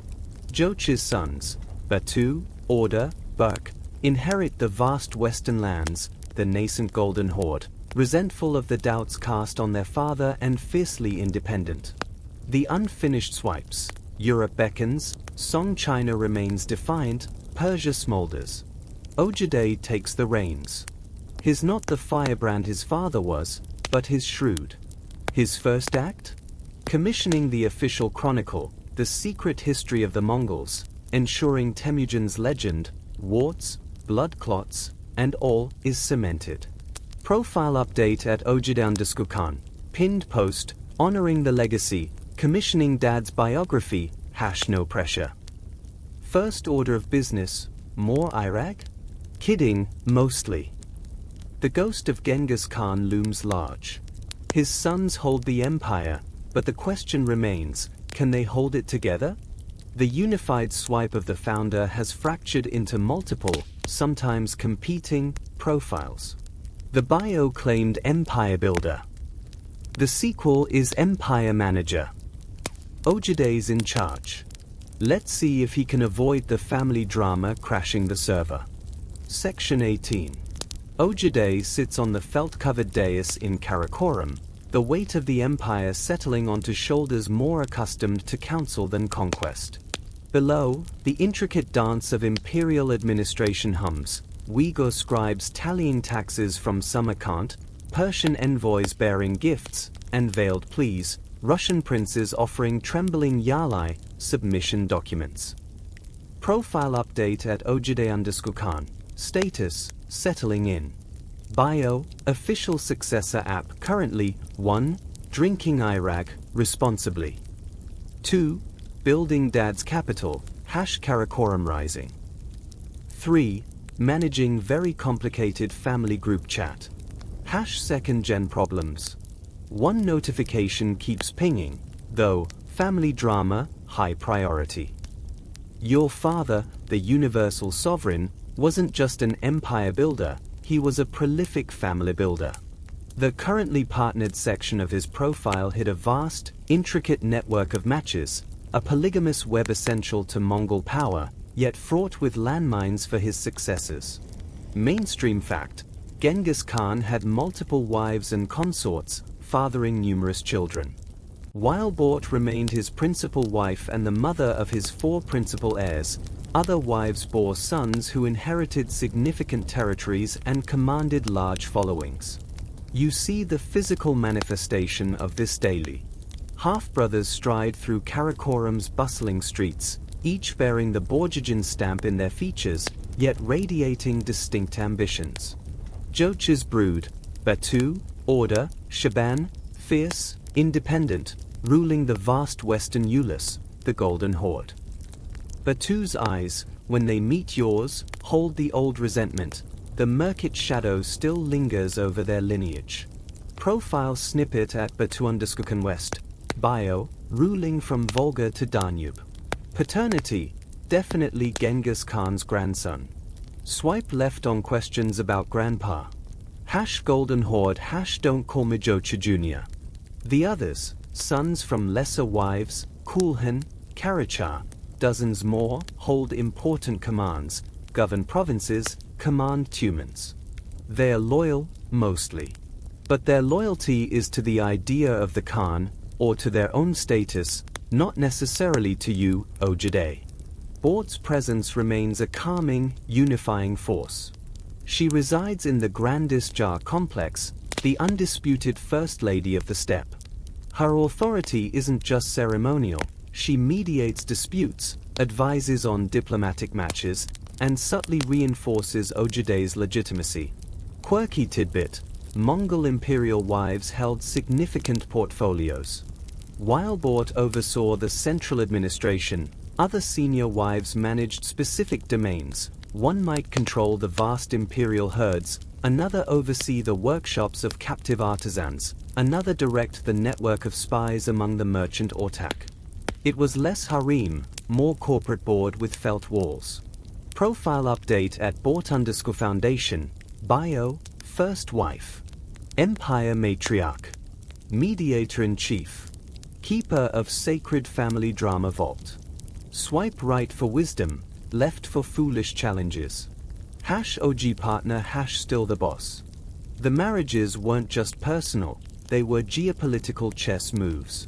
Jochi's sons, Batu, Orda, Burke, inherit the vast western lands, the nascent Golden Horde, resentful of the doubts cast on their father and fiercely independent. The unfinished swipes: Europe beckons, Song China remains defiant, Persia smolders. Ojide takes the reins. His not the firebrand his father was, but his shrewd. His first act? Commissioning the official chronicle, the secret history of the Mongols, ensuring Temujin's legend, warts, blood clots, and all is cemented. Profile update at Ojide_Khan. Pinned post, honoring the legacy, commissioning dad's biography, #no pressure. First order of business, more Iraq? Kidding, mostly. The ghost of Genghis Khan looms large. His sons hold the empire, but the question remains, can they hold it together? The unified swipe of the founder has fractured into multiple, sometimes competing, profiles. The bio claimed Empire Builder. The sequel is Empire Manager. Ojide's in charge. Let's see if he can avoid the family drama crashing the server. Section 18. Ojide sits on the felt-covered dais in Karakoram, the weight of the empire settling onto shoulders more accustomed to counsel than conquest. Below, the intricate dance of imperial administration hums, Uyghur scribes tallying taxes from Samarkand, Persian envoys bearing gifts, and veiled pleas, Russian princes offering trembling Yalai submission documents. Profile update at Ojide_Khan. Status, settling in. Bio, official successor app currently 1. Drinking Iraq responsibly. 2. Building dad's capital, #Karakoram rising. 3. Managing very complicated family group chat. #second gen problems. One notification keeps pinging, though, family drama, high priority. Your father, the universal sovereign, wasn't just an empire builder, he was a prolific family builder. The currently partnered section of his profile hid a vast, intricate network of matches, a polygamous web essential to Mongol power, yet fraught with landmines for his successors. Mainstream fact: Genghis Khan had multiple wives and consorts, fathering numerous children. While Bort remained his principal wife and the mother of his 4 principal heirs, other wives bore sons who inherited significant territories and commanded large followings. You see the physical manifestation of this daily. Half-brothers stride through Karakoram's bustling streets, each bearing the Borgigian stamp in their features, yet radiating distinct ambitions. Joch's brood, Batu, order, Shaban, fierce, independent, ruling the vast western Ulyss, the Golden Horde. Batu's eyes, when they meet yours, hold the old resentment, the murkit shadow still lingers over their lineage. Profile snippet at Batu_Khan West. Bio, ruling from Volga to Danube. Paternity, definitely Genghis Khan's grandson. Swipe left on questions about grandpa. #Golden Horde, #don't call me Jocha Jr. The others, sons from lesser wives, Kulhan, Karachar, dozens more, hold important commands, govern provinces, command tumans. They are loyal, mostly. But their loyalty is to the idea of the Khan, or to their own status, not necessarily to you, Ojide. Bort's presence remains a calming, unifying force. She resides in the grandest Jar complex, the undisputed First Lady of the Steppe. Her authority isn't just ceremonial, she mediates disputes, advises on diplomatic matches, and subtly reinforces Ojide's legitimacy. Quirky tidbit: Mongol imperial wives held significant portfolios. While Bort oversaw the central administration, other senior wives managed specific domains. One might control the vast imperial herds, another oversee the workshops of captive artisans, another direct the network of spies among the merchant Ortak. It was less harem, more corporate board with felt walls. Profile update at Bort_ Foundation. Bio, first wife. Empire matriarch. Mediator-in-chief. Keeper of sacred family drama vault. Swipe right for wisdom, left for foolish challenges. #OG partner, #still the boss. The marriages weren't just personal, they were geopolitical chess moves.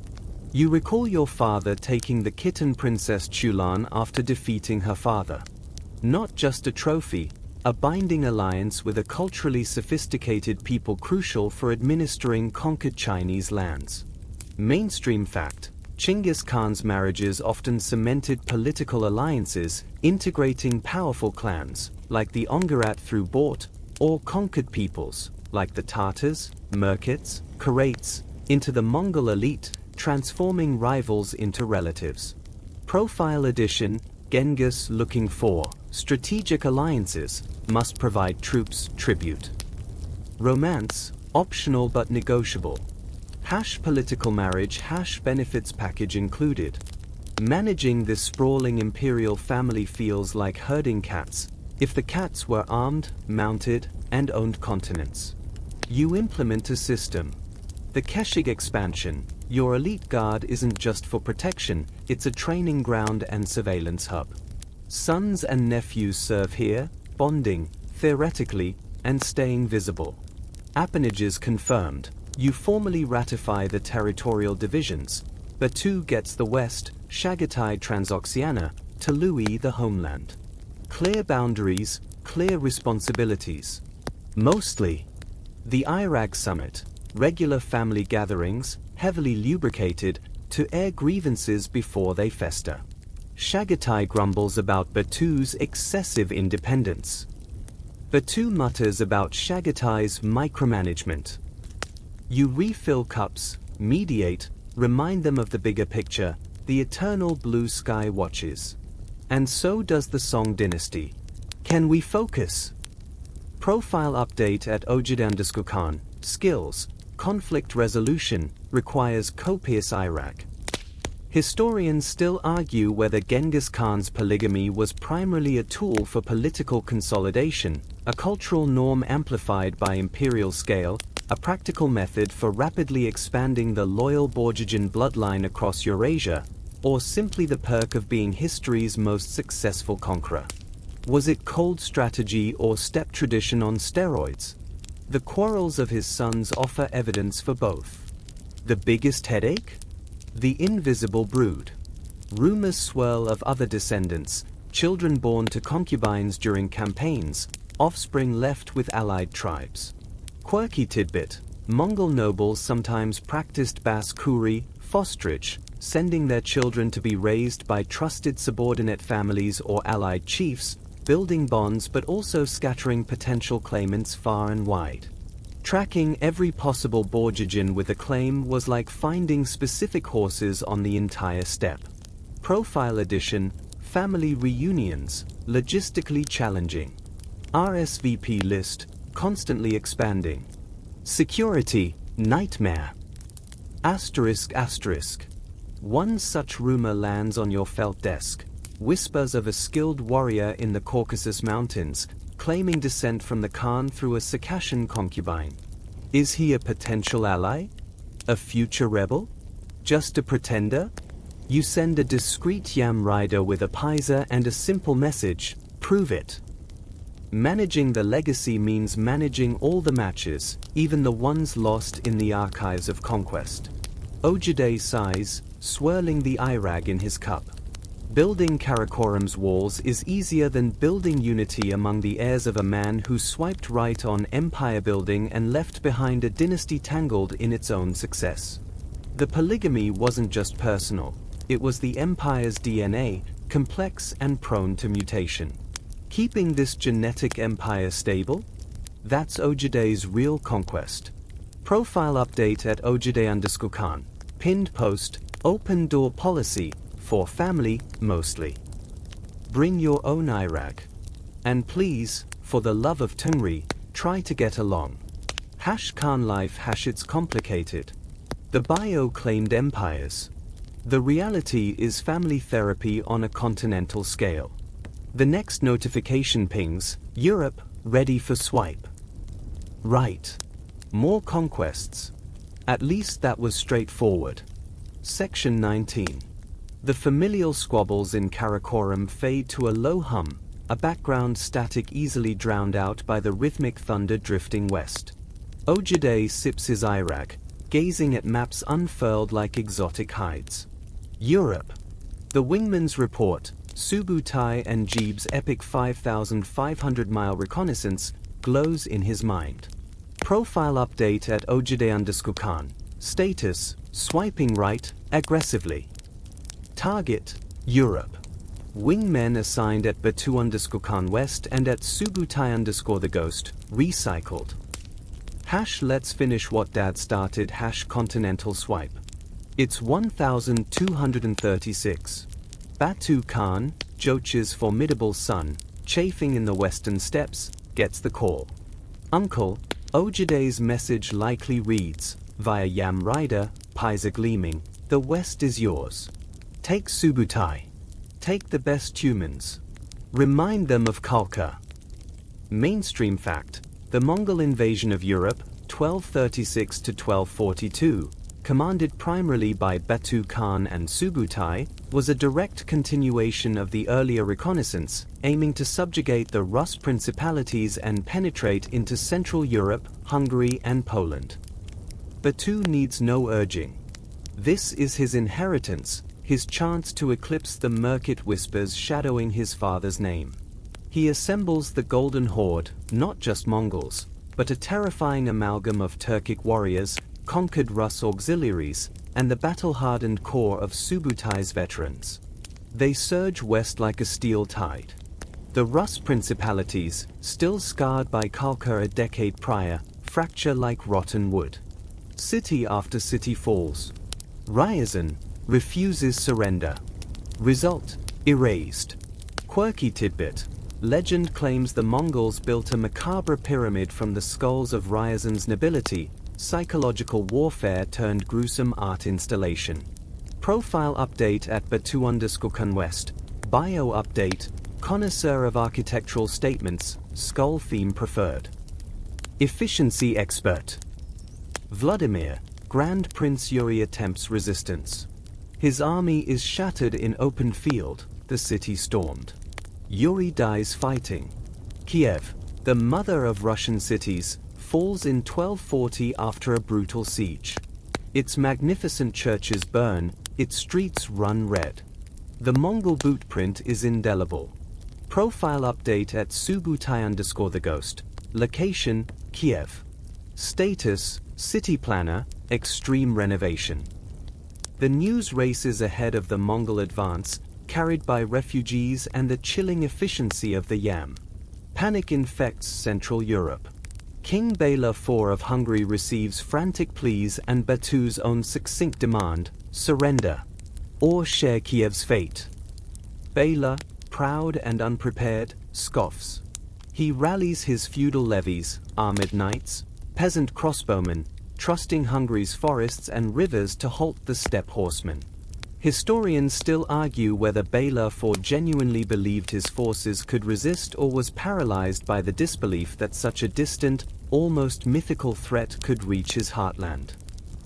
You recall your father taking the kitten Princess Chulan after defeating her father. Not just a trophy, a binding alliance with a culturally sophisticated people crucial for administering conquered Chinese lands. Mainstream fact: Genghis Khan's marriages often cemented political alliances, integrating powerful clans, like the Ongarat through Bort, or conquered peoples, like the Tatars, Merkits, Karaits, into the Mongol elite, transforming rivals into relatives. Profile edition: Genghis looking for strategic alliances, must provide troops tribute. Romance, optional but negotiable. #political marriage, #benefits package included. Managing this sprawling imperial family feels like herding cats, if the cats were armed, mounted, and owned continents. You implement a system. The Keshig expansion, your elite guard isn't just for protection, it's a training ground and surveillance hub. Sons and nephews serve here, bonding, theoretically, and staying visible. Appanages confirmed. You formally ratify the territorial divisions. Batu gets the west, Chagatai Transoxiana, Tului the homeland. Clear boundaries, clear responsibilities. Mostly. The Iraq summit, regular family gatherings, heavily lubricated, to air grievances before they fester. Chagatai grumbles about Batu's excessive independence. Batu mutters about Chagatai's micromanagement. You refill cups, mediate, remind them of the bigger picture, the eternal blue sky watches. And so does the Song dynasty. Can we focus? Profile update at Ojide_Khan. Skills, conflict resolution, requires copious Iraq. Historians still argue whether Genghis Khan's polygamy was primarily a tool for political consolidation, a cultural norm amplified by imperial scale, a practical method for rapidly expanding the loyal Borgigian bloodline across Eurasia, or simply the perk of being history's most successful conqueror. Was it cold strategy or steppe tradition on steroids? The quarrels of his sons offer evidence for both. The biggest headache? The invisible brood. Rumors swirl of other descendants, children born to concubines during campaigns, offspring left with allied tribes. Quirky tidbit: Mongol nobles sometimes practiced bas-kuri, fosterage, sending their children to be raised by trusted subordinate families or allied chiefs, building bonds but also scattering potential claimants far and wide. Tracking every possible Borgigian with a claim was like finding specific horses on the entire steppe. Profile edition, family reunions, logistically challenging. RSVP list, constantly expanding. Security, nightmare. Asterisk asterisk. One such rumor lands on your felt desk. Whispers of a skilled warrior in the Caucasus Mountains, claiming descent from the Khan through a Circassian concubine. Is he a potential ally? A future rebel? Just a pretender? You send a discreet yam rider with a paisa and a simple message: prove it. Managing the legacy means managing all the matches, even the ones lost in the archives of conquest. Ojide sighs, swirling the Irag in his cup. Building Karakoram's walls is easier than building unity among the heirs of a man who swiped right on empire building and left behind a dynasty tangled in its own success. The polygamy wasn't just personal, it was the empire's DNA, complex and prone to mutation. Keeping this genetic empire stable? That's Ojide's real conquest. Profile update at Ojide_Khan. Pinned post, open door policy, for family, mostly. Bring your own Iraq. And please, for the love of Tungri, try to get along. Khan life it's complicated. The bio claimed empires. The reality is family therapy on a continental scale. The next notification pings, Europe, ready for swipe. Right. More conquests. At least that was straightforward. Section 19. The familial squabbles in Karakoram fade to a low hum, a background static easily drowned out by the rhythmic thunder drifting west. Ojide sips his Iraq, gazing at maps unfurled like exotic hides. Europe. The wingman's report, Subutai and Jeeb's epic 5,500-mile reconnaissance, glows in his mind. Profile update at Ojide_Khan. Status, swiping right, aggressively. Target, Europe. Wingmen assigned at Batu_Khan West and at Subutai_the Ghost, recycled. Let's finish what Dad started. Continental swipe. It's 1236. Batu Khan, Joch's formidable son, chafing in the western steppes, gets the call. Uncle, Ojide's message likely reads, via Yam Rider, Paisa gleaming, the west is yours. Take Subutai. Take the best humans. Remind them of Kalka. Mainstream fact, the Mongol invasion of Europe, 1236 to 1242, commanded primarily by Batu Khan and Subutai, was a direct continuation of the earlier reconnaissance, aiming to subjugate the Rus principalities and penetrate into Central Europe, Hungary and Poland. Batu needs no urging. This is his inheritance, his chance to eclipse the murkit whispers shadowing his father's name. He assembles the Golden Horde, not just Mongols, but a terrifying amalgam of Turkic warriors, conquered Rus auxiliaries, and the battle-hardened core of Subutai's veterans. They surge west like a steel tide. The Rus principalities, still scarred by Kalkar a decade prior, fracture like rotten wood. City after city falls. Ryazan refuses surrender. Result: erased. Quirky tidbit. Legend claims the Mongols built a macabre pyramid from the skulls of Ryazan's nobility, psychological warfare turned gruesome art installation. Profile update at Batu_conquest. Bio update, connoisseur of architectural statements, skull theme preferred. Efficiency expert. Vladimir, Grand Prince Yuri attempts resistance. His army is shattered in open field, the city stormed. Yuri dies fighting. Kiev, the mother of Russian cities, falls in 1240 after a brutal siege. Its magnificent churches burn, its streets run red. The Mongol bootprint is indelible. Profile update at Subutai_the ghost. Location, Kiev. Status, city planner, extreme renovation. The news races ahead of the Mongol advance, carried by refugees and the chilling efficiency of the yam. Panic infects Central Europe. King Bela IV of Hungary receives frantic pleas and Batu's own succinct demand: surrender, or share Kiev's fate. Bela, proud and unprepared, scoffs. He rallies his feudal levies, armored knights, peasant crossbowmen, trusting Hungary's forests and rivers to halt the steppe horsemen. Historians still argue whether Bela IV genuinely believed his forces could resist or was paralyzed by the disbelief that such a distant, almost mythical threat could reach his heartland.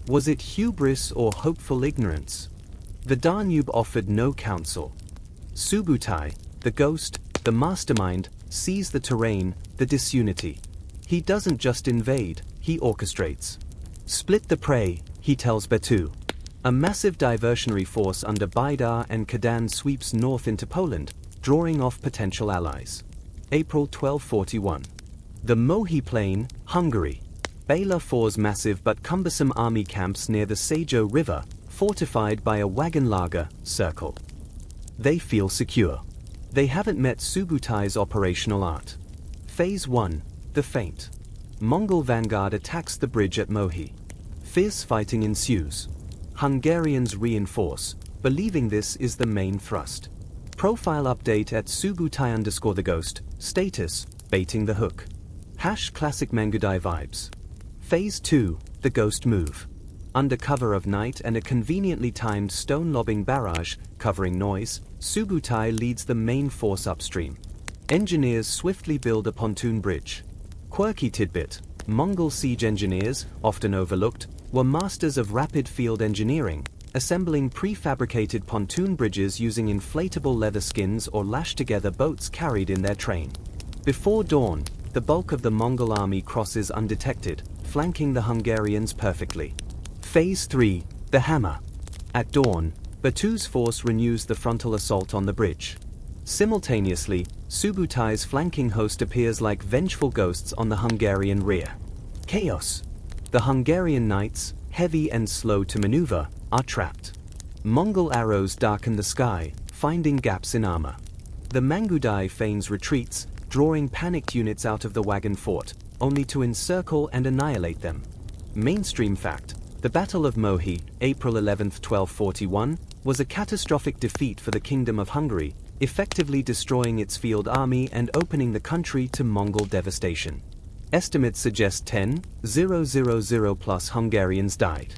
Was it hubris or hopeful ignorance? The Danube offered no counsel. Subutai, the ghost, the mastermind, sees the terrain, the disunity. He doesn't just invade, he orchestrates. Split the prey, he tells Batu. A massive diversionary force under Baidar and Kadan sweeps north into Poland, drawing off potential allies. April 1241. The Mohi Plain, Hungary. Bela IV's massive but cumbersome army camps near the Sejo River, fortified by a wagon lager, circle. They feel secure. They haven't met Subutai's operational art. Phase 1, the feint. Mongol vanguard attacks the bridge at Mohi. Fierce fighting ensues. Hungarians reinforce, believing this is the main thrust. Profile update at Subutai_the ghost. Status, baiting the hook. Classic Mangudai vibes. Phase 2, the ghost move. Under cover of night and a conveniently timed stone lobbing barrage, covering noise, Subutai leads the main force upstream. Engineers swiftly build a pontoon bridge. Quirky tidbit: Mongol siege engineers, often overlooked, were masters of rapid field engineering, assembling prefabricated pontoon bridges using inflatable leather skins or lashed-together boats carried in their train. Before dawn, the bulk of the Mongol army crosses undetected, flanking the Hungarians perfectly. Phase 3, the hammer. At dawn, Batu's force renews the frontal assault on the bridge. Simultaneously, Subutai's flanking host appears like vengeful ghosts on the Hungarian rear. Chaos. The Hungarian knights, heavy and slow to maneuver, are trapped. Mongol arrows darken the sky, finding gaps in armor. The Mangudai feigns retreats, drawing panicked units out of the wagon fort, only to encircle and annihilate them. Mainstream fact: the Battle of Mohi, April 11, 1241, was a catastrophic defeat for the Kingdom of Hungary, effectively destroying its field army and opening the country to Mongol devastation. Estimates suggest 10,000 plus Hungarians died.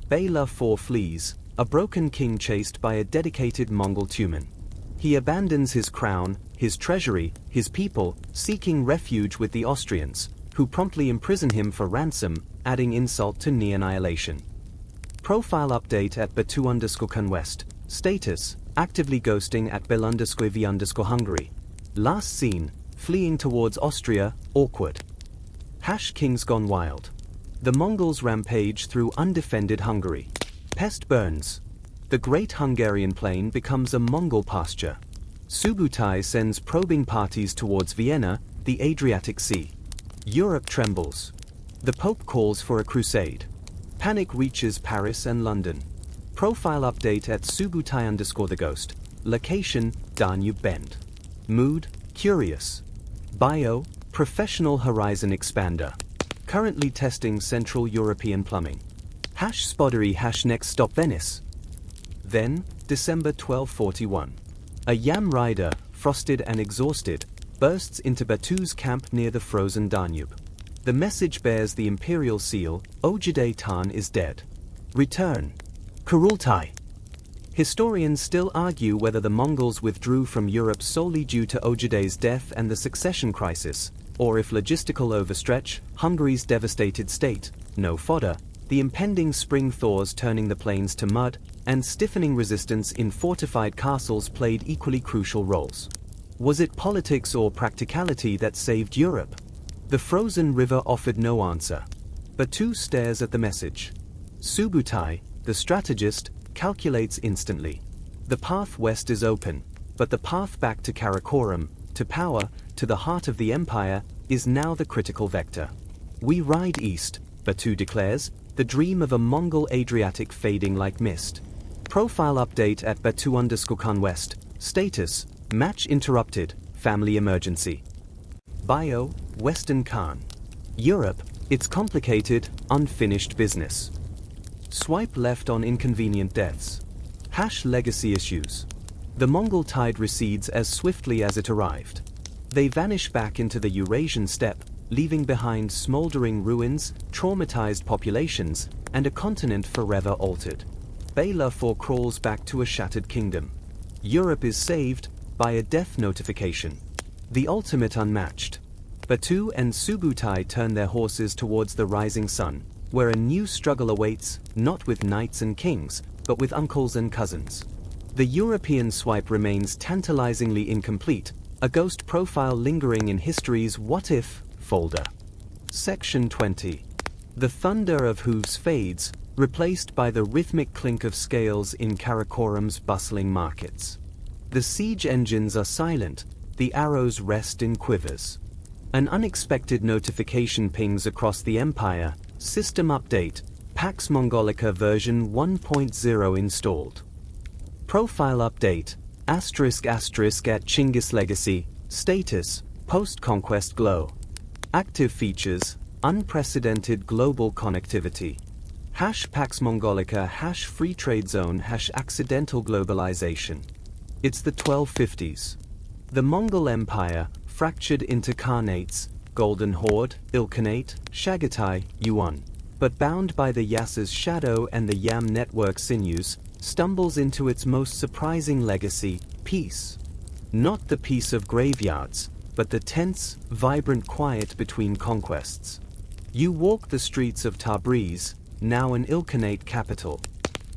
Bela IV flees, a broken king chased by a dedicated Mongol tumen. He abandons his crown, his treasury, his people, seeking refuge with the Austrians, who promptly imprison him for ransom, adding insult to annihilation. Profile update at Batu_conquest. Status: actively ghosting at Bel_v_Hungary. Last seen, fleeing towards Austria, awkward. Kings gone wild. The Mongols rampage through undefended Hungary. Pest burns. The Great Hungarian Plain becomes a Mongol pasture. Subutai sends probing parties towards Vienna, the Adriatic Sea. Europe trembles. The Pope calls for a crusade. Panic reaches Paris and London. Profile update at Subutai_the ghost. Location, Danube Bend. Mood, curious. Bio, professional horizon expander. Currently testing Central European plumbing. #spoddery #next stop Venice. Then, December 1241. A Yam rider, frosted and exhausted, bursts into Batu's camp near the frozen Danube. The message bears the imperial seal, Ojide Tan is dead. Return. Kurultai. Historians still argue whether the Mongols withdrew from Europe solely due to Ojide's death and the succession crisis, or if logistical overstretch, Hungary's devastated state, no fodder, the impending spring thaws turning the plains to mud, and stiffening resistance in fortified castles played equally crucial roles. Was it politics or practicality that saved Europe? The frozen river offered no answer. Batu stares at the message. Subutai, the strategist, calculates instantly. The path west is open, but the path back to Karakoram, to power, to the heart of the empire, is now the critical vector. We ride east, Batu declares, the dream of a Mongol Adriatic fading like mist. Profile update at Batu_Khan West. Status, match interrupted, family emergency. Bio, Western Khan. Europe, it's complicated, unfinished business. Swipe left on inconvenient deaths. #legacy issues. The Mongol tide recedes as swiftly as it arrived. They vanish back into the Eurasian steppe, leaving behind smoldering ruins, traumatized populations, and a continent forever altered. Bela crawls back to a shattered kingdom. Europe is saved by a death notification. The ultimate unmatched. Batu and Subutai turn their horses towards the rising sun, where a new struggle awaits, not with knights and kings, but with uncles and cousins. The European swipe remains tantalizingly incomplete, a ghost profile lingering in history's What If folder. Section 20. The thunder of hooves fades, replaced by the rhythmic clink of scales in Karakoram's bustling markets. The siege engines are silent, the arrows rest in quivers. An unexpected notification pings across the empire. System update, Pax Mongolica version 1.0 installed. Profile update, *** at Genghis legacy, status, post-conquest glow. Active features, unprecedented global connectivity. #Pax Mongolica #free trade zone #accidental globalization. It's the 1250s. The Mongol Empire, fractured into Khanates, Golden Horde, Ilkhanate, Chagatai, Yuan, but bound by the Yasa's shadow and the Yam network sinews, stumbles into its most surprising legacy, peace. Not the peace of graveyards, but the tense, vibrant quiet between conquests. You walk the streets of Tabriz, now an Ilkhanate capital.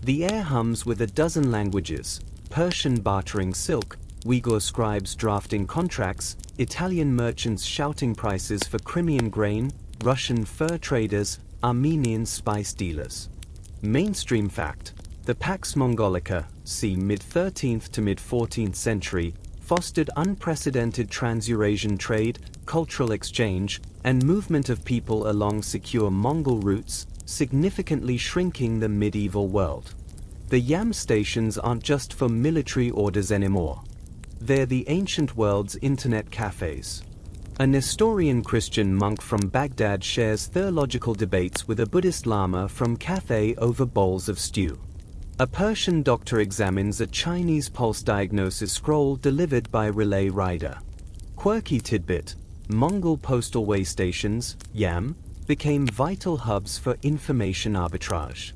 The air hums with a dozen languages, Persian bartering silk, Uyghur scribes drafting contracts, Italian merchants shouting prices for Crimean grain, Russian fur traders, Armenian spice dealers. Mainstream fact, the Pax Mongolica, c. mid-13th to mid-14th century, fostered unprecedented trans-Eurasian trade, cultural exchange, and movement of people along secure Mongol routes, significantly shrinking the medieval world. The Yam stations aren't just for military orders anymore. They're the ancient world's internet cafes. A Nestorian Christian monk from Baghdad shares theological debates with a Buddhist lama from Cathay over bowls of stew. A Persian doctor examines a Chinese pulse diagnosis scroll delivered by relay rider. Quirky tidbit, Mongol postal way stations, Yam, became vital hubs for information arbitrage.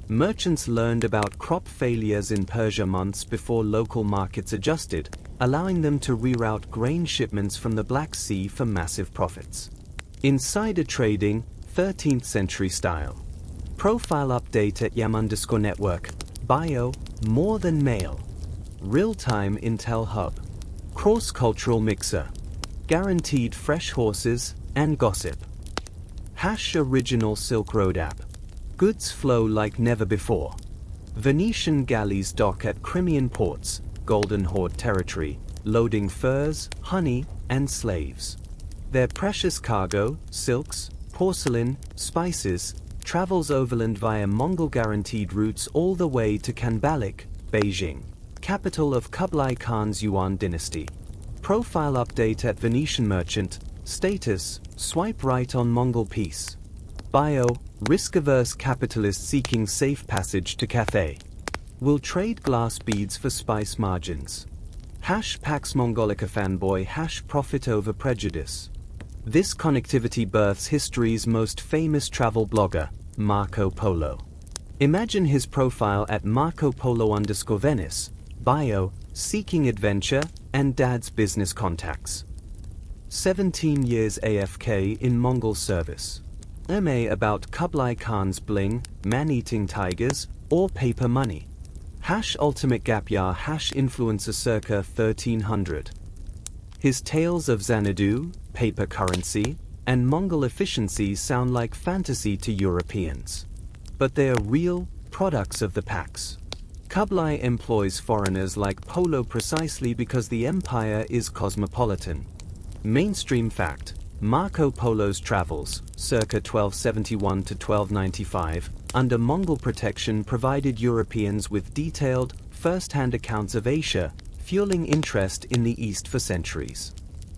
Merchants learned about crop failures in Persia months before local markets adjusted, allowing them to reroute grain shipments from the Black Sea for massive profits. Insider trading, 13th century style. Profile update at Yam_network. Bio, more than mail. Real-time intel hub. Cross-cultural mixer. Guaranteed fresh horses and gossip. #original Silk Road app. Goods flow like never before. Venetian galleys dock at Crimean ports, Golden Horde territory, loading furs, honey, and slaves. Their precious cargo, silks, porcelain, spices, travels overland via Mongol-guaranteed routes all the way to Kanbalik, Beijing, capital of Kublai Khan's Yuan dynasty. Profile update at Venetian merchant. Status: swipe right on Mongol peace. Bio: risk-averse capitalist seeking safe passage to Cathay. Will trade glass beads for spice margins. Pax Mongolica fanboy. Profit over prejudice. This connectivity births history's most famous travel blogger, Marco Polo. Imagine his profile at Marco Polo_Venice. Bio: seeking adventure and dad's business contacts. 17 years AFK in Mongol service. MA about Kublai Khan's bling, man-eating tigers, or paper money. Ultimate gap year. Influencer circa 1300. His tales of Xanadu, paper currency, and Mongol efficiency sound like fantasy to Europeans. But they are real products of the Pax. Kublai employs foreigners like Polo precisely because the empire is cosmopolitan. Mainstream fact: Marco Polo's travels, circa 1271 to 1295, under Mongol protection provided Europeans with detailed, first-hand accounts of Asia, fueling interest in the East for centuries.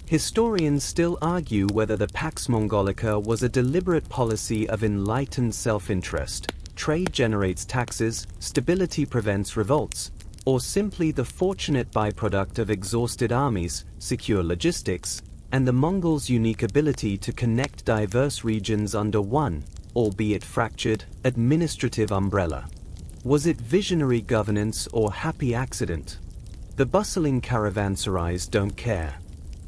Historians still argue whether the Pax Mongolica was a deliberate policy of enlightened self-interest, trade generates taxes, stability prevents revolts, or simply the fortunate byproduct of exhausted armies, secure logistics, and the Mongols' unique ability to connect diverse regions under one, albeit fractured, administrative umbrella. Was it visionary governance or happy accident? The bustling caravanserais don't care.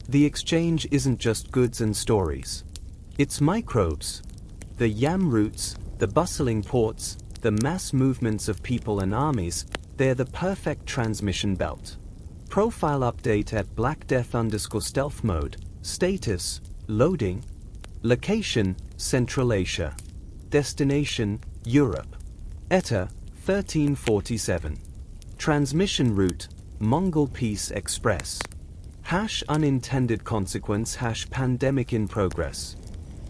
The exchange isn't just goods and stories. It's microbes. The yam routes, the bustling ports, the mass movements of people and armies, they're the perfect transmission belt. Profile update at Black Death_stealth mode. Status: loading. Location: Central Asia. Destination: Europe. ETA: 1347. Transmission route: Mongol Peace Express. Unintended consequence. Pandemic in progress.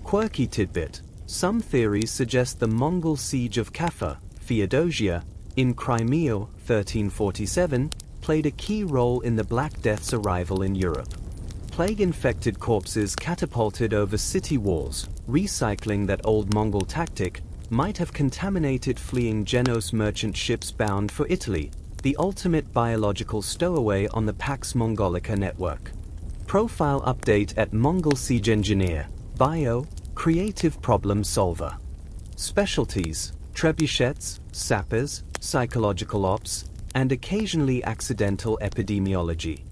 Quirky tidbit: some theories suggest the Mongol siege of Kaffa, Feodosia, in Crimea, 1347, played a key role in the Black Death's arrival in Europe. Plague-infected corpses catapulted over city walls, recycling that old Mongol tactic, might have contaminated fleeing Genos merchant ships bound for Italy, the ultimate biological stowaway on the Pax Mongolica network. Profile update at Mongol Siege Engineer. Bio: creative problem solver. Specialties: trebuchets, sappers, psychological ops, and occasionally accidental epidemiology.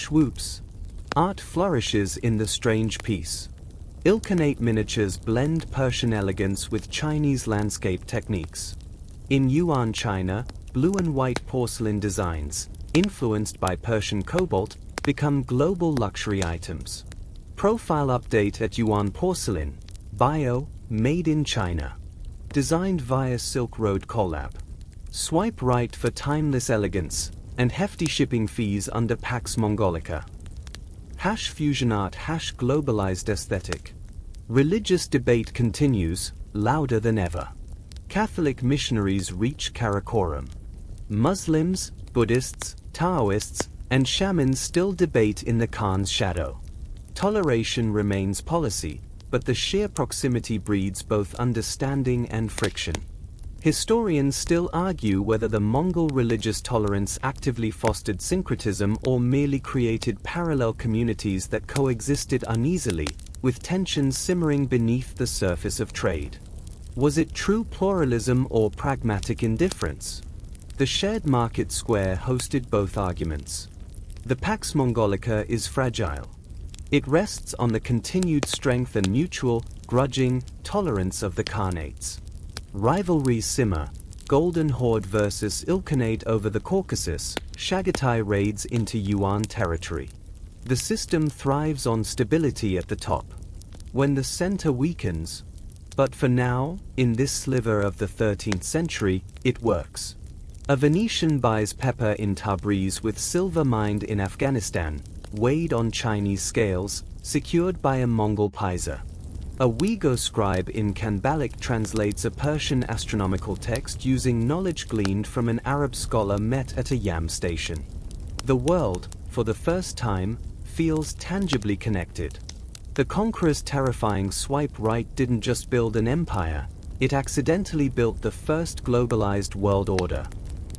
Whoops. Art flourishes in the strange piece. Ilkhanate miniatures blend Persian elegance with Chinese landscape techniques. In Yuan China, blue and white porcelain designs, influenced by Persian cobalt, become global luxury items. Profile update at Yuan Porcelain. Bio: made in China. Designed via Silk Road collab. Swipe right for timeless elegance and hefty shipping fees under Pax Mongolica. Fusion art. Globalized aesthetic. Religious debate continues, louder than ever. Catholic missionaries reach Karakoram. Muslims, Buddhists, Taoists, and shamans still debate in the Khan's shadow. Toleration remains policy, but the sheer proximity breeds both understanding and friction. Historians still argue whether the Mongol religious tolerance actively fostered syncretism or merely created parallel communities that coexisted uneasily, with tensions simmering beneath the surface of trade. Was it true pluralism or pragmatic indifference? The shared market square hosted both arguments. The Pax Mongolica is fragile. It rests on the continued strength and mutual, grudging tolerance of the Khanates. Rivalries simmer: Golden Horde versus Ilkhanate over the Caucasus, Chagatai raids into Yuan territory. The system thrives on stability at the top. When the center weakens, but for now, in this sliver of the 13th century, it works. A Venetian buys pepper in Tabriz with silver mined in Afghanistan, weighed on Chinese scales, secured by a Mongol paisa. A Uyghur scribe in Kanbalik translates a Persian astronomical text using knowledge gleaned from an Arab scholar met at a yam station. The world, for the first time, feels tangibly connected. The conqueror's terrifying swipe right didn't just build an empire, it accidentally built the first globalized world order.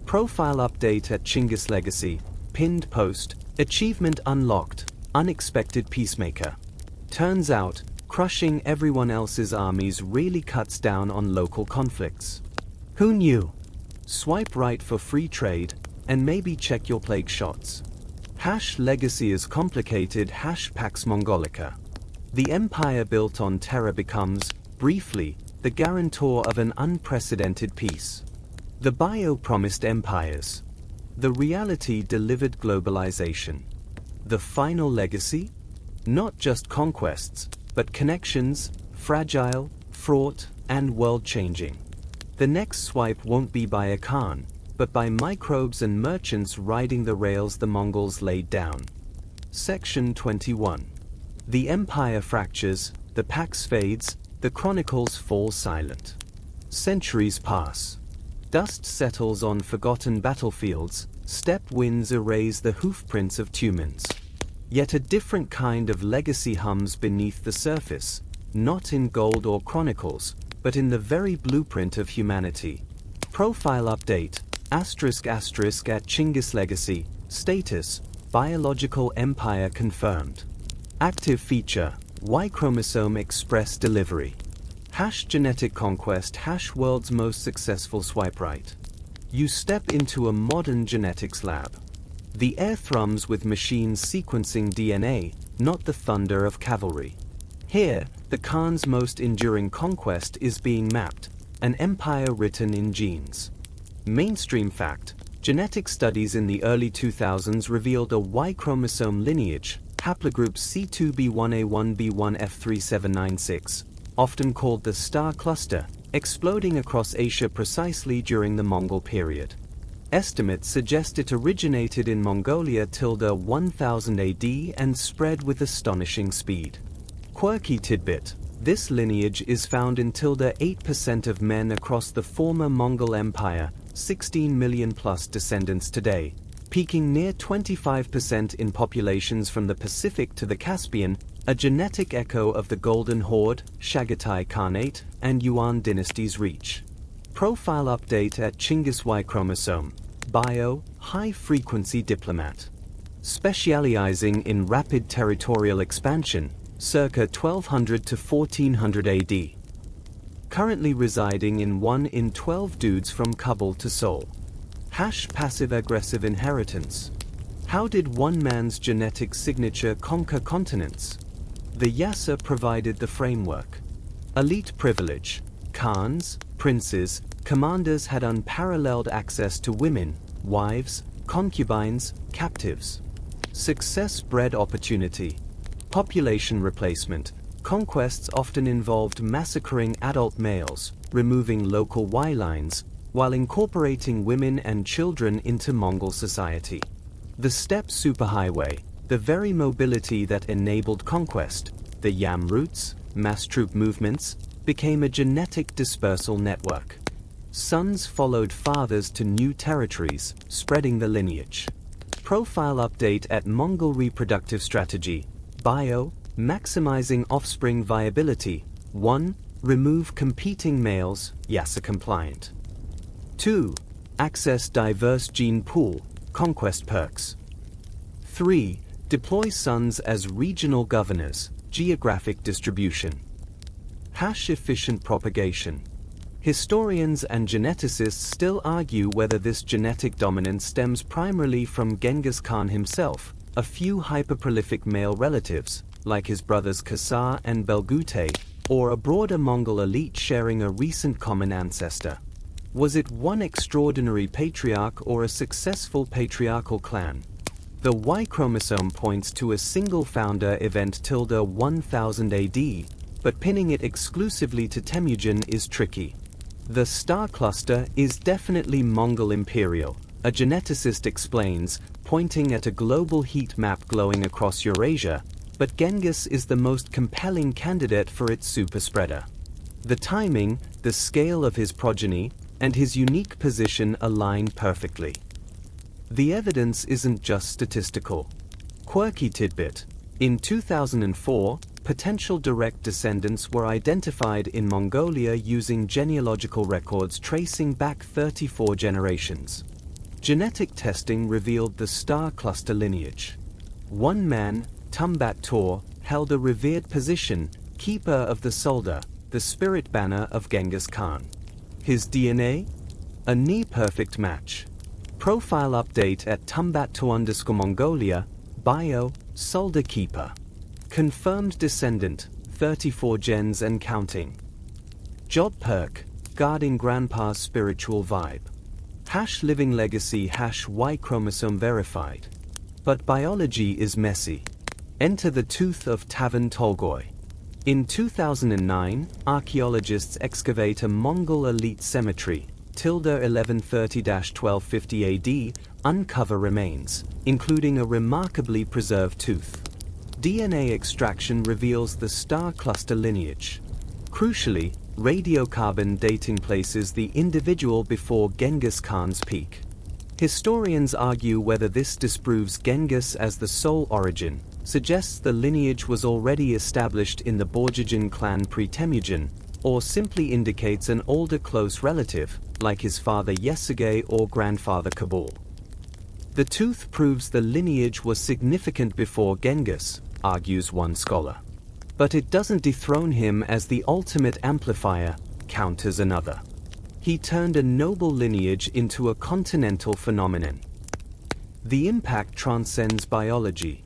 Profile update at Genghis legacy, pinned post, achievement unlocked, unexpected peacemaker. Turns out, crushing everyone else's armies really cuts down on local conflicts. Who knew? Swipe right for free trade, and maybe check your plague shots. Legacy is complicated Pax Mongolica. The empire built on terror becomes, briefly, the guarantor of an unprecedented peace. The bio promised empires. The reality delivered globalization. The final legacy? Not just conquests, but connections, fragile, fraught, and world-changing. The next swipe won't be by a Khan, but by microbes and merchants riding the rails the Mongols laid down. Section 21. The empire fractures, the pax fades, the chronicles fall silent. Centuries pass. Dust settles on forgotten battlefields, steppe winds erase the hoofprints of Tumans. Yet a different kind of legacy hums beneath the surface, not in gold or chronicles, but in the very blueprint of humanity. Profile update, *** at Genghis legacy, status, biological empire confirmed. Active feature, Y chromosome express delivery. Genetic conquest world's most successful swipe right. You step into a modern genetics lab. The air thrums with machines sequencing DNA, not the thunder of cavalry. Here, the Khan's most enduring conquest is being mapped, an empire written in genes. Mainstream fact, genetic studies in the early 2000s revealed a Y chromosome lineage, haplogroup C2b1a1b1f3796, often called the star cluster, exploding across Asia precisely during the Mongol period. Estimates suggest it originated in Mongolia tilde 1000 AD and spread with astonishing speed. Quirky tidbit, this lineage is found in tilde 8% of men across the former Mongol Empire, 16 million plus descendants today, peaking near 25% in populations from the Pacific to the Caspian, a genetic echo of the Golden Horde, Chagatai Khanate, and Yuan dynasties' reach. Profile update at Genghis Y chromosome, bio, high-frequency diplomat. Specializing in rapid territorial expansion, circa 1200 to 1400 AD. Currently residing in 1 in 12 dudes from Kabul to Seoul. Passive-aggressive inheritance. How did one man's genetic signature conquer continents? The Yasa provided the framework. Elite privilege. Khans, princes, commanders had unparalleled access to women, wives, concubines, captives. Success bred opportunity. Population replacement. Conquests often involved massacring adult males, removing local Y lines, while incorporating women and children into Mongol society. The steppe superhighway, the very mobility that enabled conquest, the yam routes, mass troop movements, became a genetic dispersal network. Sons followed fathers to new territories, spreading the lineage. Profile update at Mongol reproductive strategy, bio, maximizing offspring viability. 1. Remove competing males, Yasa compliant. 2. Access diverse gene pool, conquest perks. 3. Deploy sons as regional governors, geographic distribution. Efficient propagation. Historians and geneticists still argue whether this genetic dominance stems primarily from Genghis Khan himself, a few hyperprolific male relatives, like his brothers Khazar and Belgute, or a broader Mongol elite sharing a recent common ancestor. Was it one extraordinary patriarch or a successful patriarchal clan? The Y chromosome points to a single founder event tilde 1000 AD, but pinning it exclusively to Temujin is tricky. The star cluster is definitely Mongol imperial, a geneticist explains, pointing at a global heat map glowing across Eurasia, but Genghis is the most compelling candidate for its superspreader. The timing, the scale of his progeny, and his unique position align perfectly. The evidence isn't just statistical. Quirky tidbit. In 2004, potential direct descendants were identified in Mongolia using genealogical records tracing back 34 generations. Genetic testing revealed the star cluster lineage. One man, Tumbat Tor, held a revered position, keeper of the Solda, the spirit banner of Genghis Khan. His DNA? A near-perfect match. Profile update at Tumbat_Mongolia, bio, Solda keeper. Confirmed descendant, 34 gens and counting. Job perk, guarding grandpa's spiritual vibe. #living legacy #Y chromosome verified. But biology is messy. Enter the tooth of Tavan Tolgoi. In 2009, archaeologists excavate a Mongol elite cemetery, 1130–1250 AD, uncover remains, including a remarkably preserved tooth. DNA extraction reveals the star cluster lineage. Crucially, radiocarbon dating places the individual before Genghis Khan's peak. Historians argue whether this disproves Genghis as the sole origin, suggests the lineage was already established in the Borjigin clan pre-Temujin, or simply indicates an older close relative, like his father Yesigay or grandfather Kabul. The tooth proves the lineage was significant before Genghis, argues one scholar. But it doesn't dethrone him as the ultimate amplifier, counters another. He turned a noble lineage into a continental phenomenon. The impact transcends biology.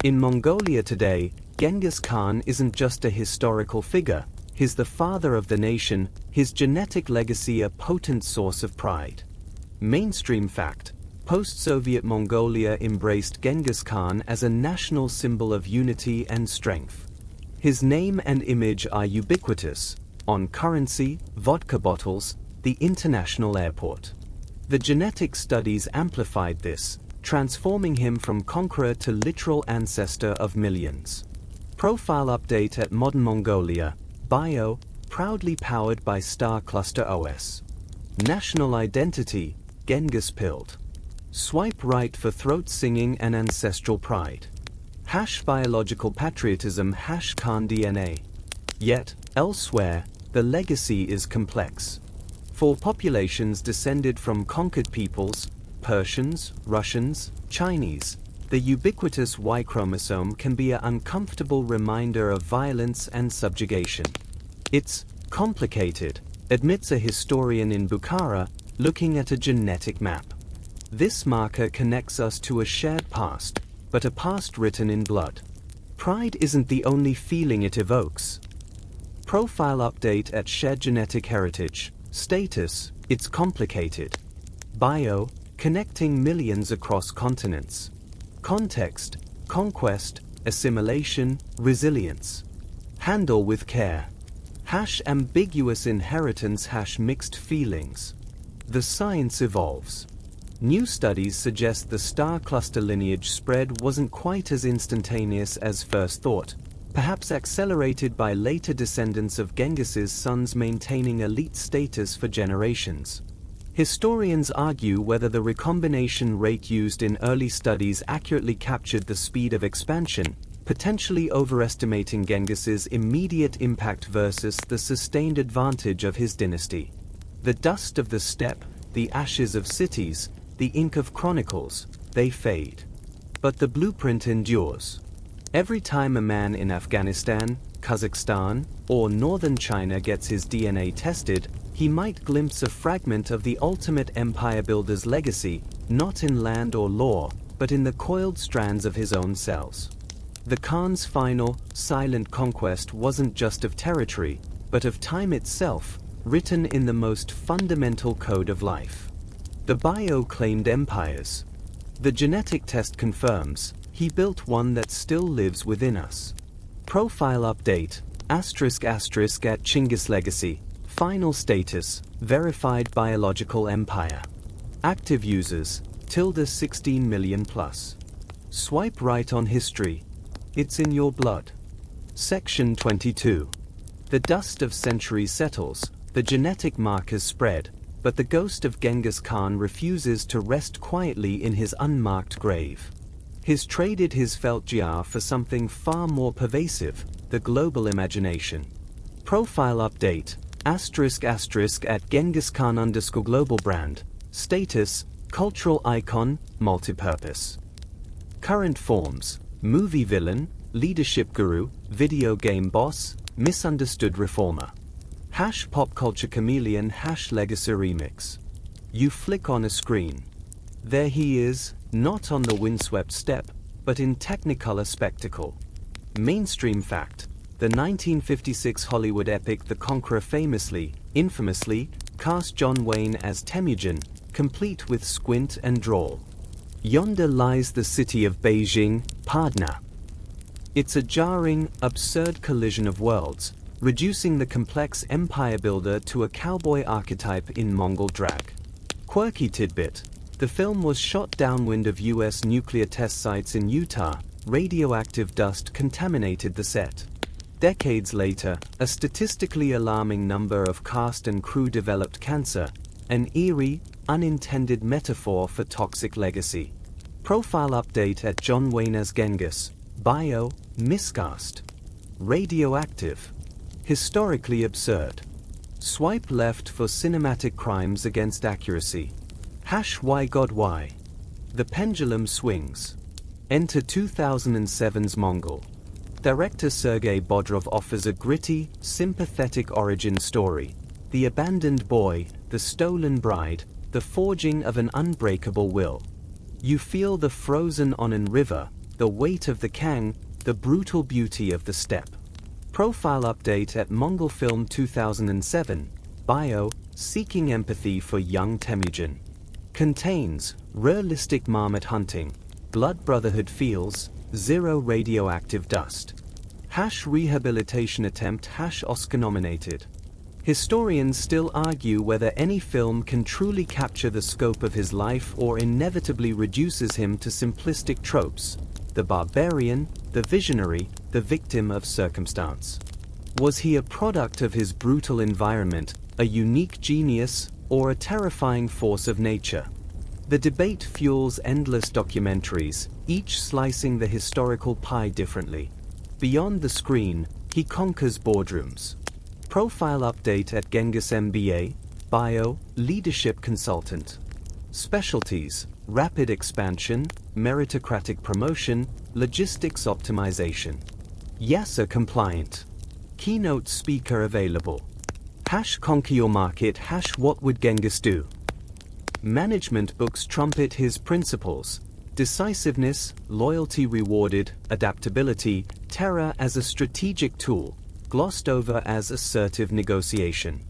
In Mongolia today, Genghis Khan isn't just a historical figure, he's the father of the nation, his genetic legacy a potent source of pride. Mainstream fact: post-Soviet Mongolia embraced Genghis Khan as a national symbol of unity and strength. His name and image are ubiquitous, on currency, vodka bottles, the international airport. The genetic studies amplified this, transforming him from conqueror to literal ancestor of millions. Profile update at Modern Mongolia, bio, proudly powered by Star Cluster OS. National identity, Genghis pilled. Swipe right for throat singing and ancestral pride. Biological patriotism Khan DNA. Yet, elsewhere, the legacy is complex. For populations descended from conquered peoples, Persians, Russians, Chinese, the ubiquitous Y chromosome can be an uncomfortable reminder of violence and subjugation. It's complicated, admits a historian in Bukhara, looking at a genetic map. This marker connects us to a shared past, but a past written in blood. Pride isn't the only feeling it evokes. Profile update at shared genetic heritage. Status, it's complicated. Bio, connecting millions across continents. Context, conquest, assimilation, resilience. Handle with care. Ambiguous inheritance mixed feelings. The science evolves. New studies suggest the star cluster lineage spread wasn't quite as instantaneous as first thought, perhaps accelerated by later descendants of Genghis's sons maintaining elite status for generations. Historians argue whether the recombination rate used in early studies accurately captured the speed of expansion, potentially overestimating Genghis's immediate impact versus the sustained advantage of his dynasty. The dust of the steppe, the ashes of cities, the ink of chronicles, they fade. But the blueprint endures. Every time a man in Afghanistan, Kazakhstan, or northern China gets his DNA tested, he might glimpse a fragment of the ultimate empire builder's legacy, not in land or law, but in the coiled strands of his own cells. The Khan's final, silent conquest wasn't just of territory, but of time itself, written in the most fundamental code of life. The bio claimed empires. The genetic test confirms, he built one that still lives within us. Profile update, *** at Genghis legacy, final status, verified biological empire. Active users, ~16 million+. Swipe right on history. It's in your blood. Section 22. The dust of centuries settles, the genetic markers spread, but the ghost of Genghis Khan refuses to rest quietly in his unmarked grave. He's traded his felt gear for something far more pervasive, the global imagination. Profile update, *** at Genghis Khan _ global brand, status, cultural icon, multipurpose. Current forms, movie villain, leadership guru, video game boss, misunderstood reformer. #pop culture chameleon #legacy remix. You flick on a screen. There he is, not on the windswept steppe, but in technicolor spectacle. Mainstream fact, the 1956 Hollywood epic The Conqueror infamously, cast John Wayne as Temujin, complete with squint and drawl. Yonder lies the city of Beijing, Padna. It's a jarring, absurd collision of worlds, reducing the complex empire builder to a cowboy archetype in Mongol drag. Quirky tidbit, the film was shot downwind of US nuclear test sites in Utah. Radioactive dust contaminated the set. Decades later, a statistically alarming number of cast and crew developed cancer, an eerie, unintended metaphor for toxic legacy. Profile update at John Wayne as Genghis, bio, miscast. Radioactive. Historically absurd. Swipe left for cinematic crimes against accuracy. #why God why. The pendulum swings. Enter 2007's Mongol. Director Sergei Bodrov offers a gritty, sympathetic origin story. The abandoned boy, the stolen bride, the forging of an unbreakable will. You feel the frozen Onan River, the weight of the Kang, the brutal beauty of the steppe. Profile update at Mongol Film 2007, bio, seeking empathy for young Temujin. Contains, realistic marmot hunting, blood brotherhood feels, zero radioactive dust. #rehabilitation attempt #Oscar nominated. Historians still argue whether any film can truly capture the scope of his life or inevitably reduces him to simplistic tropes. The barbarian, the visionary, the victim of circumstance. Was he a product of his brutal environment, a unique genius, or a terrifying force of nature? The debate fuels endless documentaries, each slicing the historical pie differently. Beyond the screen, he conquers boardrooms. Profile update at Genghis MBA, bio, leadership consultant. Specialties, rapid expansion, meritocratic promotion, logistics optimization. YASA compliant. Keynote speaker available. #conquer your market #what would Genghis do? Management books trumpet his principles. Decisiveness, loyalty rewarded, adaptability, terror as a strategic tool, glossed over as assertive negotiation.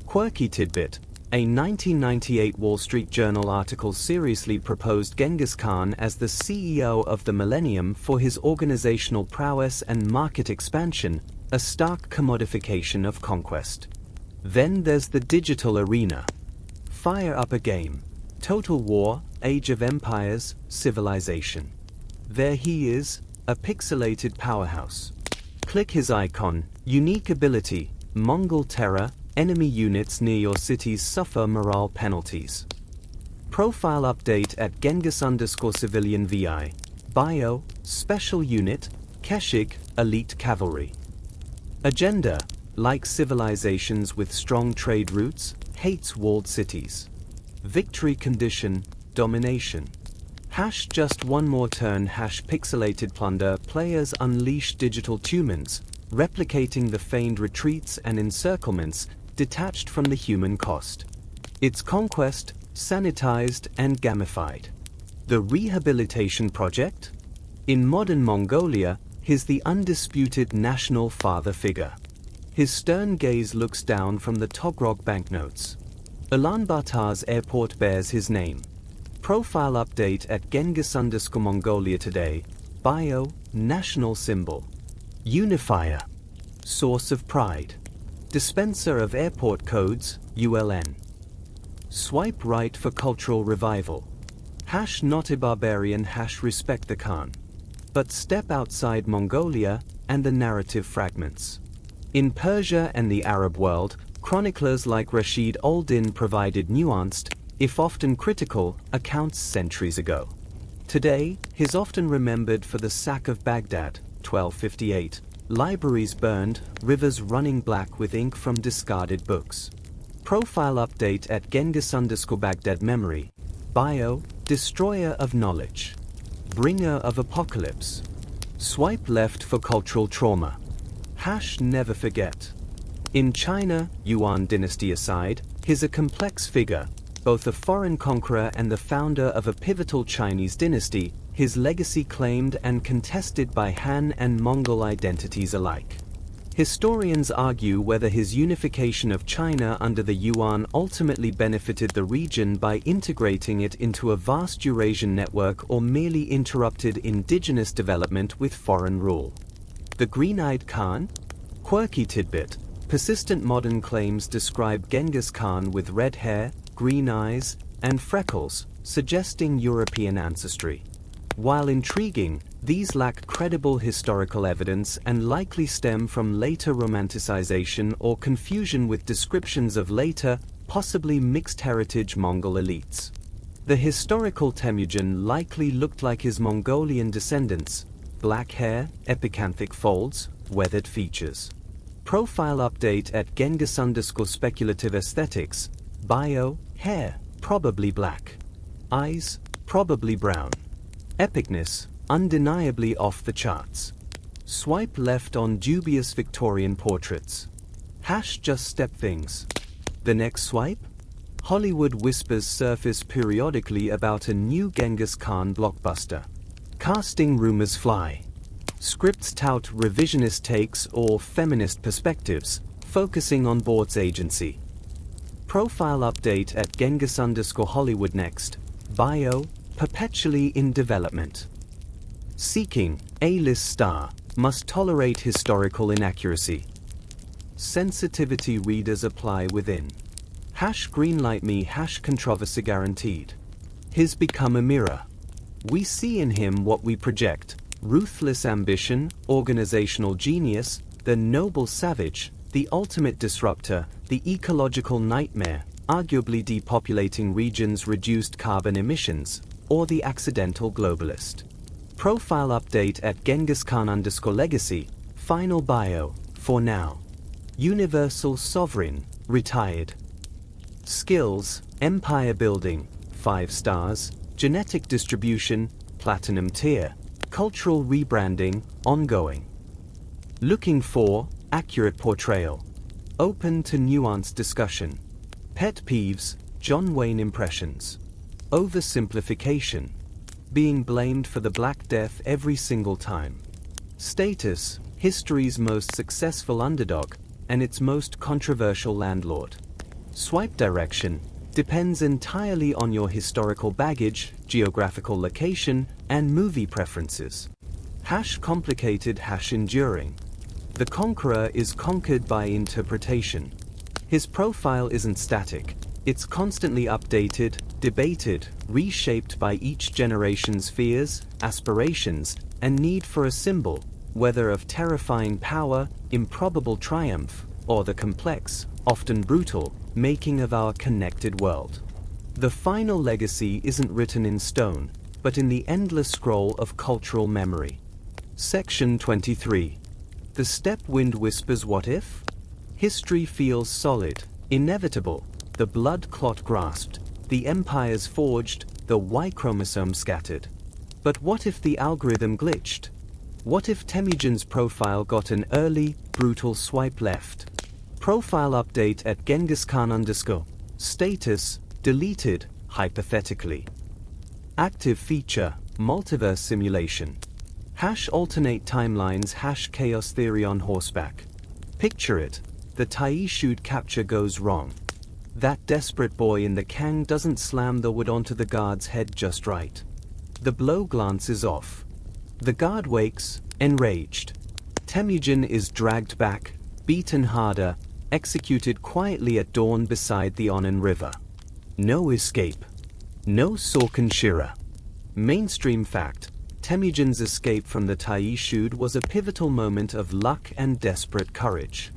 Quirky tidbit, a 1998 Wall Street Journal article seriously proposed Genghis Khan as the CEO of the millennium for his organizational prowess and market expansion, a stark commodification of conquest. Then there's the digital arena. Fire up a game. Total War, Age of Empires, Civilization. There he is, a pixelated powerhouse. Click his icon, unique ability, Mongol terror, enemy units near your cities suffer morale penalties. Profile update at Genghis _ civilian VI, bio, special unit, Keshik, elite cavalry. Agenda, like civilizations with strong trade routes, hates walled cities. Victory condition, domination. Just one more turn #pixelated plunder players unleash digital tumens, replicating the feigned retreats and encirclements detached from the human cost. It's conquest, sanitized and gamified. The rehabilitation project? In modern Mongolia, he's the undisputed national father figure. His stern gaze looks down from the Togrog banknotes. Ulaanbaatar's airport bears his name. Profile update at Genghis _ Mongolia today, bio, national symbol. Unifier. Source of pride. Dispenser of airport codes, ULN. Swipe right for cultural revival. #not a barbarian #respect the Khan. But step outside Mongolia, and the narrative fragments. In Persia and the Arab world, chroniclers like Rashid al-Din provided nuanced, if often critical, accounts centuries ago. Today, he's often remembered for the sack of Baghdad, 1258, libraries burned, rivers running black with ink from discarded books. Profile update at Genghis_Baghdad memory. Bio, destroyer of knowledge. Bringer of apocalypse. Swipe left for cultural trauma. Never forget. In China, Yuan dynasty aside, he's a complex figure, both a foreign conqueror and the founder of a pivotal Chinese dynasty, his legacy claimed and contested by Han and Mongol identities alike. Historians argue whether his unification of China under the Yuan ultimately benefited the region by integrating it into a vast Eurasian network or merely interrupted indigenous development with foreign rule. The Green-Eyed Khan? Quirky tidbit. Persistent modern claims describe Genghis Khan with red hair, green eyes, and freckles, suggesting European ancestry. While intriguing, these lack credible historical evidence and likely stem from later romanticization or confusion with descriptions of later, possibly mixed heritage Mongol elites. The historical Temujin likely looked like his Mongolian descendants: black hair, epicanthic folds, weathered features. Profile update at Genghis_speculative aesthetics. Bio, hair, probably black. Eyes, probably brown. Epicness, undeniably off the charts. Swipe left on dubious Victorian portraits. Just step things. The next swipe? Hollywood whispers surface periodically about a new Genghis Khan blockbuster. Casting rumors fly. Scripts tout revisionist takes or feminist perspectives, focusing on Bort's agency. Profile update at Genghis_Hollywood next. Bio, perpetually in development. Seeking, A-list star, must tolerate historical inaccuracy. Sensitivity readers apply within. Greenlight me, controversy guaranteed. He's become a mirror. We see in him what we project: ruthless ambition, organizational genius, the noble savage, the ultimate disruptor, the ecological nightmare, arguably depopulating regions' reduced carbon emissions, or the accidental globalist. Profile update at Genghis Khan_legacy, final bio, for now. Universal sovereign, retired. Skills, empire building, 5 stars, genetic distribution, platinum tier, cultural rebranding, ongoing. Looking for, accurate portrayal. Open to nuanced discussion. Pet peeves, John Wayne impressions. Oversimplification. Being blamed for the Black Death every single time. Status, history's most successful underdog, and its most controversial landlord. Swipe direction, depends entirely on your historical baggage, geographical location, and movie preferences. Complicated, enduring. The conqueror is conquered by interpretation. His profile isn't static. It's constantly updated, debated, reshaped by each generation's fears, aspirations, and need for a symbol, whether of terrifying power, improbable triumph, or the complex, often brutal, making of our connected world. The final legacy isn't written in stone, but in the endless scroll of cultural memory. Section 23. The steppe wind whispers what if? History feels solid, inevitable, the blood clot grasped, the empires forged, the Y chromosome scattered. But what if the algorithm glitched? What if Temujin's profile got an early, brutal swipe left? Profile update at Genghis Khan_. Status, deleted, hypothetically. Active feature, multiverse simulation. Alternate timelines, chaos theory on horseback. Picture it, the Taishu'd capture goes wrong. That desperate boy in the Kang doesn't slam the wood onto the guard's head just right. The blow glances off. The guard wakes, enraged. Temujin is dragged back, beaten harder, executed quietly at dawn beside the Onan River. No escape. No Sorkin Shira. Mainstream fact. Temujin's escape from the Taishud was a pivotal moment of luck and desperate courage.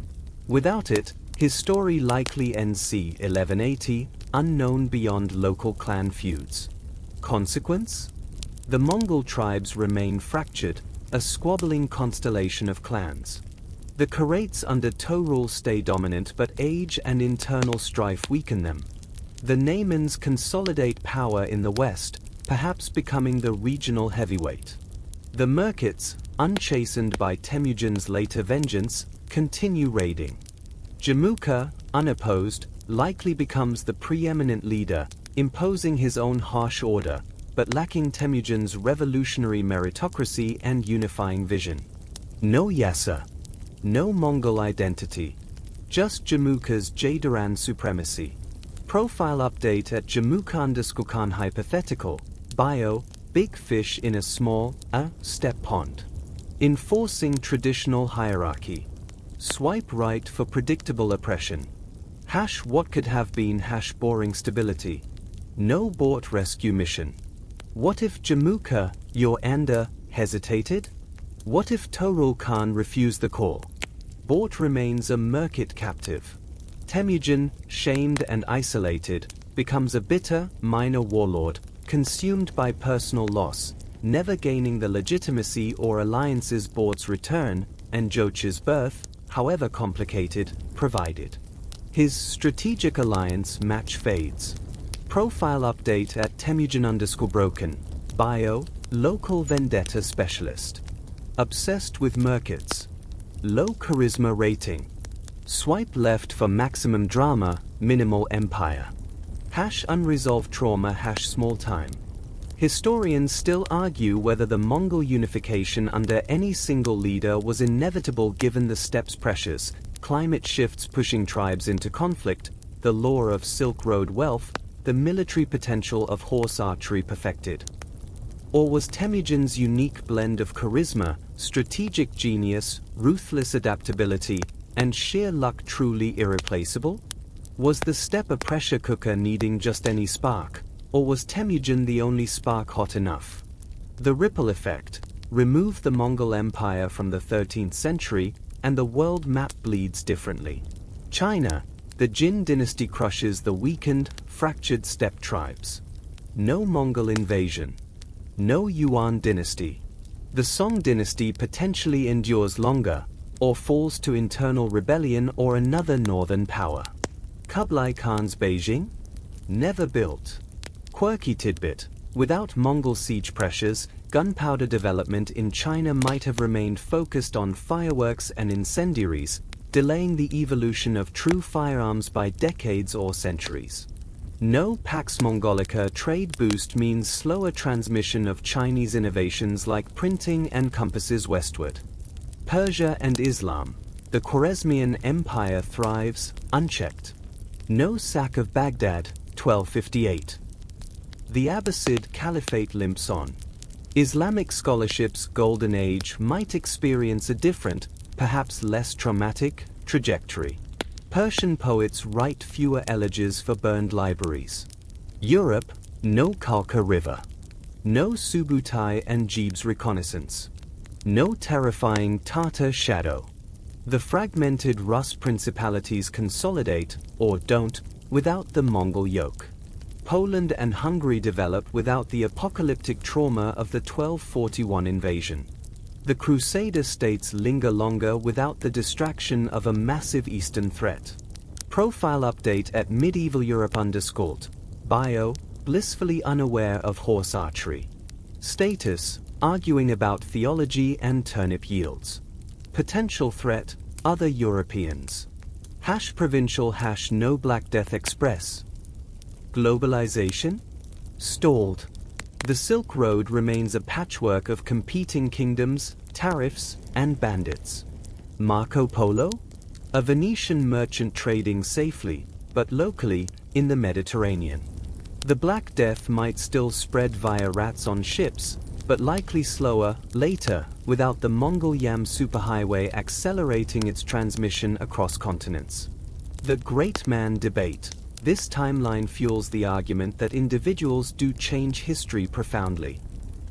Without it, his story likely ends c. 1180, unknown beyond local clan feuds. Consequence? The Mongol tribes remain fractured, a squabbling constellation of clans. The Karaits under Toe rule stay dominant, but age and internal strife weaken them. The Naimans consolidate power in the west, perhaps becoming the regional heavyweight. The Merkits, unchastened by Temujin's later vengeance, continue raiding. Jamuka, unopposed, likely becomes the preeminent leader, imposing his own harsh order, but lacking Temujin's revolutionary meritocracy and unifying vision. No Yasa. No Mongol identity. Just Jamuka's Jadaran supremacy. Profile update at Jamuka_Khan hypothetical. Bio, big fish in a small, steppe pond. Enforcing traditional hierarchy. Swipe right for predictable oppression. Hash what could have been hash boring stability. No bought rescue mission. What if Jamuka, your Anda, hesitated? What if Torul Khan refused the call? Bort remains a Merkit captive. Temujin, shamed and isolated, becomes a bitter, minor warlord, consumed by personal loss, never gaining the legitimacy or alliances Bort's return, and Jochi's birth, however complicated, provided. His strategic alliance match fades. Profile update at Temujin_broken. Bio, local vendetta specialist. Obsessed with Merkits. Low charisma rating. Swipe left for maximum drama, minimal empire. Hash unresolved trauma hash small time. Historians still argue whether the Mongol unification under any single leader was inevitable given the steppe's pressures, climate shifts pushing tribes into conflict, the lure of Silk Road wealth, the military potential of horse archery perfected. Or was Temujin's unique blend of charisma, strategic genius, ruthless adaptability, and sheer luck truly irreplaceable? Was the steppe a pressure cooker needing just any spark, or was Temujin the only spark hot enough? The ripple effect. Remove the Mongol Empire from the 13th century, and the world map bleeds differently. China, the Jin dynasty crushes the weakened, fractured steppe tribes. No Mongol invasion. No Yuan dynasty. The Song dynasty potentially endures longer, or falls to internal rebellion or another northern power. Kublai Khan's Beijing? Never built. Quirky tidbit. Without Mongol siege pressures, gunpowder development in China might have remained focused on fireworks and incendiaries, delaying the evolution of true firearms by decades or centuries. No Pax Mongolica trade boost means slower transmission of Chinese innovations like printing and compasses westward. Persia and Islam. The Khwarezmian Empire thrives, unchecked. No sack of Baghdad, 1258. The Abbasid Caliphate limps on. Islamic scholarship's golden age might experience a different, perhaps less traumatic, trajectory. Persian poets write fewer elegies for burned libraries. Europe, no Kalka River. No Subutai and Jeeb's reconnaissance. No terrifying Tatar shadow. The fragmented Rus principalities consolidate, or don't, without the Mongol yoke. Poland and Hungary develop without the apocalyptic trauma of the 1241 invasion. The Crusader states linger longer without the distraction of a massive eastern threat. Profile update at Medieval Europe underscored. Bio, blissfully unaware of horse archery. Status, arguing about theology and turnip yields. Potential threat, other Europeans. Hash provincial hash no Black Death Express. Globalization? Stalled. The Silk Road remains a patchwork of competing kingdoms, tariffs, and bandits. Marco Polo? A Venetian merchant trading safely, but locally, in the Mediterranean. The Black Death might still spread via rats on ships, but likely slower, later, without the Mongol-Yam superhighway accelerating its transmission across continents. The Great Man debate. This timeline fuels the argument that individuals do change history profoundly.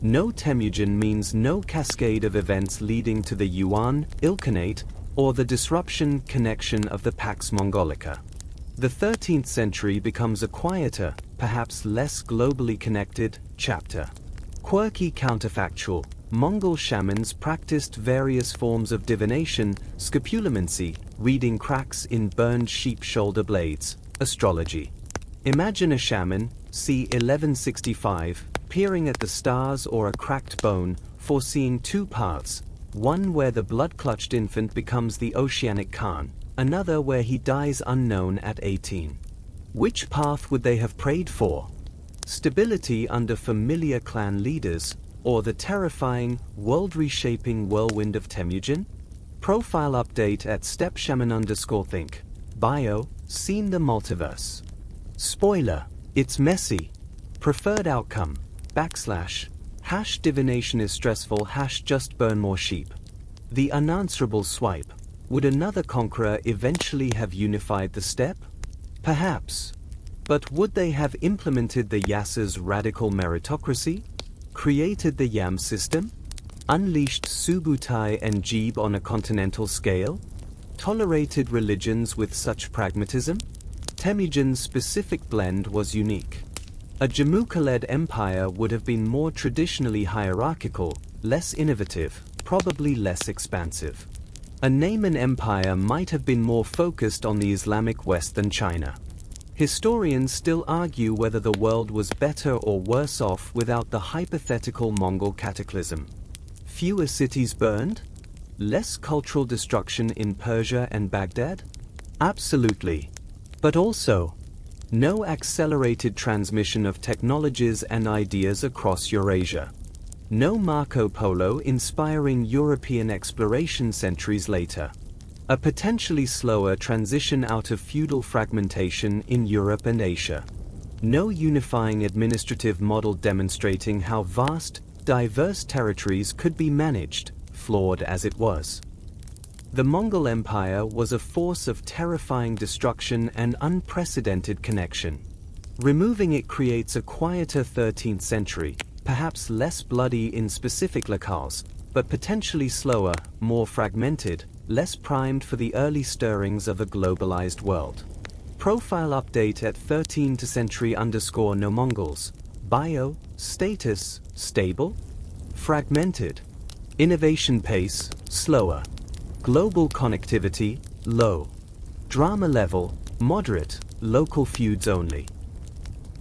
No Temujin means no cascade of events leading to the Yuan, Ilkhanate, or the disruption connection of the Pax Mongolica. The 13th century becomes a quieter, perhaps less globally connected, chapter. Quirky counterfactual: Mongol shamans practiced various forms of divination, scopulomancy, reading cracks in burned sheep shoulder blades, astrology. Imagine a shaman, c. 1165, peering at the stars or a cracked bone, foreseeing two paths, one where the blood-clutched infant becomes the Oceanic Khan, another where he dies unknown at 18. Which path would they have prayed for? Stability under familiar clan leaders, or the terrifying, world-reshaping whirlwind of Temujin? Profile update at steppeshaman_think. Bio, seen the multiverse. Spoiler, it's messy. Preferred outcome, / divination is stressful / just burn more sheep. The unanswerable swipe. Would another conqueror eventually have unified the steppe? Perhaps. But would they have implemented the Yassa's radical meritocracy? Created the Yam system? Unleashed Subutai and Jeeb on a continental scale? Tolerated religions with such pragmatism? Temujin's specific blend was unique. A Jamuka-led empire would have been more traditionally hierarchical, less innovative, probably less expansive. A Nayman empire might have been more focused on the Islamic West than China. Historians still argue whether the world was better or worse off without the hypothetical Mongol cataclysm. Fewer cities burned? Less cultural destruction in Persia and Baghdad? Absolutely. But also, no accelerated transmission of technologies and ideas across Eurasia. No Marco Polo inspiring European exploration centuries later. A potentially slower transition out of feudal fragmentation in Europe and Asia. No unifying administrative model demonstrating how vast, diverse territories could be managed, flawed as it was. The Mongol Empire was a force of terrifying destruction and unprecedented connection. Removing it creates a quieter 13th century, perhaps less bloody in specific locales, but potentially slower, more fragmented, less primed for the early stirrings of a globalized world. Profile update at 13th century_no Mongols. Bio, status, stable? Fragmented. Innovation pace, slower. Global connectivity, low. Drama level, moderate, local feuds only.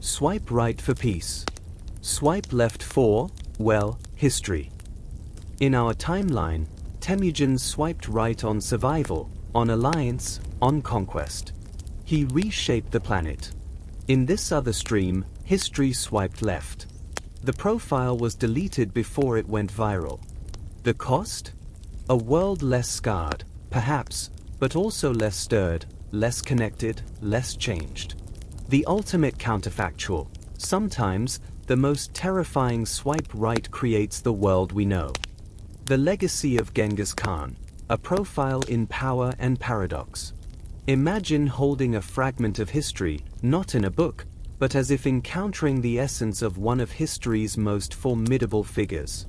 Swipe right for peace. Swipe left for, well, history. In our timeline, Temujin swiped right on survival, on alliance, on conquest. He reshaped the planet. In this other stream, history swiped left. The profile was deleted before it went viral. The cost? A world less scarred, perhaps, but also less stirred, less connected, less changed. The ultimate counterfactual: sometimes, the most terrifying swipe right creates the world we know. The legacy of Genghis Khan, a profile in power and paradox. Imagine holding a fragment of history, not in a book, but as if encountering the essence of one of history's most formidable figures.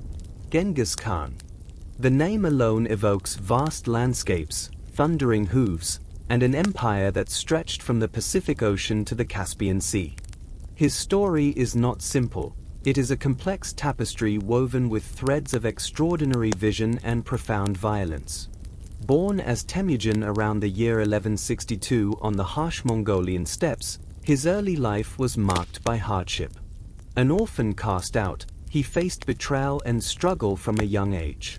Genghis Khan. The name alone evokes vast landscapes, thundering hooves, and an empire that stretched from the Pacific Ocean to the Caspian Sea. His story is not simple. It is a complex tapestry woven with threads of extraordinary vision and profound violence. Born as Temujin around the year 1162 on the harsh Mongolian steppes, his early life was marked by hardship. An orphan cast out, he faced betrayal and struggle from a young age.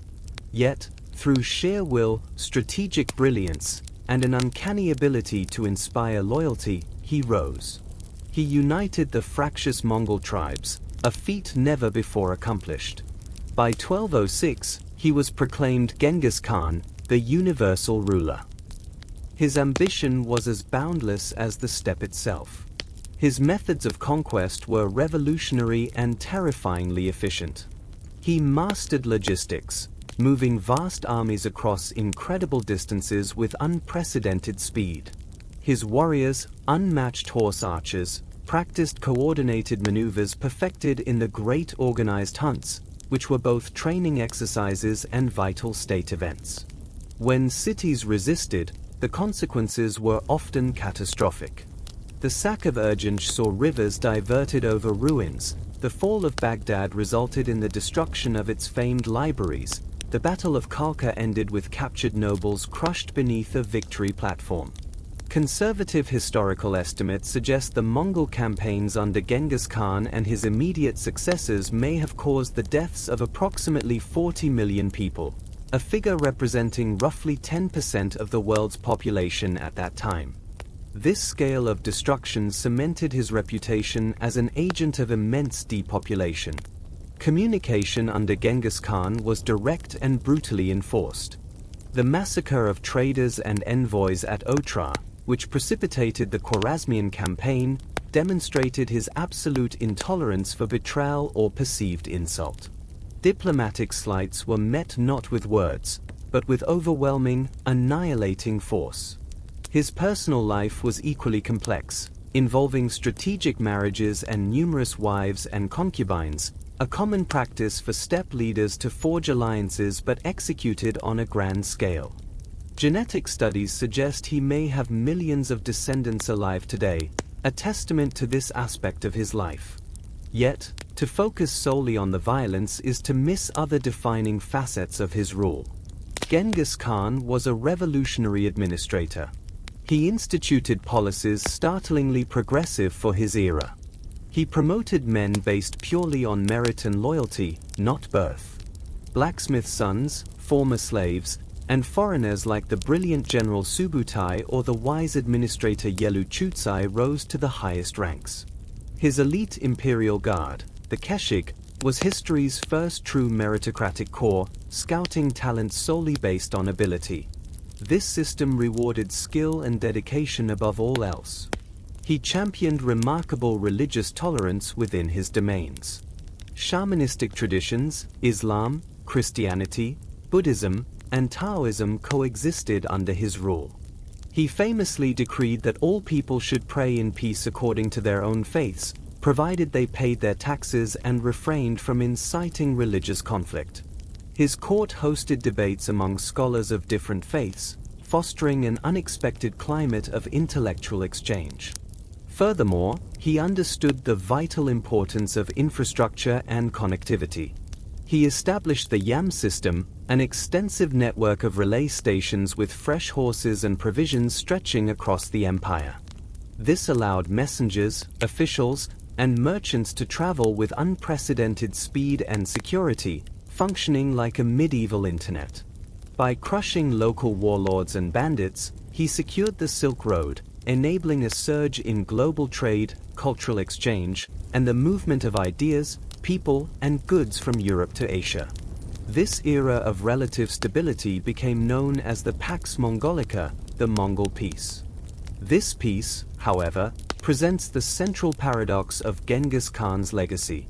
Yet, through sheer will, strategic brilliance, and an uncanny ability to inspire loyalty, he rose. He united the fractious Mongol tribes, a feat never before accomplished. By 1206, he was proclaimed Genghis Khan, the universal ruler. His ambition was as boundless as the steppe itself. His methods of conquest were revolutionary and terrifyingly efficient. He mastered logistics, moving vast armies across incredible distances with unprecedented speed. His warriors, unmatched horse archers, practiced coordinated maneuvers perfected in the great organized hunts, which were both training exercises and vital state events. When cities resisted, the consequences were often catastrophic. The sack of Urgench saw rivers diverted over ruins, the fall of Baghdad resulted in the destruction of its famed libraries, the Battle of Khalkha ended with captured nobles crushed beneath a victory platform. Conservative historical estimates suggest the Mongol campaigns under Genghis Khan and his immediate successors may have caused the deaths of approximately 40 million people, a figure representing roughly 10% of the world's population at that time. This scale of destruction cemented his reputation as an agent of immense depopulation. Communication under Genghis Khan was direct and brutally enforced. The massacre of traders and envoys at Otrar, which precipitated the Khwarezmian campaign, demonstrated his absolute intolerance for betrayal or perceived insult. Diplomatic slights were met not with words, but with overwhelming, annihilating force. His personal life was equally complex, involving strategic marriages and numerous wives and concubines, a common practice for steppe leaders to forge alliances but executed on a grand scale. Genetic studies suggest he may have millions of descendants alive today, a testament to this aspect of his life. Yet, to focus solely on the violence is to miss other defining facets of his rule. Genghis Khan was a revolutionary administrator. He instituted policies startlingly progressive for his era. He promoted men based purely on merit and loyalty, not birth. Blacksmiths' sons, former slaves, and foreigners like the brilliant General Subutai or the wise administrator Yelu Chutsai rose to the highest ranks. His elite imperial guard, the Keshik, was history's first true meritocratic corps, scouting talent solely based on ability. This system rewarded skill and dedication above all else. He championed remarkable religious tolerance within his domains. Shamanistic traditions, Islam, Christianity, Buddhism, and Taoism coexisted under his rule. He famously decreed that all people should pray in peace according to their own faiths, provided they paid their taxes and refrained from inciting religious conflict. His court hosted debates among scholars of different faiths, fostering an unexpected climate of intellectual exchange. Furthermore, he understood the vital importance of infrastructure and connectivity. He established the Yam system, an extensive network of relay stations with fresh horses and provisions stretching across the empire. This allowed messengers, officials, and merchants to travel with unprecedented speed and security, functioning like a medieval internet. By crushing local warlords and bandits, he secured the Silk Road, enabling a surge in global trade, cultural exchange, and the movement of ideas, people, and goods from Europe to Asia. This era of relative stability became known as the Pax Mongolica, the Mongol peace. This peace, however, presents the central paradox of Genghis Khan's legacy.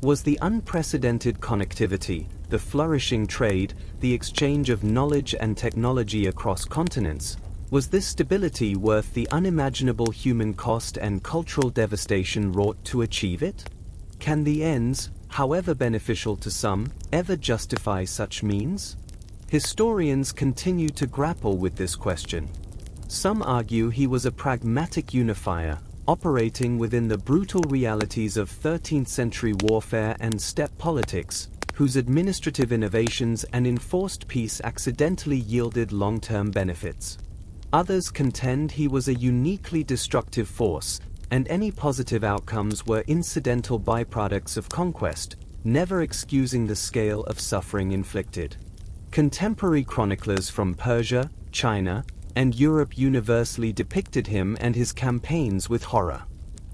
Was the unprecedented connectivity, the flourishing trade, the exchange of knowledge and technology across continents, was this stability worth the unimaginable human cost and cultural devastation wrought to achieve it? Can the ends, however beneficial to some, ever justify such means? Historians continue to grapple with this question. Some argue he was a pragmatic unifier, operating within the brutal realities of 13th century warfare and steppe politics, whose administrative innovations and enforced peace accidentally yielded long-term benefits. Others contend he was a uniquely destructive force, and any positive outcomes were incidental byproducts of conquest, never excusing the scale of suffering inflicted. Contemporary chroniclers from Persia, China, and Europe universally depicted him and his campaigns with horror.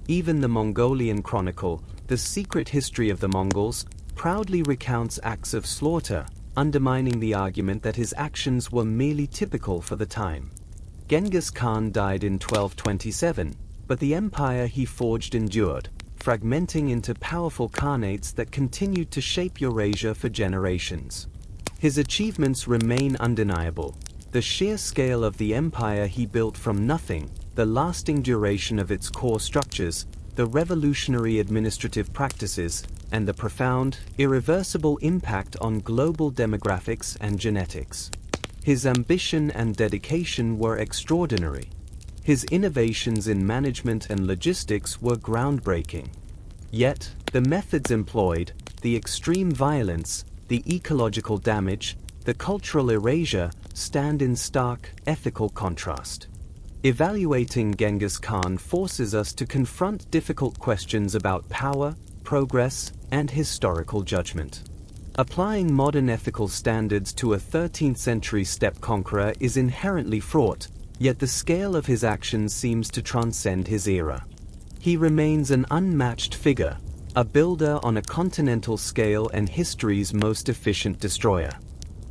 Even the Mongolian Chronicle, the secret history of the Mongols, proudly recounts acts of slaughter, undermining the argument that his actions were merely typical for the time. Genghis Khan died in 1227, but the empire he forged endured, fragmenting into powerful khanates that continued to shape Eurasia for generations. His achievements remain undeniable. The sheer scale of the empire he built from nothing, the lasting duration of its core structures, the revolutionary administrative practices, and the profound, irreversible impact on global demographics and genetics. His ambition and dedication were extraordinary. His innovations in management and logistics were groundbreaking. Yet, the methods employed, the extreme violence, the ecological damage, the cultural erasure, stand in stark, ethical contrast. Evaluating Genghis Khan forces us to confront difficult questions about power, progress, and historical judgment. Applying modern ethical standards to a 13th-century steppe conqueror is inherently fraught, yet the scale of his actions seems to transcend his era. He remains an unmatched figure, a builder on a continental scale and history's most efficient destroyer.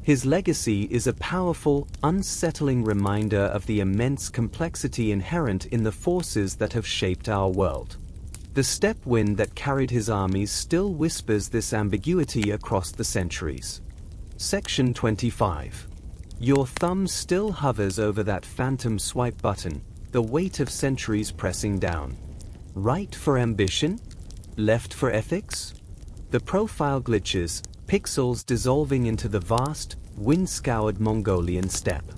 His legacy is a powerful, unsettling reminder of the immense complexity inherent in the forces that have shaped our world. The steppe wind that carried his armies still whispers this ambiguity across the centuries. Section 25. Your thumb still hovers over that phantom swipe button, the weight of centuries pressing down. Right for ambition? Left for ethics? The profile glitches, pixels dissolving into the vast, wind-scoured Mongolian steppe.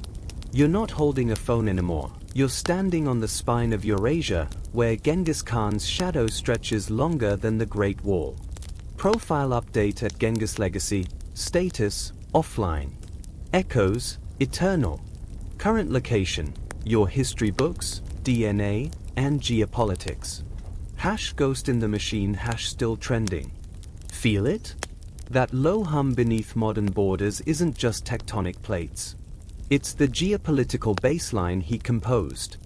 You're not holding a phone anymore. You're standing on the spine of Eurasia, where Genghis Khan's shadow stretches longer than the Great Wall. Profile update at Genghis Legacy, status, offline. Echoes, eternal. Current location, your history books, DNA, and geopolitics. Hash ghost in the machine, hash still trending. Feel it? That low hum beneath modern borders isn't just tectonic plates. It's the geopolitical baseline he composed.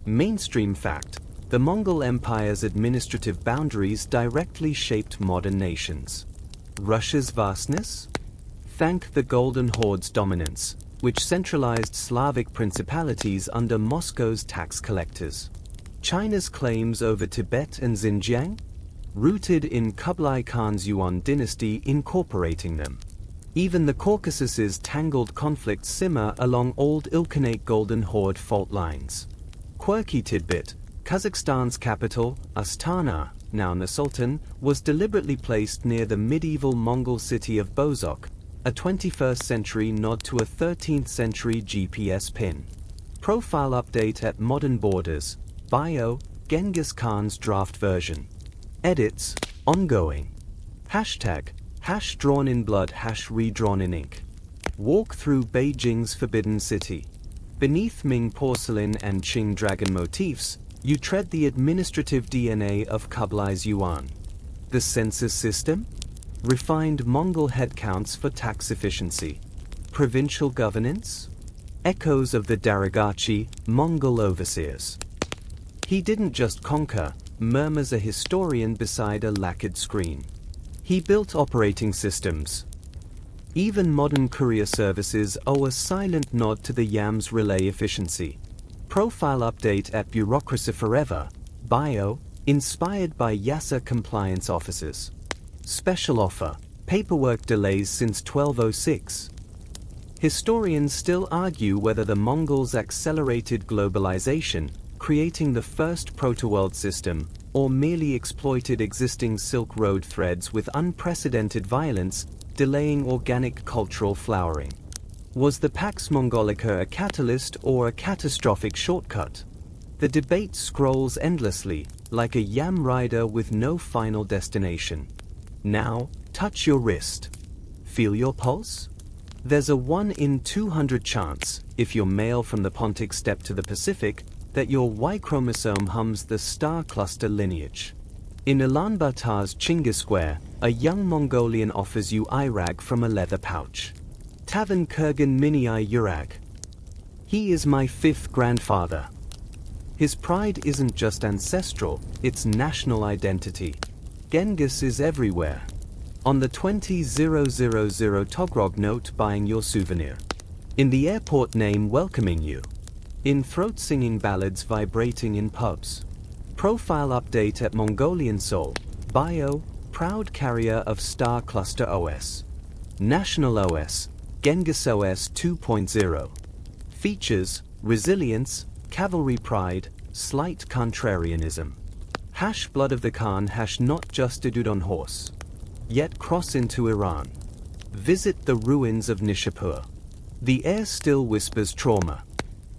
Mainstream fact: the Mongol Empire's administrative boundaries directly shaped modern nations. Russia's vastness? Thank the Golden Horde's dominance, which centralized Slavic principalities under Moscow's tax collectors. China's claims over Tibet and Xinjiang? Rooted in Kublai Khan's Yuan dynasty incorporating them. Even the Caucasus's tangled conflicts simmer along old Ilkhanate Golden Horde fault lines. Quirky tidbit: Kazakhstan's capital, Astana, now Nur-Sultan, was deliberately placed near the medieval Mongol city of Bozok, a 21st century nod to a 13th century GPS pin. Profile update at modern borders. Bio: Genghis Khan's draft version. Edits, ongoing. Hashtag, hash drawn in blood, hash redrawn in ink. Walk through Beijing's Forbidden City. Beneath Ming porcelain and Qing dragon motifs, you tread the administrative DNA of Kublai's Yuan. The census system? Refined Mongol headcounts for tax efficiency. Provincial governance? Echoes of the Daragachi, Mongol overseers. He didn't just conquer, murmurs a historian beside a lacquered screen. He built operating systems. Even modern courier services owe a silent nod to the Yam's relay efficiency. Profile update at Bureaucracy Forever. Bio: inspired by Yasa compliance officers. Special offer: paperwork delays since 1206. Historians still argue whether the Mongols accelerated globalization, creating the first proto-world system, or merely exploited existing Silk Road threads with unprecedented violence, delaying organic cultural flowering. Was the Pax Mongolica a catalyst or a catastrophic shortcut? The debate scrolls endlessly, like a yam rider with no final destination. Now, touch your wrist. Feel your pulse? There's a 1 in 200 chance, if you're male from the Pontic steppe to the Pacific, that your Y chromosome hums the star cluster lineage. In Ulaanbaatar's Chinga Square, a young Mongolian offers you Irag from a leather pouch. Tavan Kurgan Mini-I Urag. He is my 5th grandfather. His pride isn't just ancestral, it's national identity. Genghis is everywhere. On the 20000 Togrog note buying your souvenir. In the airport name welcoming you. In throat-singing ballads vibrating in pubs. Profile update at Mongolian Soul. Bio: proud carrier of Star Cluster OS. National OS, Genghis OS 2.0. Features: resilience, cavalry pride, slight contrarianism. Blood of the Khan not just a dude on horse. Yet cross into Iran. Visit the ruins of Nishapur. The air still whispers trauma.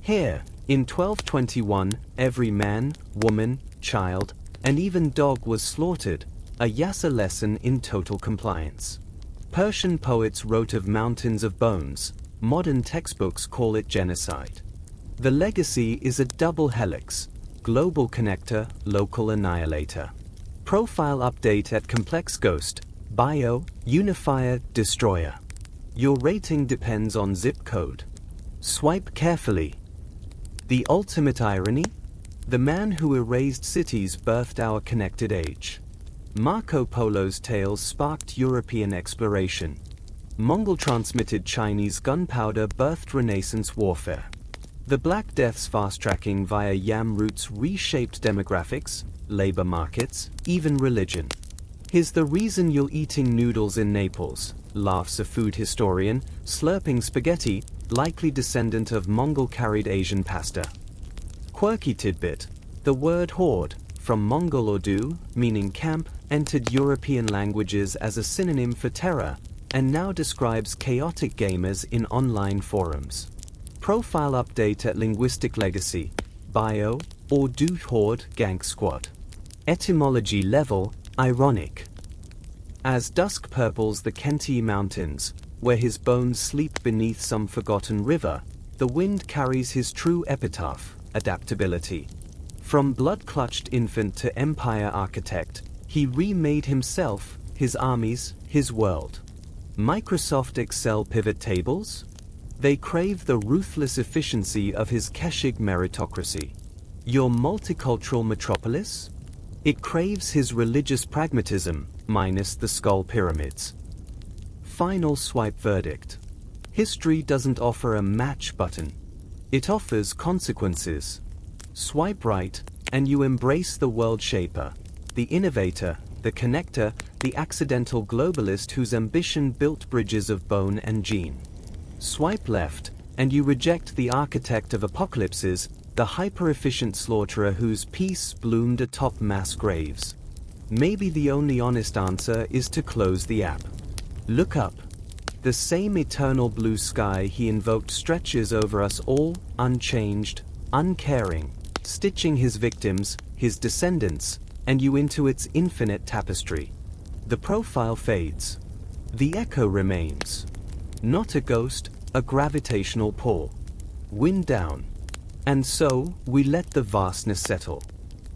Here, in 1221, every man, woman, child, and even dog was slaughtered, a Yasa lesson in total compliance. Persian poets wrote of mountains of bones, modern textbooks call it genocide. The legacy is a double helix, global connector, local annihilator. Profile update at complex ghost, bio, unifier, destroyer. Your rating depends on zip code. Swipe carefully. The ultimate irony? The man who erased cities birthed our connected age. Marco Polo's tales sparked European exploration. Mongol transmitted Chinese gunpowder birthed Renaissance warfare. The Black Death's fast-tracking via yam roots reshaped demographics, labor markets, even religion. Here's the reason you're eating noodles in Naples, laughs a food historian, slurping spaghetti, likely descendant of Mongol-carried Asian pasta. Quirky tidbit: the word horde, from Mongol Urdu, meaning camp, entered European languages as a synonym for terror, and now describes chaotic gamers in online forums. Profile update at linguistic legacy, bio, Urdu horde, gang squad. Etymology level, ironic. As dusk purples the Khenti mountains, where his bones sleep beneath some forgotten river, the wind carries his true epitaph, adaptability. From blood-clutched infant to empire architect, he remade himself, his armies, his world. Microsoft Excel pivot tables? They crave the ruthless efficiency of his Keshig meritocracy. Your multicultural metropolis? It craves his religious pragmatism, minus the skull pyramids. Final swipe verdict. History doesn't offer a match button. It offers consequences. Swipe right, and you embrace the world shaper, the innovator, the connector, the accidental globalist whose ambition built bridges of bone and gene. Swipe left, and you reject the architect of apocalypses, the hyper-efficient slaughterer whose peace bloomed atop mass graves. Maybe the only honest answer is to close the app. Look up. The same eternal blue sky he invoked stretches over us all, unchanged, uncaring, stitching his victims, his descendants, and you into its infinite tapestry. The profile fades. The echo remains. Not a ghost, a gravitational pull. Wind down. And so, we let the vastness settle.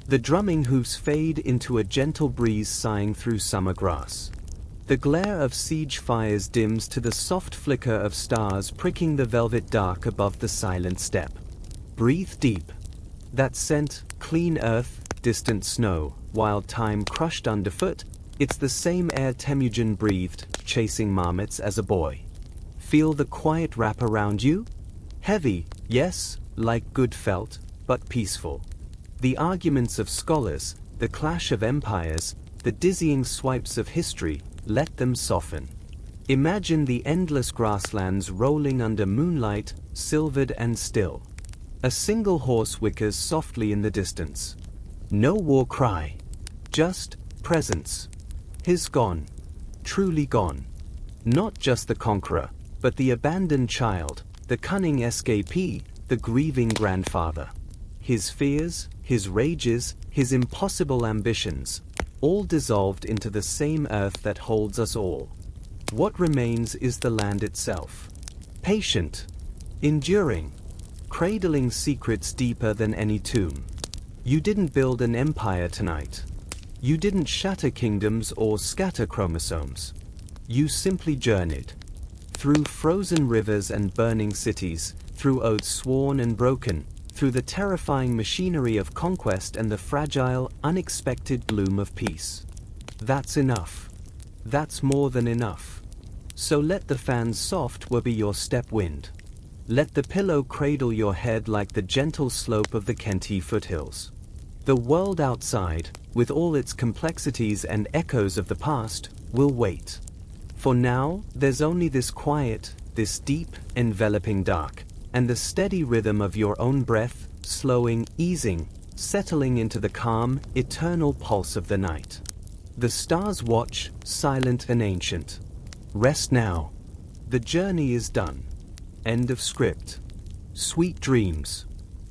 The drumming hoofs fade into a gentle breeze sighing through summer grass. The glare of siege fires dims to the soft flicker of stars pricking the velvet dark above the silent steppe. Breathe deep. That scent, clean earth, distant snow, wild thyme crushed underfoot, it's the same air Temujin breathed, chasing marmots as a boy. Feel the quiet wrap around you? Heavy, yes, like good felt, but peaceful. The arguments of scholars, the clash of empires, the dizzying swipes of history, let them soften. Imagine the endless grasslands rolling under moonlight, silvered and still. A single horse whickers softly in the distance. No war cry. Just presence. His gone. Truly gone. Not just the conqueror, but the abandoned child, the cunning escapee, the grieving grandfather. His fears, his rages, his impossible ambitions, all dissolved into the same earth that holds us all. What remains is the land itself. Patient. Enduring. Cradling secrets deeper than any tomb. You didn't build an empire tonight. You didn't shatter kingdoms or scatter chromosomes. You simply journeyed. Through frozen rivers and burning cities, through oaths sworn and broken, through the terrifying machinery of conquest and the fragile, unexpected bloom of peace. That's enough. That's more than enough. So let the fan's soft whir be your step wind. Let the pillow cradle your head like the gentle slope of the Khenti foothills. The world outside, with all its complexities and echoes of the past, will wait. For now, there's only this quiet, this deep, enveloping dark, and the steady rhythm of your own breath, slowing, easing, settling into the calm, eternal pulse of the night. The stars watch, silent and ancient. Rest now. The journey is done. End of script. Sweet dreams.